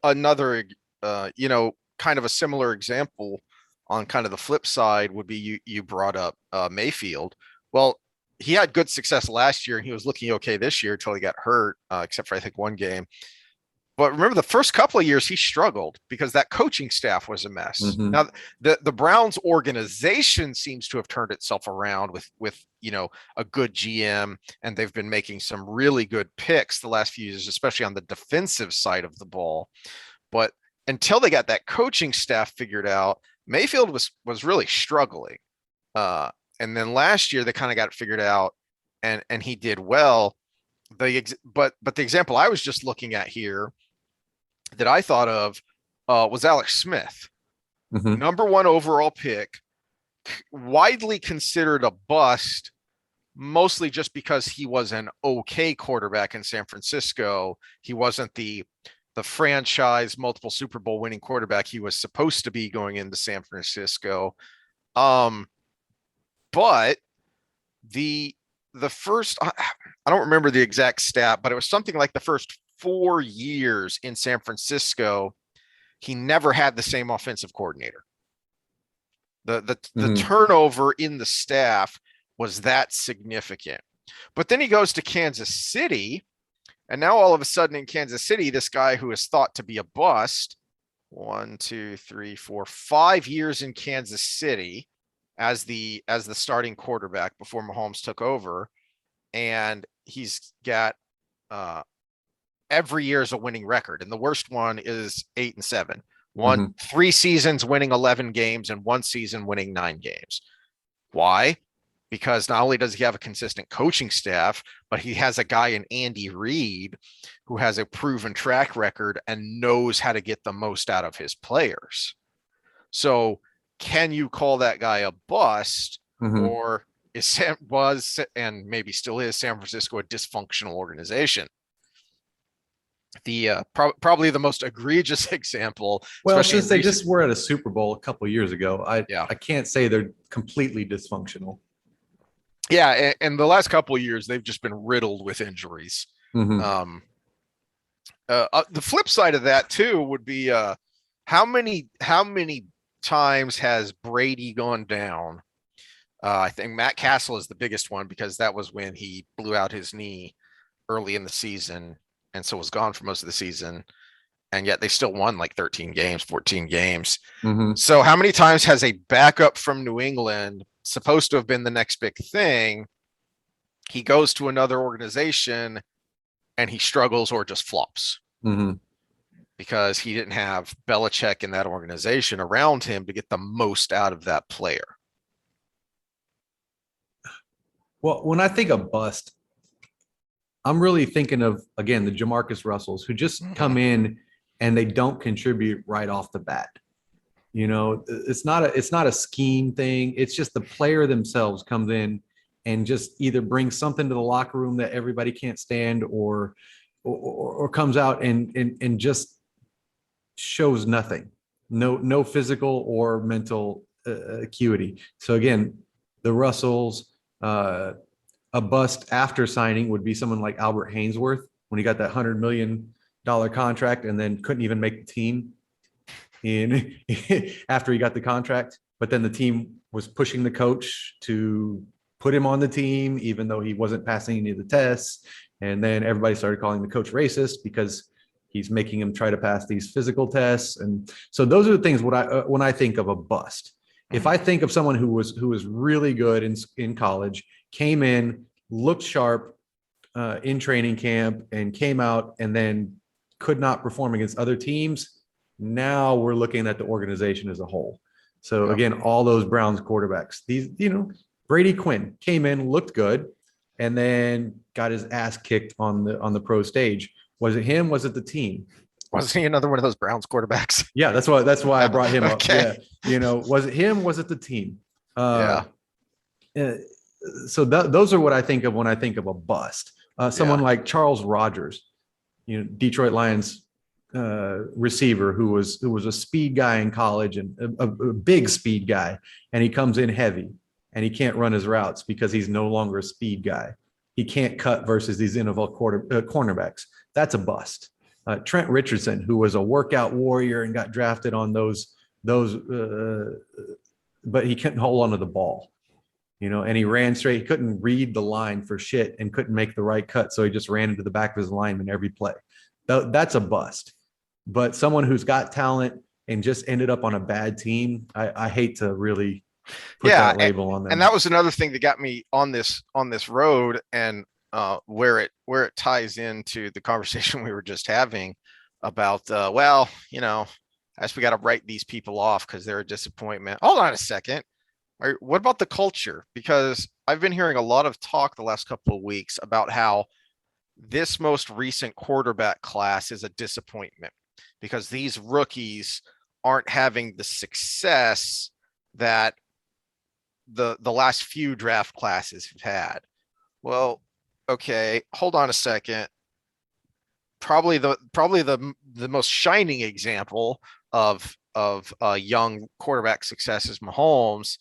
another, kind of a similar example on kind of the flip side would be you brought up Mayfield. Well, he had good success last year and he was looking okay this year until he got hurt, except for I think one game. But remember the first couple of years he struggled because that coaching staff was a mess. Now the Browns organization seems to have turned itself around with a good GM, and they've been making some really good picks the last few years, especially on the defensive side of the ball. But until they got that coaching staff figured out, Mayfield was really struggling. And then last year they kind of got it figured out and he did well. But the example I was just looking at here that I thought of was Alex Smith, number 1 overall pick, widely considered a bust, mostly just because he was an okay quarterback in San Francisco. He wasn't the franchise multiple Super Bowl winning quarterback he was supposed to be going into San Francisco. But the first, I don't remember the exact stat, but it was something like the first 4 years in San Francisco, he never had the same offensive coordinator. The turnover in the staff was that significant. But then he goes to Kansas City, and now all of a sudden in Kansas City, this guy who is thought to be a bust, 5 years in Kansas City as the starting quarterback before Mahomes took over, and he's got every year is a winning record, and the worst one is 8-7. 3 seasons winning 11 games and 1 season winning 9 games. Why? Because not only does he have a consistent coaching staff, but he has a guy in Andy Reid who has a proven track record and knows how to get the most out of his players. So can you call that guy a bust, or was and maybe still is San Francisco a dysfunctional organization? The probably the most egregious example. Well, since they just were at a Super Bowl a couple of years ago, I can't say they're completely dysfunctional. Yeah, and the last couple of years they've just been riddled with injuries. The flip side of that too would be how many times has Brady gone down? I think Matt Castle is the biggest one because that was when he blew out his knee early in the season and so was gone for most of the season. and yet they still won like 13 games, 14 games. Mhm. So how many times has a backup from New England, supposed to have been the next big thing, he goes to another organization and he struggles or just flops Mhm. because he didn't have Belichick in that organization around him to get the most out of that player? Well, when I think of bust, I'm really thinking of, again, the Jamarcus Russells who just come in and they don't contribute right off the bat. You know, it's not a scheme thing. It's just the player themselves comes in and just either brings something to the locker room that everybody can't stand, or comes out and just shows nothing. No physical or mental acuity. So again, the Russells, a bust after signing would be someone like Albert Hainsworth when he got that $100 million contract and then couldn't even make the team in after he got the contract. But then the team was pushing the coach to put him on the team, even though he wasn't passing any of the tests. And then everybody started calling the coach racist because he's making him try to pass these physical tests. And so those are the things when I think of a bust. If I think of someone who was really good in college, came in, looked sharp in training camp, and came out and then could not perform against other teams, now we're looking at the organization as a whole. So Yep. again, all those Browns quarterbacks, Brady Quinn came in, looked good, and then got his ass kicked on the pro stage. Was it him? Was it the team? Wasn't he another one of those Browns quarterbacks? Yeah, that's why I brought him up. Okay. Yeah, was it him? Was it the team? Yeah. Uh, so those are what I think of when I think of a bust. Someone Yeah. like Charles Rogers, Detroit Lions receiver who was a speed guy in college, and a big speed guy, and he comes in heavy and he can't run his routes because he's no longer a speed guy. He can't cut versus these NFL cornerbacks. That's a bust. Trent Richardson, who was a workout warrior and got drafted on those, but he couldn't hold onto the ball, and he ran straight. He couldn't read the line for shit and couldn't make the right cut. So he just ran into the back of his lineman every play. That's a bust. But someone who's got talent and just ended up on a bad team, I hate to really put that label on them. And that was another thing that got me on this road, and where it ties into the conversation we were just having about I guess we got to write these people off because they're a disappointment. Hold on a second. What about the culture? Because I've been hearing a lot of talk the last couple of weeks about how this most recent quarterback class is a disappointment because these rookies aren't having the success that the last few draft classes have had. Well, okay, hold on a second. Probably the most shining example of a young quarterback success is Mahomes.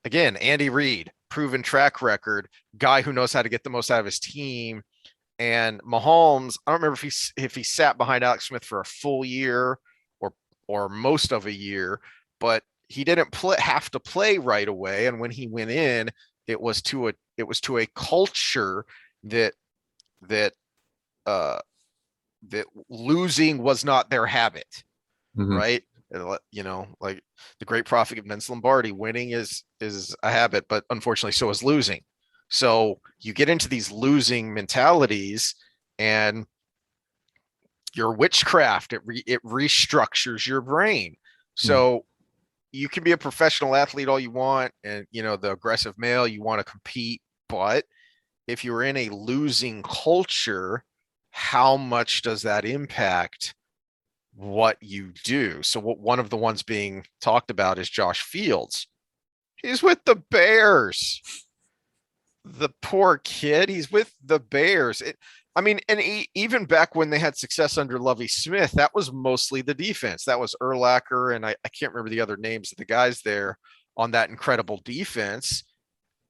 Again, Andy Reid, proven track record, guy who knows how to get the most out of his team. And Mahomes, I don't remember if he sat behind Alex Smith for a full year or most of a year, but he didn't have to play right away. And when he went in, it was to a culture that losing was not their habit, right? Like the great prophet Vince Lombardi, winning is a habit, but unfortunately so is losing. So you get into these losing mentalities and your witchcraft, it restructures your brain. So you can be a professional athlete all you want, and the aggressive male, you want to compete, but if you're in a losing culture, how much does that impact what you do? So one of the ones being talked about is Josh Fields. He's with the Bears. The poor kid, he's with the Bears. Even back when they had success under Lovie Smith, that was mostly the defense. That was Urlacher, and I can't remember the other names of the guys there on that incredible defense.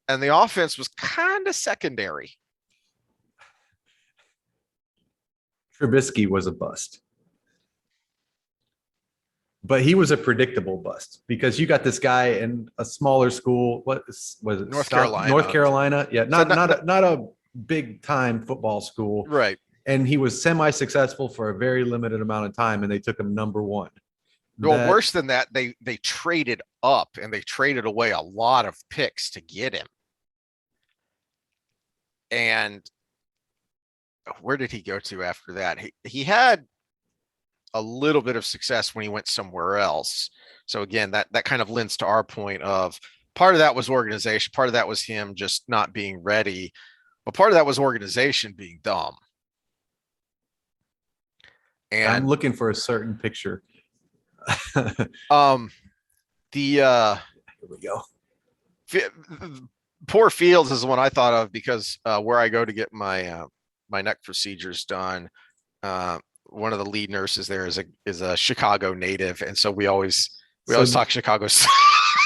And the offense was kind of secondary. Trubisky was a bust. But he was a predictable bust because you got this guy in a smaller school. What was it? North Carolina. North Carolina. Yeah, not a big time football school. Right. and he was semi-successful for a very limited amount of time, and they took him number one. Well, worse than that, they traded up and they traded away a lot of picks to get him. And where did he go to after that? He had a little bit of success when he went somewhere else. So again, that kind of lends to our point of part of that was organization, part of that was him just not being ready, but part of that was organization being dumb. And I'm looking for a certain picture. Here we go. Poor Fields is the one I thought of because where I go to get my my neck procedures done, one of the lead nurses there is a Chicago native, and so we always talk Chicago.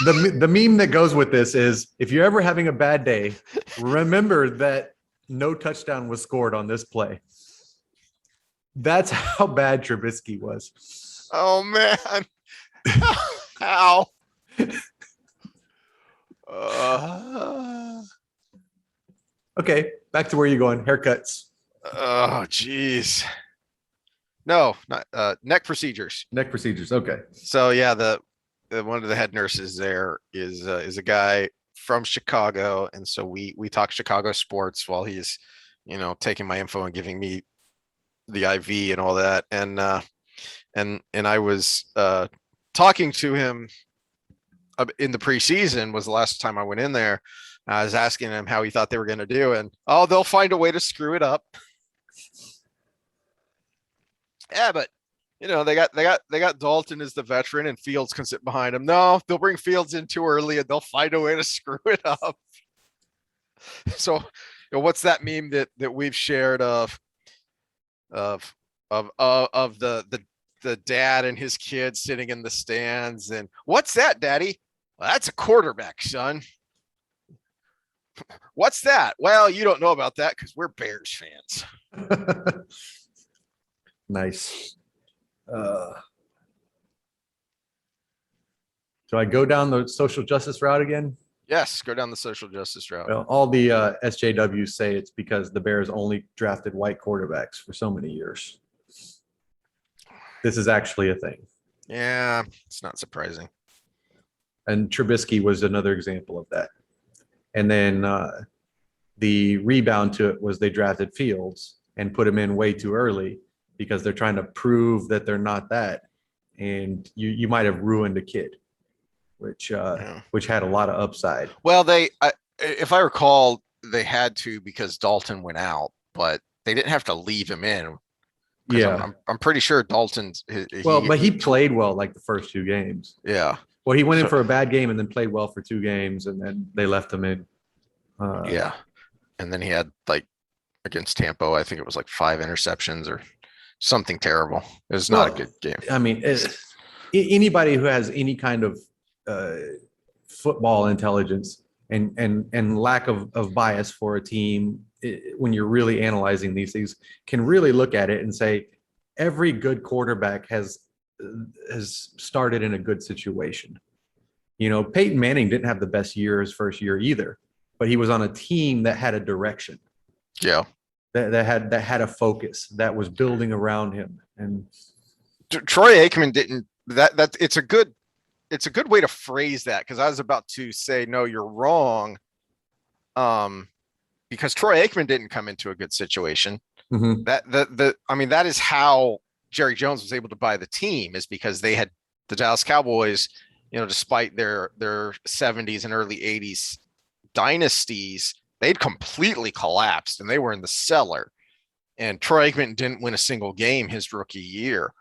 The meme that goes with this is, if you're ever having a bad day, remember that no touchdown was scored on this play. That's how bad Trubisky was. Oh man. How? Okay, back to where you're going. Haircuts. Oh geez. No, not neck procedures. Neck procedures. Okay. So yeah, the one of the head nurses there is a guy from Chicago, and so we talk Chicago sports while he's, you know, taking my info and giving me the IV and all that. And I was talking to him in the preseason, was the last time I went in there. I was asking him how he thought they were going to do, and they'll find a way to screw it up. Yeah, but you know, they got Dalton as the veteran, and Fields can sit behind him. No, they'll bring Fields in too early, and they'll find a way to screw it up. So, you know, what's that meme that we've shared of the dad and his kids sitting in the stands, and what's that, Daddy? Well, that's a quarterback, son. What's that? Well, you don't know about that because we're Bears fans. Nice. Do I go down the social justice route again? Yes, go down the social justice route. Well, all the SJWs say it's because the Bears only drafted white quarterbacks for so many years. This is actually a thing. Yeah, it's not surprising. And Trubisky was another example of that. And then the rebound to it was they drafted Fields and put him in way too early because they're trying to prove that they're not that. And you might have ruined a kid, which had a lot of upside. Well, if I recall, they had to because Dalton went out, but they didn't have to leave him in. Yeah, I'm pretty sure Dalton's. But he played well like the first 2 games. Yeah. Well, he went in for a bad game and then played well for 2 games, and then they left him in. Yeah, and then he had like against Tampa, I think it was like 5 interceptions or something terrible. It was not a good game. I mean, anybody who has any kind of football intelligence and lack of bias for a team, when you're really analyzing these things, can really look at it and say every good quarterback has started in a good situation. You know, Peyton Manning didn't have the best year his first year either, but he was on a team that had a direction. Yeah. That had a focus that was building around him. And Troy Aikman didn't. That it's a good way to phrase that, because I was about to say no, you're wrong. Because Troy Aikman didn't come into a good situation. Mm-hmm. That is how Jerry Jones was able to buy the team, is because they had the Dallas Cowboys, you know, despite their 70s and early 80s dynasties, they'd completely collapsed and they were in the cellar. And Troy Aikman didn't win a single game his rookie year,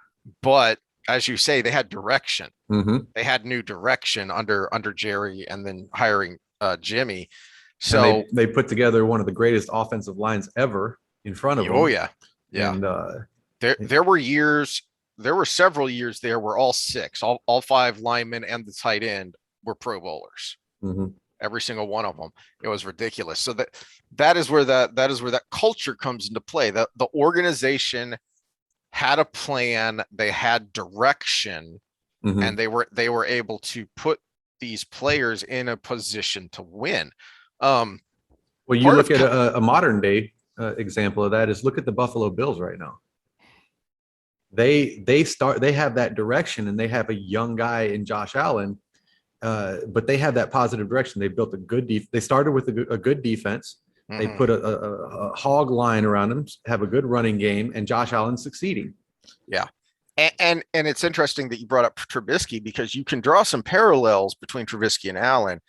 but as you say, they had direction. Mm-hmm. They had new direction under Jerry, and then hiring Jimmy. So they put together one of the greatest offensive lines ever in front of them. Oh yeah. Yeah. And there were several years there where all 5 linemen and the tight end were Pro Bowlers. Mm-hmm. Every single one of them. It was ridiculous. So that is where that culture comes into play. The organization had a plan, they had direction, mm-hmm. and they were able to put these players in a position to win. Well, you look at a modern day example of that is look at the Buffalo Bills right now. They have that direction, and they have a young guy in Josh Allen, but they have that positive direction. They built a good they started with a good defense. They put a hog line around them, have a good running game, and Josh Allen's succeeding. Yeah. And it's interesting that you brought up Trubisky, because you can draw some parallels between Trubisky and Allen.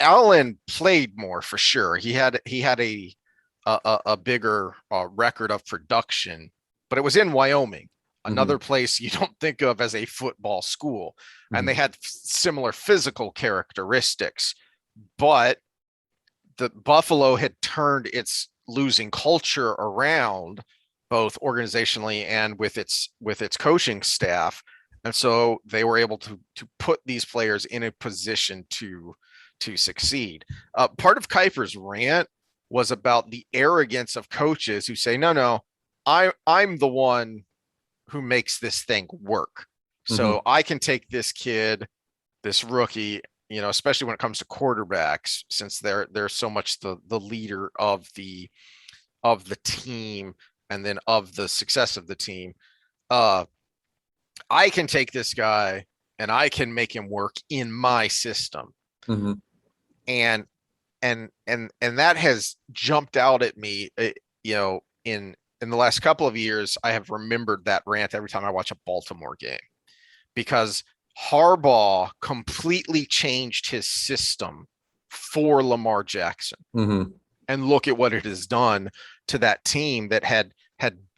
Allen played more for sure. He had a bigger record of production, but it was in Wyoming, another place you don't think of as a football school, and they had similar physical characteristics, but the Buffalo had turned its losing culture around, both organizationally and with its coaching staff. And so they were able to put these players in a position to succeed. Part of Kuiper's rant was about the arrogance of coaches who say, no, I'm the one who makes this thing work. So I can take this kid, this rookie, especially when it comes to quarterbacks, since they're so much the leader of the team, and then of the success of the team. I can take this guy and I can make him work in my system. And that has jumped out at me, in the last couple of years. I have remembered that rant every time I watch a Baltimore game, because Harbaugh completely changed his system for Lamar Jackson. And look at what it has done to that team that had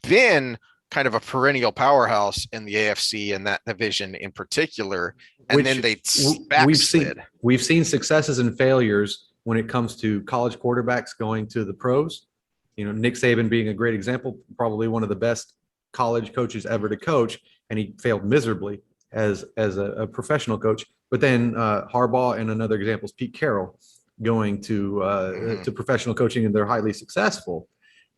been kind of a perennial powerhouse in the AFC and that division in particular. And then they backslid. We've seen successes and failures when it comes to college quarterbacks going to the pros. Nick Saban being a great example, probably one of the best college coaches ever to coach, and he failed miserably as a professional coach. But then Harbaugh, and another example is Pete Carroll going to professional coaching, and they're highly successful,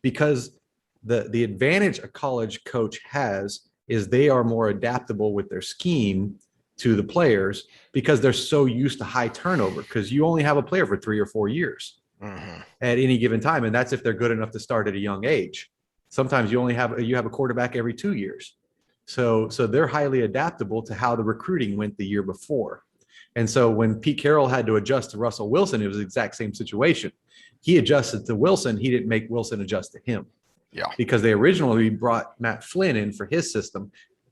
because the advantage a college coach has is they are more adaptable with their scheme to the players, because they're so used to high turnover, because you only have a player for 3 or 4 years at any given time. And that's if they're good enough to start at a young age. Sometimes you have a quarterback every 2 years. So they're highly adaptable to how the recruiting went the year before. And so when Pete Carroll had to adjust to Russell Wilson, it was the exact same situation. He adjusted to Wilson. He didn't make Wilson adjust to him. Yeah. Because they originally brought Matt Flynn in for his system,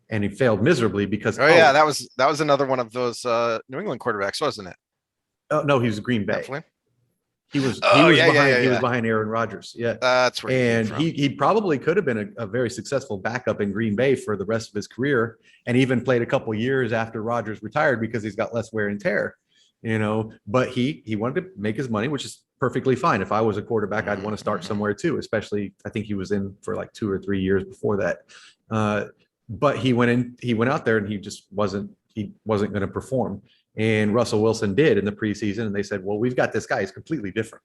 and he failed miserably because that was another one of those New England quarterbacks, wasn't it? Oh no, he was Green Bay. Matt Flynn? He was behind Aaron Rodgers. Yeah. That's where he probably could have been a very successful backup in Green Bay for the rest of his career, and even played a couple years after Rodgers retired, because he's got less wear and tear, but he wanted to make his money, which is perfectly fine. If I was a quarterback, I'd want to start somewhere too, especially I think he was in for like 2 or 3 years before that. But he went out there and he just wasn't going to perform. And Russell Wilson did in the preseason, and they said, well, we've got this guy. He's completely different.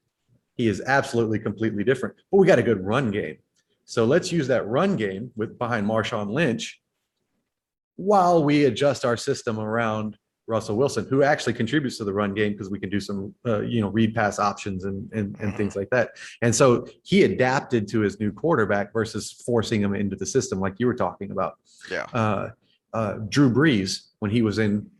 He is absolutely completely different, but we got a good run game. So let's use that run game behind Marshawn Lynch while we adjust our system around Russell Wilson, who actually contributes to the run game, because we can do some, read pass options and things like that. And so he adapted to his new quarterback versus forcing him into the system like you were talking about. Yeah. Drew Brees, when he was in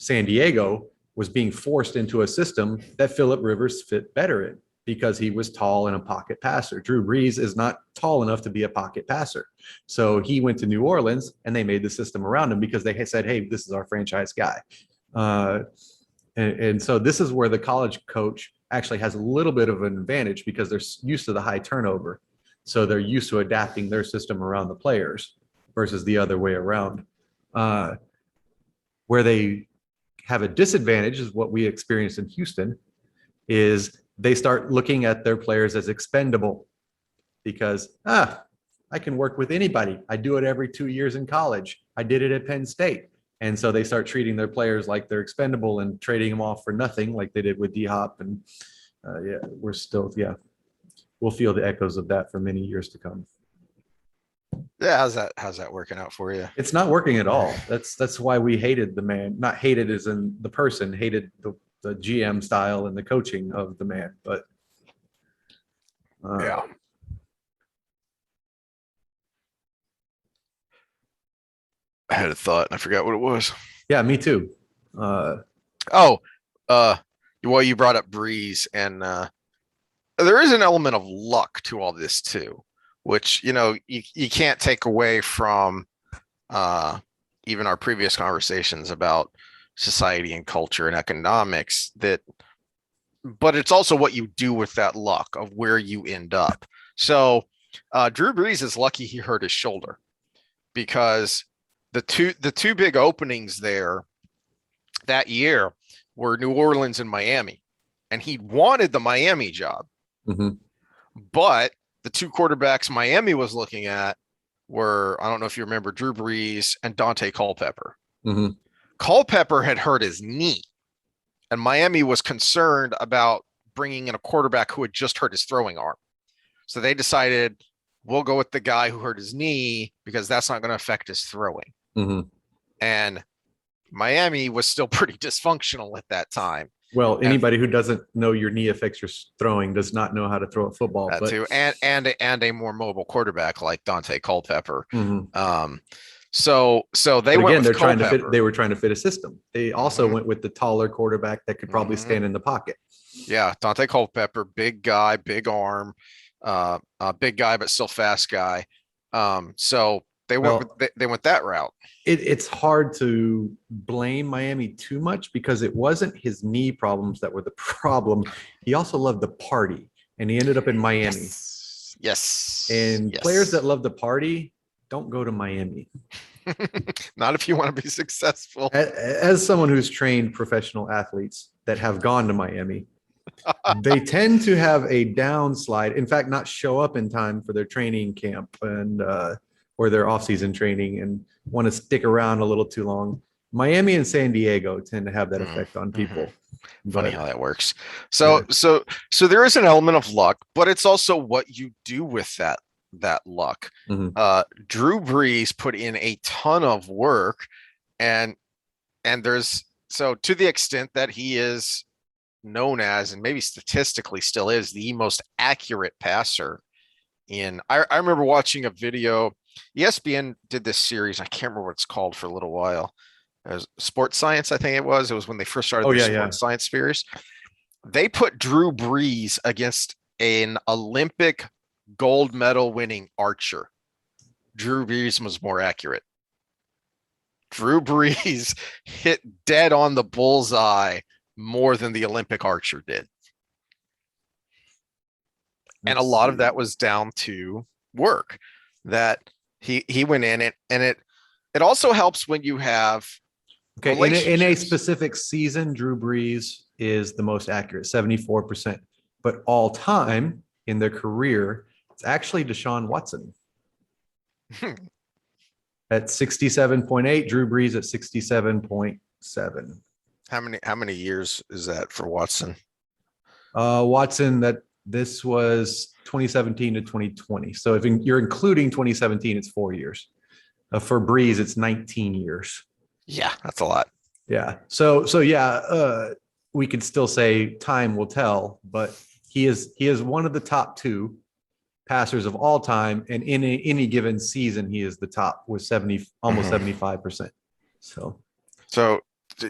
San Diego, was being forced into a system that Phillip Rivers fit better in, because he was tall and a pocket passer. Drew Brees is not tall enough to be a pocket passer. So he went to New Orleans, and they made the system around him, because they said, hey, this is our franchise guy. And so this is where the college coach actually has a little bit of an advantage, because they're used to the high turnover. So they're used to adapting their system around the players versus the other way around. Where they have a disadvantage is what we experienced in Houston, is they start looking at their players as expendable, because I can work with anybody. I do it every 2 years in college. I did it at Penn State. And so they start treating their players like they're expendable and trading them off for nothing, like they did with D-Hop. And we'll feel the echoes of that for many years to come. Yeah, how's that working out for you? It's not working at all. That's why we hated the man. Not hated as in the person, hated the GM style and the coaching of the man. But had a thought and I forgot what it was. Yeah, me too. Oh, well, you brought up Breeze, and there is an element of luck to all this too, which you can't take away from even our previous conversations about society and culture and economics. But it's also what you do with that luck of where you end up. So Drew Brees is lucky he hurt his shoulder, because the two big openings there that year were New Orleans and Miami, and he wanted the Miami job. Mm-hmm. But the two quarterbacks Miami was looking at were, I don't know if you remember, Drew Brees and Dante Culpepper. Mm-hmm. Culpepper had hurt his knee, and Miami was concerned about bringing in a quarterback who had just hurt his throwing arm. So they decided, we'll go with the guy who hurt his knee because that's not going to affect his throwing. Mm-hmm. And Miami was still pretty dysfunctional at that time. Well, anybody who doesn't know your knee affects your throwing does not know how to throw a football. That but too, and a more mobile quarterback like Dante Culpepper. Mm-hmm. So they but went again, with Culpepper. they were trying to fit a system. They also Mm-hmm. went with the taller quarterback that could probably stand in the pocket. Yeah, Dante Culpepper, big guy, big arm, big guy but still fast guy. So they went that route. It's hard to blame Miami too much because it wasn't his knee problems that were the problem. He also loved the party, and he ended up in Miami. Yes. And players that love the party don't go to Miami. Not if you want to be successful. As someone who's trained professional athletes that have gone to Miami, they tend to have a downslide. In fact, not show up in time for their training camp and or their off-season training, and want to stick around a little too long. Miami and San Diego tend to have that effect on people. Funny how that works. So there is an element of luck, but it's also what you do with that luck. Drew Brees put in a ton of work, and there's, so to the extent that he is known as, and maybe statistically still is, the most accurate passer in, I remember watching a video. ESPN did this series, I can't remember what it's called, for a little while. It was Sports Science, I think it was when they first started Sports Science series. They put Drew Brees against an Olympic gold medal winning archer. Drew Brees was more accurate. Drew Brees hit dead on the bullseye more than the Olympic archer did. And a lot of that was down to work that he went in it, and it also helps when you have in a specific season. Drew Brees is the most accurate, 74%, but all time in their career, it's actually Deshaun Watson at 67.8, Drew Brees at 67.7. How many years is that for Watson? Watson, that this was 2017 to 2020. So if you're including 2017, it's 4 years. For Brees, it's 19 years. Yeah, that's a lot. Yeah. So we could still say time will tell, but he is one of the top two passers of all time, and in any given season, he is the top with almost 75%. So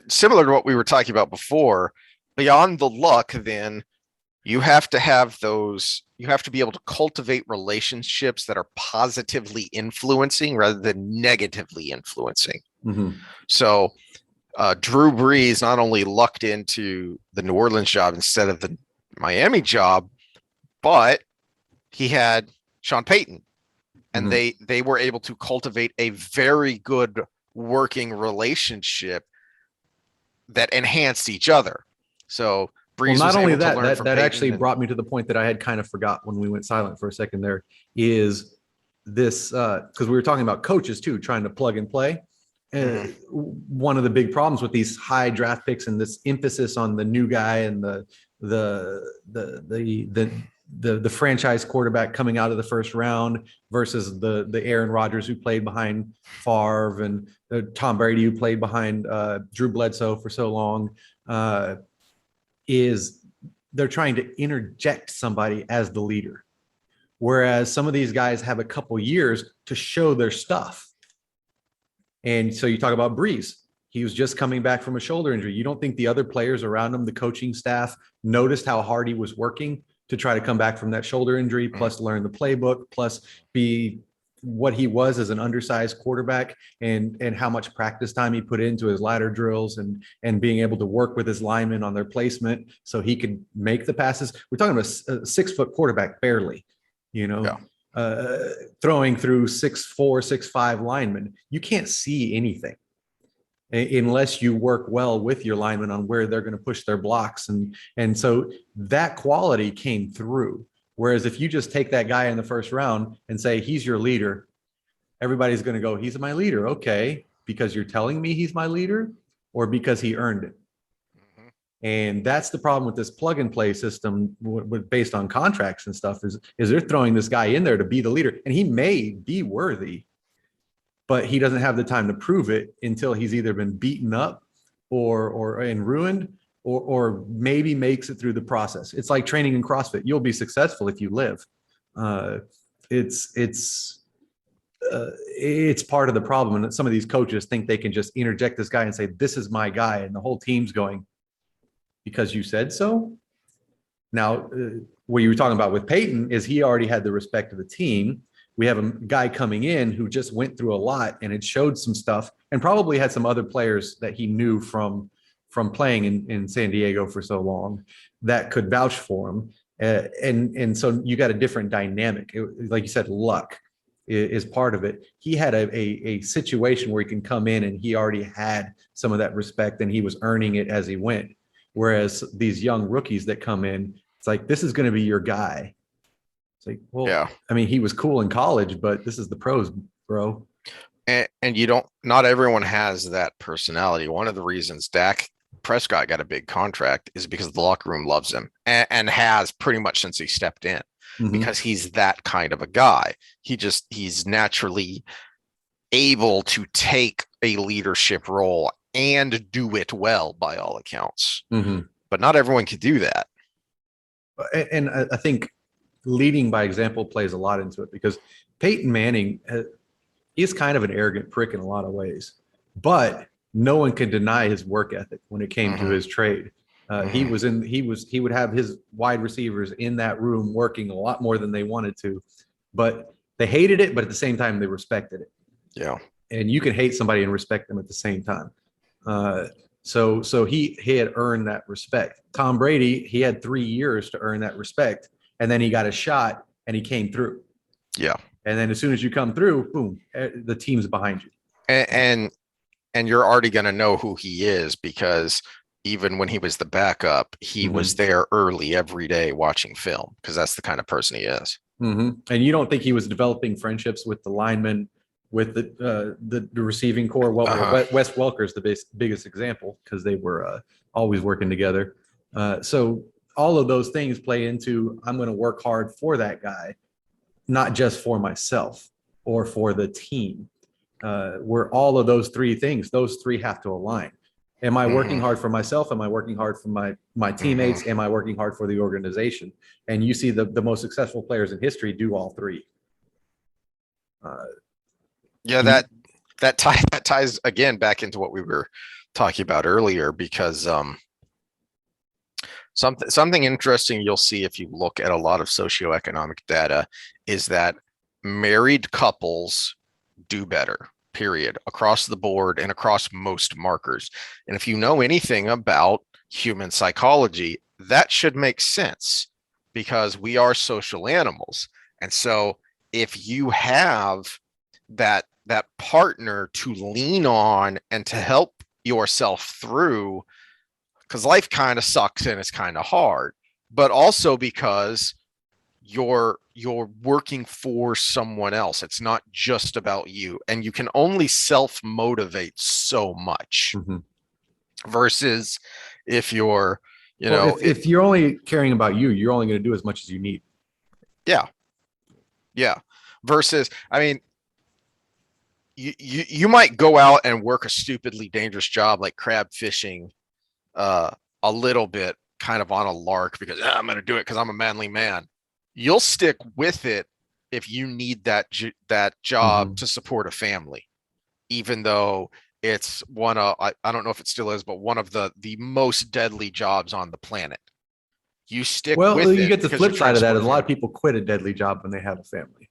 similar to what we were talking about before, beyond the luck, then you have to have those. You have to be able to cultivate relationships that are positively influencing rather than negatively influencing. So Drew Brees not only lucked into the New Orleans job instead of the Miami job, but he had Sean Payton, and they were able to cultivate a very good working relationship that enhanced each other. So Brees, not only that actually brought me to the point that I had kind of forgot when we went silent for a second there, is this, because we were talking about coaches too, trying to plug and play. One of the big problems with these high draft picks and this emphasis on the new guy and the franchise quarterback coming out of the first round versus the Aaron Rodgers who played behind Favre and Tom Brady who played behind Drew Bledsoe for so long, is they're trying to interject somebody as the leader. Whereas some of these guys have a couple years to show their stuff. And so you talk about Breeze. He was just coming back from a shoulder injury. You don't think the other players around him, the coaching staff, noticed how hard he was working to try to come back from that shoulder injury, plus learn the playbook, plus be what he was as an undersized quarterback, and how much practice time he put into his ladder drills, and being able to work with his linemen on their placement so he could make the passes. We're talking about a 6 foot quarterback, barely, you know. Yeah. Throwing through 6'4", 6'5" linemen. You can't see anything unless you work well with your linemen on where they're going to push their blocks. And so that quality came through. Whereas if you just take that guy in the first round and say, he's your leader, everybody's going to go, he's my leader. Okay. Because you're telling me he's my leader, or because he earned it. And that's the problem with this plug and play system based on contracts and stuff is they're throwing this guy in there to be the leader, and he may be worthy, but he doesn't have the time to prove it until he's either been beaten up or and ruined, or maybe makes it through the process. It's like training in CrossFit. You'll be successful if you live. It's part of the problem. And some of these coaches think they can just interject this guy and say, this is my guy. And the whole team's going, because you said so. Now, what you were talking about with Peyton is he already had the respect of the team. We have a guy coming in who just went through a lot and it showed some stuff, and probably had some other players that he knew from playing in San Diego for so long that could vouch for him. And so you got a different dynamic. Like you said, luck is part of it. He had a situation where he can come in and he already had some of that respect and he was earning it as he went. Whereas these young rookies that come in, it's like, this is going to be your guy. It's like, well, yeah. I mean, he was cool in college, but this is the pros, bro. And not everyone has that personality. One of the reasons Dak Prescott got a big contract is because the locker room loves him and has pretty much since he stepped in, because he's that kind of a guy. He's naturally able to take a leadership role and do it well by all accounts. But not everyone can do that. And I think leading by example plays a lot into it, because Peyton Manning is kind of an arrogant prick in a lot of ways, but no one could deny his work ethic when it came to his trade. He would have his wide receivers in that room working a lot more than they wanted to, but they hated it, but at the same time they respected it. Yeah. And you can hate somebody and respect them at the same time. So he had earned that respect. Tom Brady, he had 3 years to earn that respect, and then he got a shot and he came through. Yeah. And then as soon as you come through, boom, the team's behind you. And you're already going to know who he is, because even when he was the backup, he was there early every day watching film, because that's the kind of person he is. And you don't think he was developing friendships with the linemen, with the receiving core? Well, Wes Welker's the biggest example, because they were always working together. So all of those things play into, I'm going to work hard for that guy, not just for myself or for the team. Where all of those three things, those three have to align. Am I working hard for myself? Am I working hard for my teammates? Am I working hard for the organization? And you see the most successful players in history do all three. That ties again back into what we were talking about earlier, because something interesting you'll see if you look at a lot of socioeconomic data is that married couples do better, period, across the board and across most markers. And if you know anything about human psychology, that should make sense, because we are social animals. And so if you have that partner to lean on and to help yourself through, because life kind of sucks and it's kind of hard, but also because you're working for someone else. It's not just about you, and you can only self-motivate so much versus if you're, if you're only caring about you, you're only going to do as much as you need. Yeah. Versus, I mean, you might go out and work a stupidly dangerous job like crab fishing a little bit kind of on a lark because I'm going to do it because I'm a manly man. You'll stick with it if you need that job to support a family. even though it's one of, I don't know if it still is, but one of the most deadly jobs on the planet. You stick Well, with you it get the because you're flip trying side to of that support is a a lot of family. people quit a deadly job when they have a family.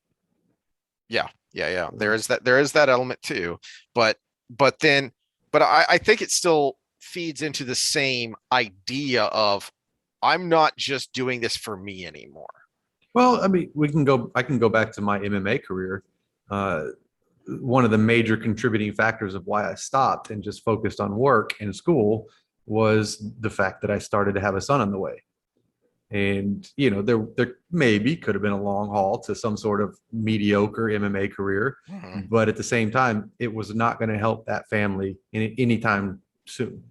Yeah, yeah, yeah. There is that element too. But but then but I think it still feeds into the same idea of I'm not just doing this for me anymore. Well, I mean, I can go back to my MMA career. Uh, One of the major contributing factors of why I stopped and just focused on work and school was the fact that I started to have a son on the way. And, you know, there maybe could have been a long haul to some sort of mediocre MMA career, Mhm. but at the same time, it was not going to help that family anytime soon.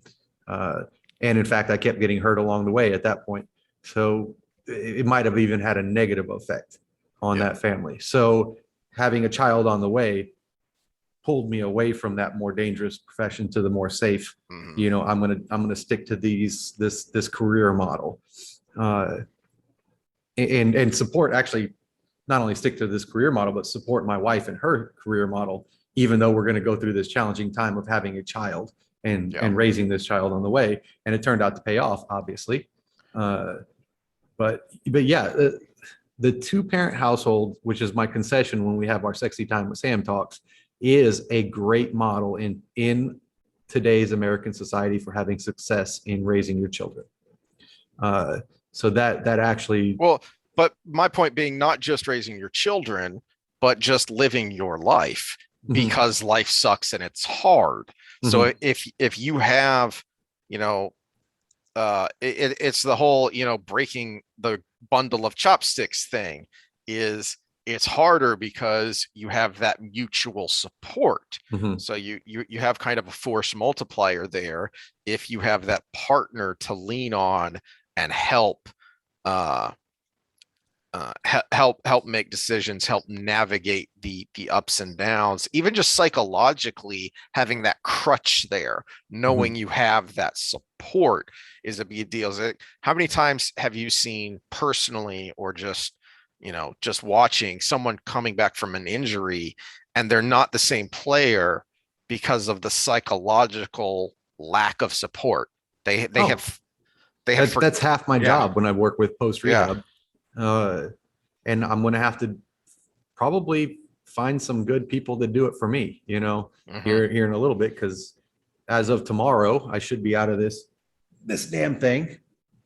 Uh, and in fact, I kept getting hurt along the way at that point. So it might have even had a negative effect on Yeah. that family. So having a child on the way pulled me away from that more dangerous profession to the more safe. Mhm. You know, I'm gonna stick to this career model, uh, and support actually not only stick to this career model, but support my wife and her career model, even though we're going to go through this challenging time of having a child Yeah. and raising this child on the way. And it turned out to pay off, obviously. But yeah, the two parent household, which is my concession when we have our sexy time with Sam talks, is a great model in today's American society for having success in raising your children. Uh, so that actually. Well, but my point being not just raising your children, but just living your life Mhm, because life sucks and it's hard. So mhm, if you have, you know, it's the whole, you know, breaking the bundle of chopsticks thing is it's harder because you have that mutual support. mhm. So you have kind of a force multiplier there if you have that partner to lean on and help uh help make decisions, help navigate the ups and downs, even just psychologically having that crutch there, knowing Mhm. you have that support is a big deal. How many times have you seen personally or just, you know, just watching someone coming back from an injury and they're not the same player because of the psychological lack of support? They Oh, have they have for that's half my yeah, job when I work with post yeah. rehab, uh, and I'm going to have to probably find some good people to do it for me. You know, Hmm. here in a little bit, because as of tomorrow, I should be out of this damn thing,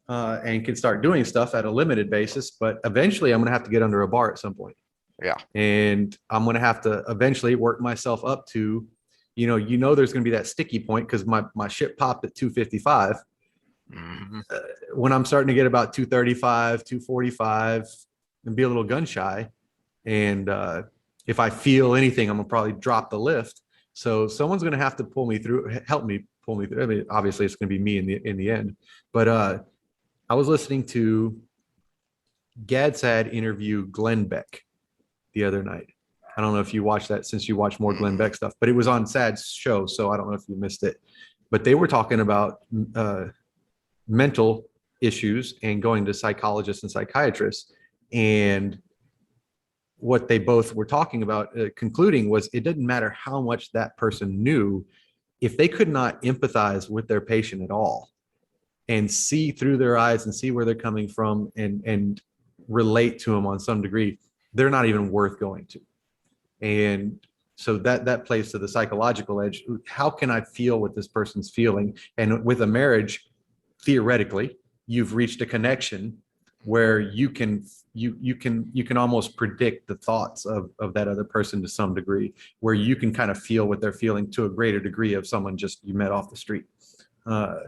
and can start doing stuff at a limited basis. But eventually, I'm going to have to get under a bar at some point, Yeah. and I'm going to have to eventually work myself up to, there's going to be that sticky point because my ship popped at 255. Hmm. When I'm starting to get about 235, 245, and be a little gun shy, and if I feel anything, I'm gonna probably drop the lift. So someone's gonna have to help me pull me through. I mean, obviously it's gonna be me in the end. But I was listening to Gadsad interview Glenn Beck the other night. I don't know if you watched that since you watch more Glenn Hmm. Beck stuff, but it was on Sad's show, so I don't know if you missed it. But they were talking about mental issues and going to psychologists and psychiatrists. And what they both were talking about, concluding, was it didn't matter how much that person knew if they could not empathize with their patient at all and see through their eyes and see where they're coming from and relate to them on some degree, they're not even worth going to. And so that plays to the psychological edge. How can I feel what this person's feeling? And with a marriage, theoretically, you've reached a connection where you can almost predict the thoughts of that other person to some degree, where you can kind of feel what they're feeling to a greater degree of someone just you met off the street. Uh,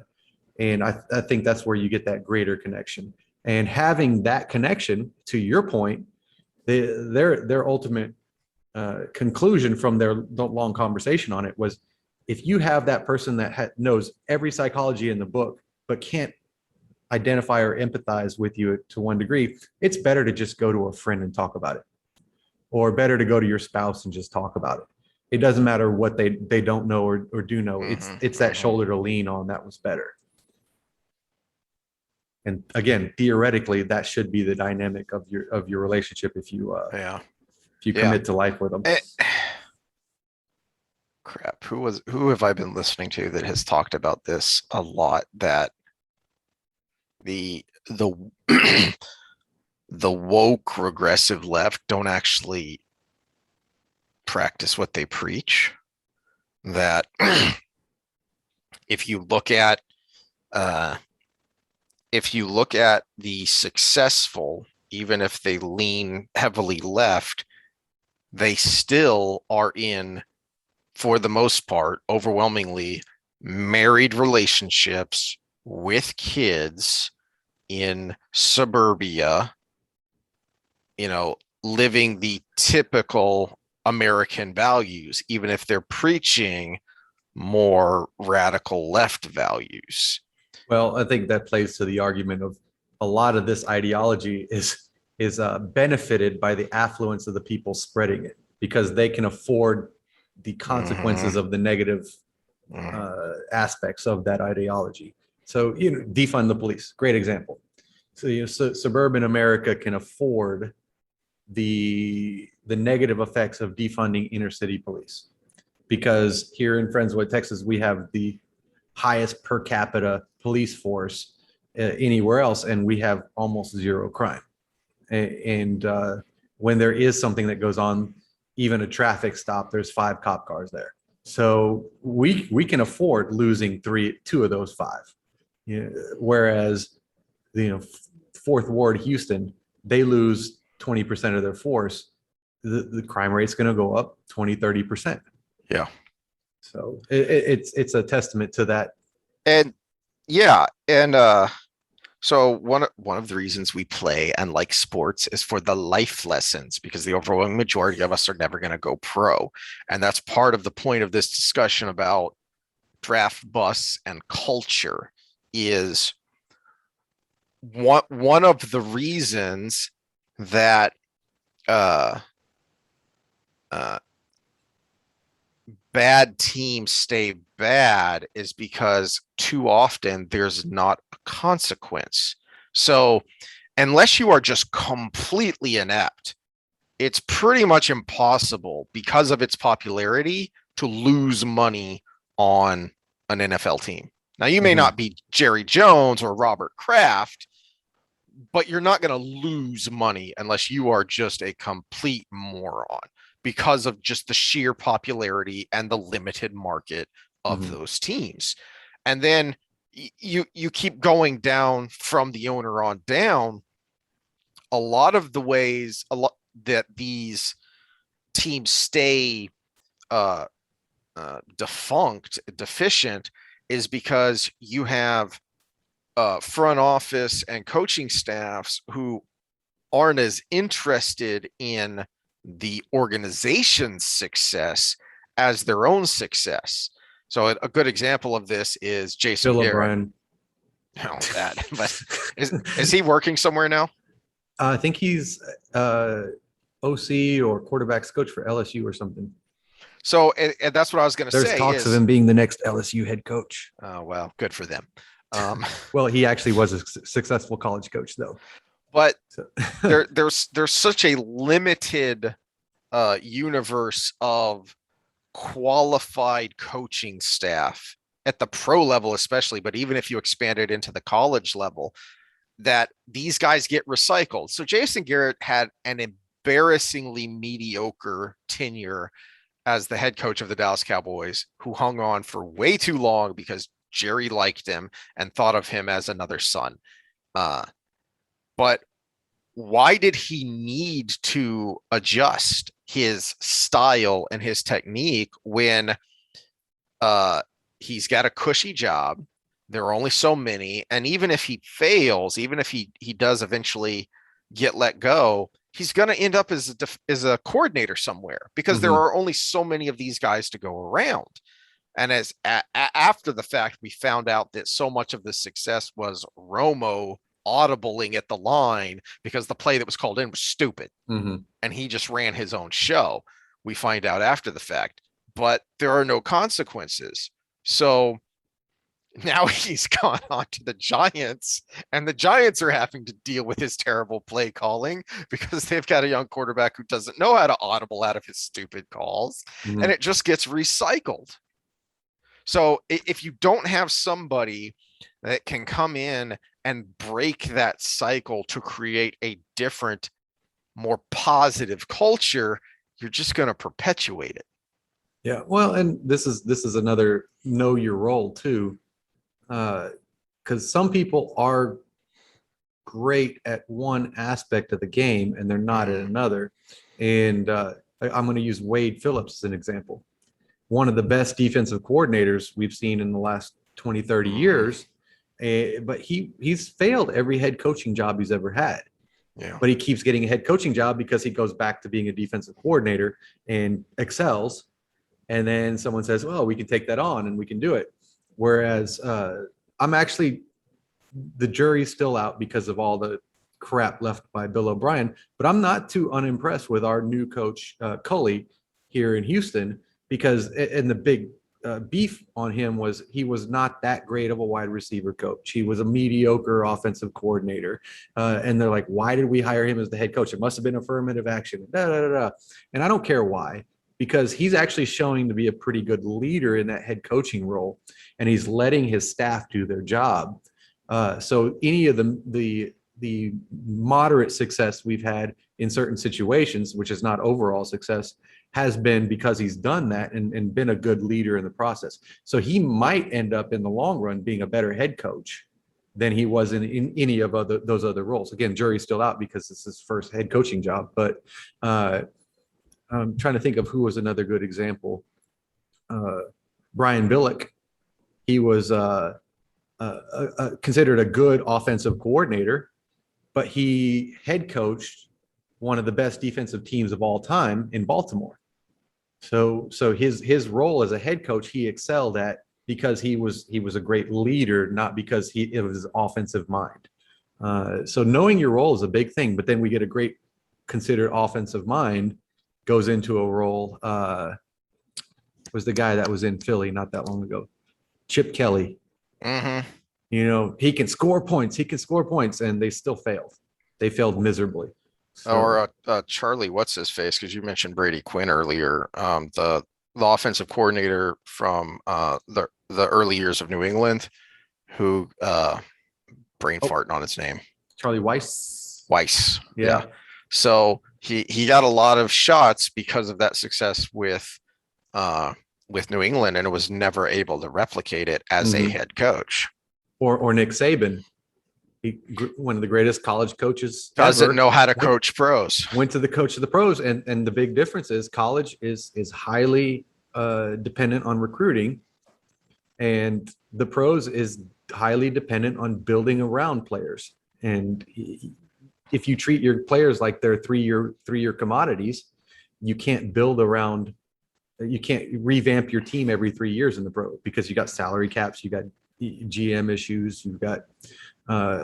and I think that's where you get that greater connection. And having that connection, to your point, their ultimate conclusion from their long conversation on it was, if you have that person that knows every psychology in the book but can't identify or empathize with you to one degree, it's better to just go to a friend and talk about it, or better to go to your spouse and just talk about it. It doesn't matter what they don't know or do know. Hmm. It's that Hmm. shoulder to lean on that was better. And again, theoretically, that should be the dynamic of your relationship if you Yeah. if you Yeah. commit to life with them. Eh, Crap. Who have I been listening to that has talked about this a lot? That the the woke regressive left don't actually practice what they preach. That if you look at uh, the successful, even if they lean heavily left, they still are in, for the most part, overwhelmingly married relationships with kids in suburbia, living the typical American values, even if they're preaching more radical left values. Well, I think that plays to the argument of a lot of this ideology is benefited by the affluence of the people spreading it because they can afford the consequences of the negative aspects of that ideology. So, defund the police, great example. So, suburban America can afford the negative effects of defunding inner city police because here in Friendswood, Texas, we have the highest per capita police force anywhere else, and we have almost zero crime. And when there is something that goes on, even a traffic stop, there's 5 cop cars there. So we can afford losing two of those 5. Whereas Fourth Ward, Houston, they lose 20% of their force. The crime rate's going to go up 20-30%. Yeah. So it's a testament to that. And yeah, and so one of the reasons we play and like sports is for the life lessons, because the overwhelming majority of us are never going to go pro. And that's part of the point of this discussion about draft busts and culture. Is one of the reasons that bad teams stay bad is because too often there's not a consequence. So unless you are just completely inept, it's pretty much impossible because of its popularity to lose money on an NFL team. Now, you may not be Jerry Jones or Robert Kraft, but you're not going to lose money unless you are just a complete moron because of just the sheer popularity and the limited market of those teams. And then you keep going down from the owner on down. A lot of the ways that these teams stay deficient is because you have front office and coaching staffs who aren't as interested in the organization's success as their own success. So a good example of this is Jason Bill Garrett. O'Brien. No, that, but is he working somewhere now? I think he's OC or quarterbacks coach for LSU or something. So, and that's what I was going to say. There's talks of him being the next LSU head coach. Oh, well, good for them. Well, he actually was a successful college coach, though. But there's such a limited universe of qualified coaching staff at the pro level, especially, but even if you expand it into the college level, that these guys get recycled. So Jason Garrett had an embarrassingly mediocre tenure as the head coach of the Dallas Cowboys, who hung on for way too long because Jerry liked him and thought of him as another son. But why did he need to adjust his style and his technique when he's got a cushy job? There are only so many. And even if he fails, even if he does eventually get let go, he's going to end up as a coordinator somewhere because there are only so many of these guys to go around. And as after the fact, we found out that so much of the success was Romo audibling at the line because the play that was called in was stupid. And he just ran his own show. We find out after the fact, but there are no consequences. So Now he's gone on to the Giants, and the Giants are having to deal with his terrible play calling because they've got a young quarterback who doesn't know how to audible out of his stupid calls, and Mhm. it just gets recycled. So if you don't have somebody that can come in and break that cycle to create a different, more positive culture, you're just going to perpetuate it. Yeah, well, and this is another know your role too, because some people are great at one aspect of the game and they're not at another. And I'm going to use Wade Phillips as an example. One of the best defensive coordinators we've seen in the last 20, 30 years. But he's failed every head coaching job he's ever had. Yeah. But he keeps getting a head coaching job because he goes back to being a defensive coordinator and excels. And then someone says, well, we can take that on and we can do it. Whereas I'm actually, the jury's still out because of all the crap left by Bill O'Brien, but I'm not too unimpressed with our new coach, Culley, here in Houston, because, and the big beef on him was he was not that great of a wide receiver coach. He was a mediocre offensive coordinator. And they're like, why did we hire him as the head coach? It must have been affirmative action. Da, da, da, da. And I don't care why, because he's actually showing to be a pretty good leader in that head coaching role. And he's letting his staff do their job. So any of the moderate success we've had in certain situations, which is not overall success, has been because he's done that and been a good leader in the process. So he might end up in the long run being a better head coach than he was in any of those other roles. Again, jury's still out because it's his first head coaching job. But I'm trying to think of who was another good example. Brian Billick, he was considered a good offensive coordinator, but he head coached one of the best defensive teams of all time in Baltimore. So his role as a head coach, he excelled at because he was a great leader, not because it was his offensive mind. So knowing your role is a big thing, but then we get a great considered offensive mind goes into a role. Was the guy that was in Philly not that long ago, Chip Kelly. Mm-hmm. You know, he can score points. He can score points, and they still failed. They failed miserably. So, Or Charlie, what's his face? Because you mentioned Brady Quinn earlier. The offensive coordinator from the early years of New England, who brain farting on his name. Charlie Weiss. Weiss. Yeah. So he got a lot of shots because of that success with New England, and it was never able to replicate it as a head coach. Or Nick Saban, one of the greatest college coaches Doesn't ever, know how to coach pros. Went to the coach of the pros, and the big difference is college is highly dependent on recruiting, and the pros is highly dependent on building around players. And if you treat your players like they're three-year commodities, you can't build around. You can't revamp your team every 3 years in the pro because you got salary caps, you got GM issues, you've got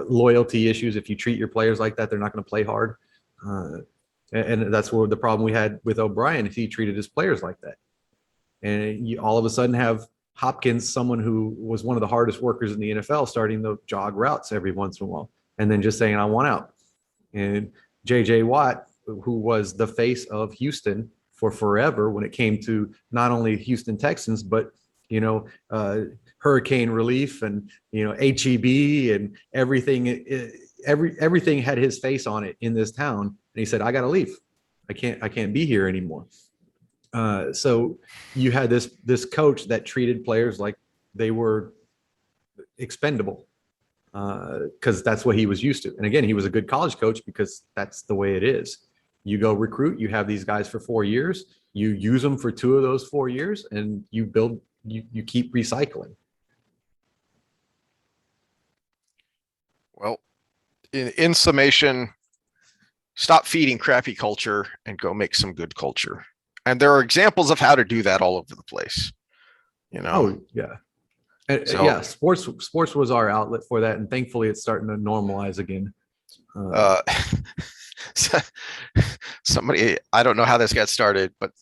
loyalty issues. If you treat your players like that, they're not going to play hard. And that's where the problem we had with O'Brien, if he treated his players like that. And you all of a sudden have Hopkins, someone who was one of the hardest workers in the NFL, starting to jog routes every once in a while, and then just saying, I want out. And JJ Watt, who was the face of Houston for forever when it came to not only Houston Texans, but, you know, hurricane relief and, you know, HEB and everything, everything had his face on it in this town. And he said, I got to leave. I can't be here anymore. So you had this coach that treated players like they were expendable because that's what he was used to. And again, he was a good college coach because that's the way it is. You go recruit, you have these guys for 4 years, you use them for 2 of those 4 years, and you build, you keep recycling. Well, in summation, stop feeding crappy culture and go make some good culture. And there are examples of how to do that all over the place. You know. Oh yeah. And, so, yeah, sports was our outlet for that, and thankfully it's starting to normalize again. Somebody, I don't know how this got started, but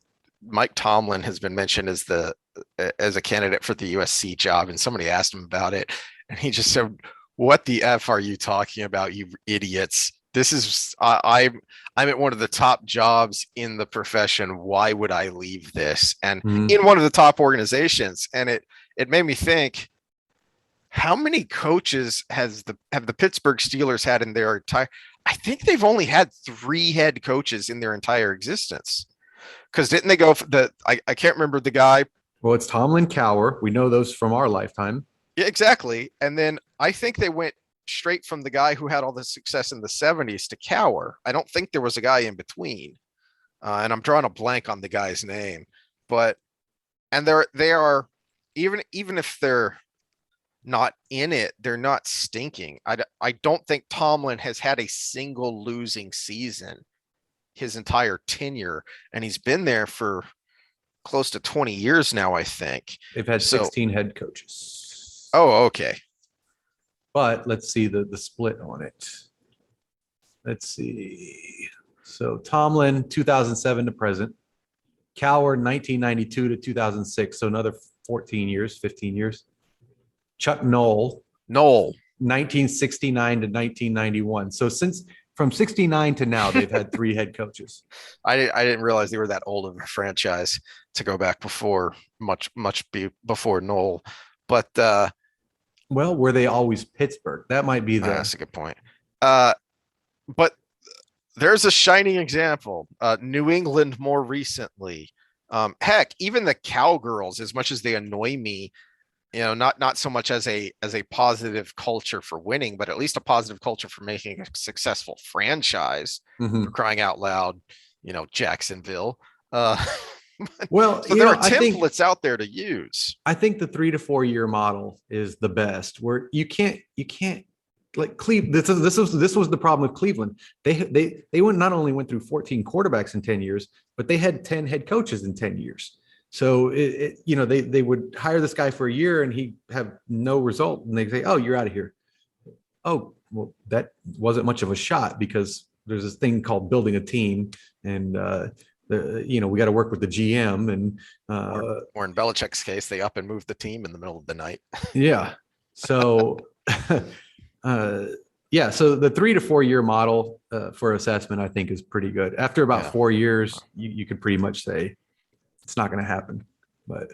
Mike Tomlin has been mentioned as a candidate for the USC job, and somebody asked him about it, and he just said, "What the f are you talking about, you idiots? This is I'm at one of the top jobs in the profession. Why would I leave this?" And Mhm. in one of the top organizations, and it made me think, how many coaches have the Pittsburgh Steelers had in their entire? I think they've only had 3 head coaches in their entire existence. Because didn't they go for I can't remember the guy. Well, it's Tomlin, Cower. We know those from our lifetime. Yeah, exactly. And then I think they went straight from the guy who had all the success in the 70s to Cower. I don't think there was a guy in between. And I'm drawing a blank on the guy's name. But and they are, even if they're not in it, they're not stinking. I don't think Tomlin has had a single losing season his entire tenure, and he's been there for close to 20 years now, I think. They've had So, 16 head coaches. oh, okay. But let's see the split on it. Let's see. So Tomlin, 2007 to present. Coward, 1992 to 2006. So another 14 years, 15 years. Chuck Noll, Noel. 1969 to 1991. So since from 69 to now, they've had 3 head coaches. I didn't realize they were that old of a franchise to go back before before Noel. But Well, were they always Pittsburgh? That might be that's a good point. But there's a shining example. New England more recently. Heck, even the Cowgirls, as much as they annoy me, not so much as a positive culture for winning, but at least a positive culture for making a successful franchise. For crying out loud, Jacksonville. Well, So there are templates out there to use. I think the 3 to 4 year model is the best, where you can't like Cleveland. This was the problem with Cleveland. They not only went through 14 quarterbacks in 10 years, but they had 10 head coaches in 10 years. So they would hire this guy for a year and he have no result, and they say, "Oh, you're out of here." Oh, well, that wasn't much of a shot, because there's this thing called building a team, and we got to work with the GM, and or in Belichick's case, they up and move the team in the middle of the night. yeah. So, yeah. So the 3 to 4 year model for assessment, I think, is pretty good. After about 4 years, you could pretty much say it's not going to happen. But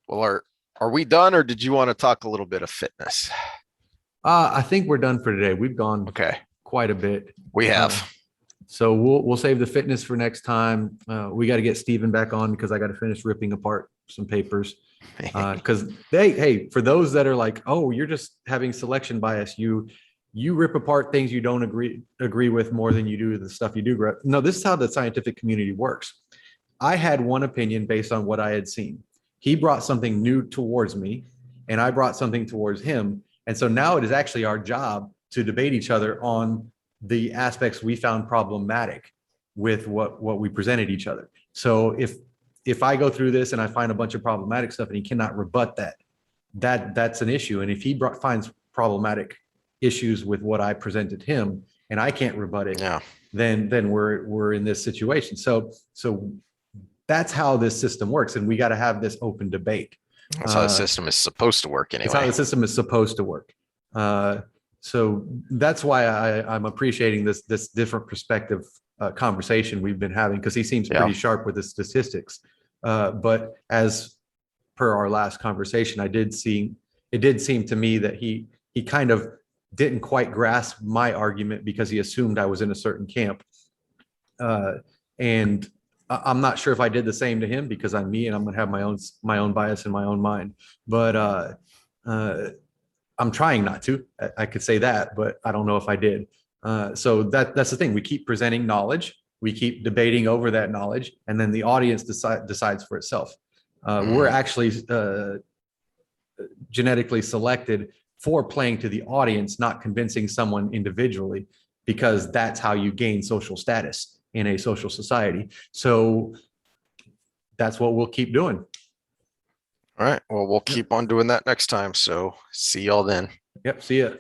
well, are we done, or did you want to talk a little bit of fitness? I think we're done for today. We've gone quite a bit. We have. So we'll save the fitness for next time. We got to get Steven back on, because I got to finish ripping apart some papers. Because for those that are like, "Oh, you're just having selection bias. You rip apart things you don't agree with more than you do the stuff you do." No, this is how the scientific community works. I had one opinion based on what I had seen. He brought something new towards me, and I brought something towards him. And so now it is actually our job to debate each other on the aspects we found problematic with what we presented each other. So if I go through this and I find a bunch of problematic stuff and he cannot rebut that's an issue. And if he finds problematic issues with what I presented him and I can't rebut it, then we're in this situation. So that's how this system works, and we got to have this open debate. That's how the system is supposed to work, anyway. It's how the system is supposed to work. So that's why I'm appreciating this different perspective conversation we've been having, because he seems pretty sharp with the statistics. But as per our last conversation, it did seem to me that he kind of didn't quite grasp my argument, because he assumed I was in a certain camp. And I'm not sure if I did the same to him, because I'm me and I'm going to have my own bias in my own mind. But I'm trying not to. I could say that, but I don't know if I did. So that's the thing. We keep presenting knowledge. We keep debating over that knowledge, and then the audience decides for itself. We're actually genetically selected for playing to the audience, not convincing someone individually, because that's how you gain social status in a social society. So that's what we'll keep doing. All right. Well, we'll keep on doing that next time. So see y'all then. Yep. See ya.